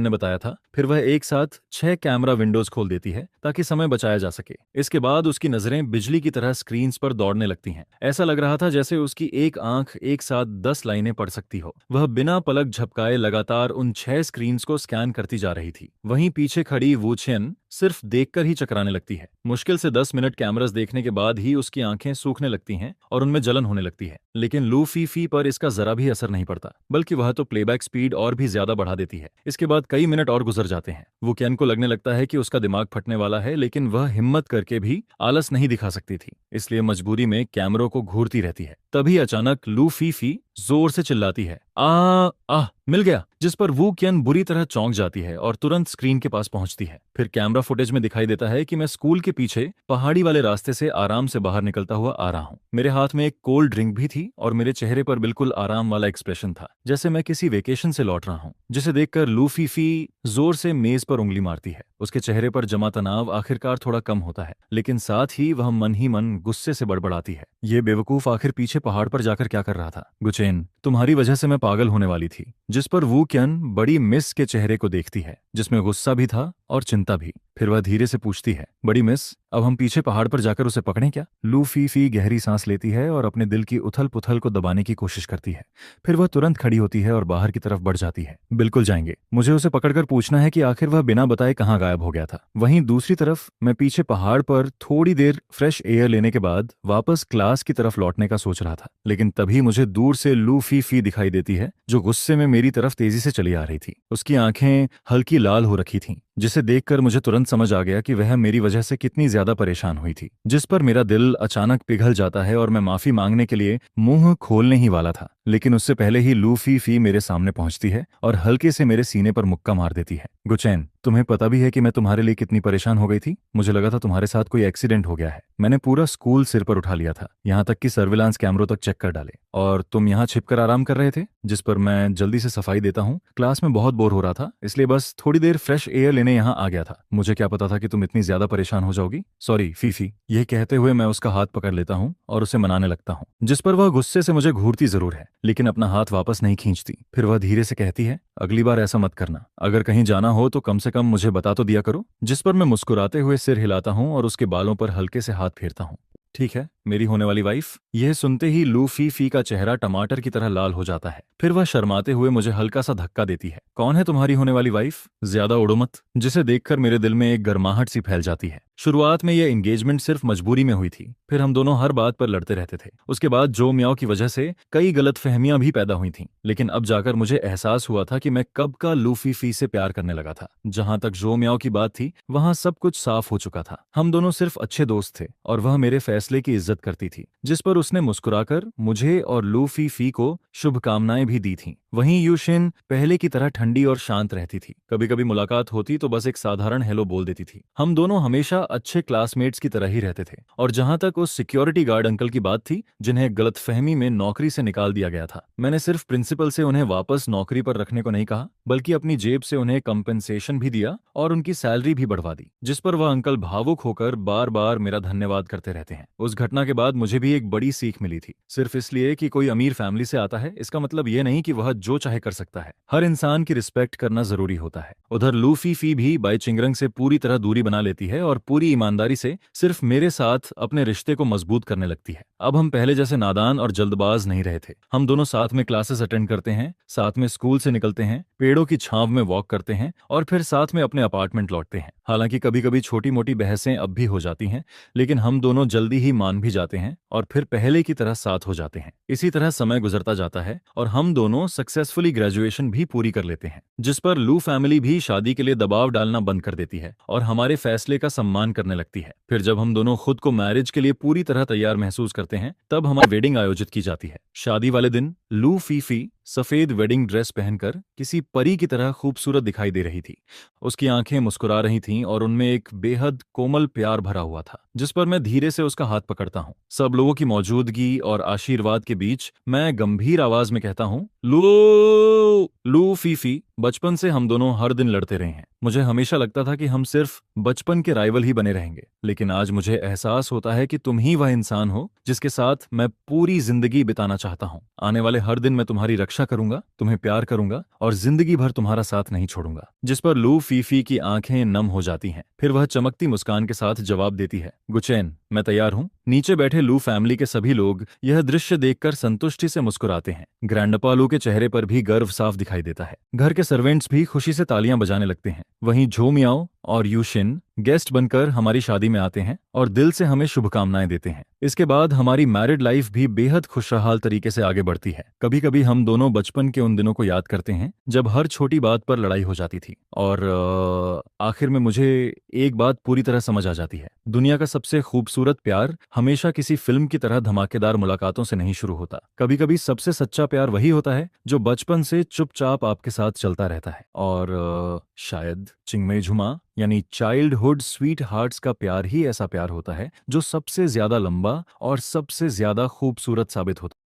ने बताया था। फिर वह एक साथ 6 कैमरा विंडोज खोल देती है ताकि समय बचाया जा सके। इसके बाद उसकी नजरें बिजली की तरह स्क्रीन्स पर दौड़ने लगती हैं। ऐसा लग रहा था जैसे उसकी एक आंख एक साथ 10 लाइनें पढ़ सकती हो। वह बिना पलक झपकाए लगातार उन 6 स्क्रीन्स को स्कैन करती जा रही थी। वहीं पीछे खड़ी वू छियन सिर्फ देखकर ही चकराने लगती है। मुश्किल से 10 मिनट कैमरास देखने के बाद ही उसकी आंखें सूखने लगती हैं और उनमें जलन होने लगती है। लेकिन लू फीफी पर इसका जरा भी असर नहीं पड़ता, बल्कि वह तो प्लेबैक स्पीड और भी ज्यादा बढ़ा देती है। इसके बाद कई मिनट और गुजर जाते हैं। वो केन को लगने लगता है कि उसका दिमाग फटने वाला है, लेकिन वह हिम्मत करके भी आलस नहीं दिखा सकती थी, इसलिए मजबूरी में कैमरों को घूरती रहती है। तभी अचानक लू फीफी जोर से चिल्लाती है, आ मिल गया। जिस पर वू केन बुरी तरह चौंक जाती है और तुरंत स्क्रीन के पास पहुंचती है। फिर कैमरा फुटेज में दिखाई देता है कि मैं स्कूल के पीछे पहाड़ी वाले रास्ते से आराम से बाहर निकलता हुआ आ रहा हूं। मेरे हाथ में एक कोल्ड ड्रिंक भी थी और मेरे चेहरे पर बिल्कुल आराम वाला एक्सप्रेशन था, जैसे मैं किसी वेकेशन से लौट रहा हूं। जिसे देखकर लू फीफी जोर से मेज पर उंगली मारती है। उसके चेहरे पर जमा तनाव आखिरकार थोड़ा कम होता है, लेकिन साथ ही वह मन ही मन गुस्से से बड़बड़ाती है। ये बेवकूफ आखिर पीछे पहाड़ पर जाकर क्या कर रहा था? गुचेन, तुम्हारी वजह से मैं पागल होने वाली थी। जिस पर वू केन बड़ी मिस के चेहरे को देखती है, जिसमें गुस्सा भी था और चिंता भी। फिर वह धीरे से पूछती है, बड़ी मिस, अब हम पीछे पहाड़ पर जाकर उसे पकड़ें क्या? लू फीफी गहरी सांस लेती है और अपने दिल की उथल पुथल को दबाने की कोशिश करती है। फिर वह तुरंत खड़ी होती है और बाहर की तरफ बढ़ जाती है। बिल्कुल जाएंगे। मुझे उसे पकड़कर पूछना है कि आखिर वह बिना बताए कहाँ गायब हो गया था। वहीं दूसरी तरफ मैं पीछे पहाड़ पर थोड़ी देर फ्रेश एयर लेने के बाद वापस क्लास की तरफ लौटने का सोच रहा था, लेकिन तभी मुझे दूर से लू फीफी दिखाई देती है, जो गुस्से में मेरी तरफ तेजी से चली आ रही थी। उसकी आंखें हल्की लाल हो रखी थीं, जिसे देखकर मुझे तुरंत समझ आ गया कि वह मेरी वजह से कितनी ज्यादा परेशान हुई थी। जिस पर मेरा दिल अचानक पिघल जाता है और मैं माफी मांगने के लिए मुंह खोलने ही वाला था, लेकिन उससे पहले ही लू फीफी मेरे सामने पहुंचती है और हल्के से मेरे सीने पर मुक्का मार देती है। गुचैन, तुम्हें पता भी है कि मैं तुम्हारे लिए कितनी परेशान हो गई थी? मुझे लगा था तुम्हारे साथ कोई एक्सीडेंट हो गया है। मैंने पूरा स्कूल सिर पर उठा लिया था, यहाँ तक कि सर्विलांस कैमरों तक चेक कर डाले, और तुम यहाँ छिपकर आराम कर रहे थे। जिस पर मैं जल्दी से सफाई देता हूँ, क्लास में बहुत बोर हो रहा था, इसलिए बस थोड़ी देर फ्रेश एयर लेने यहाँ आ गया था। मुझे क्या पता था कि तुम इतनी ज्यादा परेशान हो जाओगी। Sorry Phi Phi. यह कहते हुए मैं उसका हाथ पकड़ लेता हूँ और उसे मनाने लगता हूँ, जिस पर वह गुस्से से मुझे घूरती जरूर है, लेकिन अपना हाथ वापस नहीं खींचती। फिर वह धीरे से कहती है, अगली बार ऐसा मत करना। अगर कहीं जाना हो तो कम से कम मुझे बता तो दिया करो। जिस पर मैं मुस्कुराते हुए सिर हिलाता हूँ और उसके बालों पर हल्के से हाथ फेरता हूँ। ठीक है, मेरी होने वाली वाइफ। यह सुनते ही लू फीफी का चेहरा टमाटर की तरह लाल हो जाता है। फिर वह शर्माते हुए मुझे हल्का सा धक्का देती है। कौन है तुम्हारी होने वाली वाइफ? ज्यादा उड़ो मत। जिसे देखकर मेरे दिल में एक गर्माहट सी फैल जाती है। शुरुआत में यह एंगेजमेंट सिर्फ मजबूरी में हुई थी, फिर हम दोनों हर बात पर लड़ते रहते थे। उसके बाद जो मियाओ की वजह से कई गलतफहमियां भी पैदा हुई थीं, लेकिन अब जाकर मुझे एहसास हुआ था कि मैं कब का लू फीफी से प्यार करने लगा था। जहां तक जो मियाओ की बात थी, वहां सब कुछ साफ हो चुका था। हम दोनों सिर्फ अच्छे दोस्त थे और वह मेरे फैसले की इज्जत करती थी। जिस पर उसने मुस्कुराकर मुझे और लू फीफी को शुभकामनाएं भी दी थीं। वहीं यूशिन पहले की तरह ठंडी और शांत रहती थी। कभी कभी मुलाकात होती तो बस एक साधारण हेलो बोल देती थी। हम दोनों हमेशा अच्छे क्लासमेट्स की तरह ही रहते थे। और जहां तक उस सिक्योरिटी गार्ड अंकल की बात थी, जिन्हें गलतफहमी में नौकरी से निकाल दिया गया था, मैंने सिर्फ प्रिंसिपल से उन्हें वापस नौकरी पर रखने को नहीं कहा, बल्कि अपनी जेब से उन्हें कंपेंसेशन भी दिया और उनकी सैलरी भी बढ़वा दी। जिस पर वह अंकल भावुक होकर बार बार मेरा धन्यवाद करते रहते हैं। उस घटना के बाद मुझे भी एक बड़ी सीख मिली थी। सिर्फ इसलिए कि कोई अमीर फैमिली से आता है, इसका मतलब ये नहीं कि वह जो चाहे कर सकता है। हर इंसान की रिस्पेक्ट करना जरूरी होता है। उधर लू फीफी भी बाई चिंगरंग से पूरी तरह दूरी बना लेती है और पूरी ईमानदारी से सिर्फ मेरे साथ अपने रिश्ते को मजबूत करने लगती है। अब हम पहले जैसे नादान और जल्दबाज नहीं रहे थे। हम दोनों साथ में क्लासेस अटेंड करते हैं, साथ में स्कूल से निकलते हैं, पेड़ों की छांव में वॉक करते हैं और फिर साथ में अपने अपार्टमेंट लौटते हैं। हालांकि कभी कभी छोटी मोटी बहसें अब भी हो जाती हैं, लेकिन हम दोनों जल्दी ही मान भी जाते हैं और फिर पहले की तरह साथ हो जाते हैं। इसी तरह समय गुजरता जाता है और हम दोनों सक्सेसफुली ग्रेजुएशन भी पूरी कर लेते हैं। जिस पर लू फैमिली भी शादी के लिए दबाव डालना बंद कर देती है और हमारे फैसले का सम्मान करने लगती है। फिर जब हम दोनों खुद को मैरिज के लिए पूरी तरह तैयार महसूस करते हैं, तब हमारी वेडिंग आयोजित की जाती है। शादी वाले दिन लू फीफी सफेद वेडिंग ड्रेस पहनकर किसी परी की तरह खूबसूरत दिखाई दे रही थी। उसकी आंखें मुस्कुरा रही थीं और उनमें एक बेहद कोमल प्यार भरा हुआ था, जिस पर मैं धीरे से उसका हाथ पकड़ता हूँ। सब लोगों की मौजूदगी और आशीर्वाद के बीच मैं गंभीर आवाज में कहता हूँ, लू लू फीफी, बचपन से हम दोनों हर दिन लड़ते रहे हैं। मुझे हमेशा लगता था कि हम सिर्फ बचपन के राइवल ही बने रहेंगे, लेकिन आज मुझे एहसास होता है कि तुम ही वह इंसान हो जिसके साथ मैं पूरी जिंदगी बिताना चाहता हूँ। आने वाले हर दिन मैं तुम्हारी रक्षा करूंगा, तुम्हें प्यार करूंगा और जिंदगी भर तुम्हारा साथ नहीं छोड़ूंगा। जिस पर लू फीफी की आंखें नम हो जाती हैं। फिर वह चमकती मुस्कान के साथ जवाब देती है, गुचैन, मैं तैयार हूँ। नीचे बैठे लू फैमिली के सभी लोग यह दृश्य देखकर संतुष्टि से मुस्कुराते हैं। ग्रैंडपा लू के चेहरे पर भी गर्व साफ दिखाई देता है। घर के सर्वेंट्स भी खुशी से तालियां बजाने लगते हैं। वहीं झो मियाओ और यूशिन गेस्ट बनकर हमारी शादी में आते हैं और दिल से हमें शुभकामनाएं देते हैं। इसके बाद हमारी मैरिड लाइफ भी बेहद खुशहाल तरीके से आगे बढ़ती है। कभी कभी हम दोनों बचपन के उन दिनों को याद करते हैं जब हर छोटी बात पर लड़ाई हो जाती थी। और आखिर में मुझे एक बात पूरी तरह समझ आ जाती है, दुनिया का सबसे खूबसूरत प्यार हमेशा किसी फिल्म की तरह धमाकेदार मुलाकातों से नहीं शुरू होता। कभी कभी सबसे सच्चा प्यार वही होता है जो बचपन से चुपचाप आपके साथ चलता रहता है। और शायद चिंगमे झुमा यानी चाइल्डहुड स्वीट हार्ट्स का प्यार ही ऐसा प्यार होता है जो सबसे ज्यादा लंबा और सबसे ज्यादा खूबसूरत साबित होता है।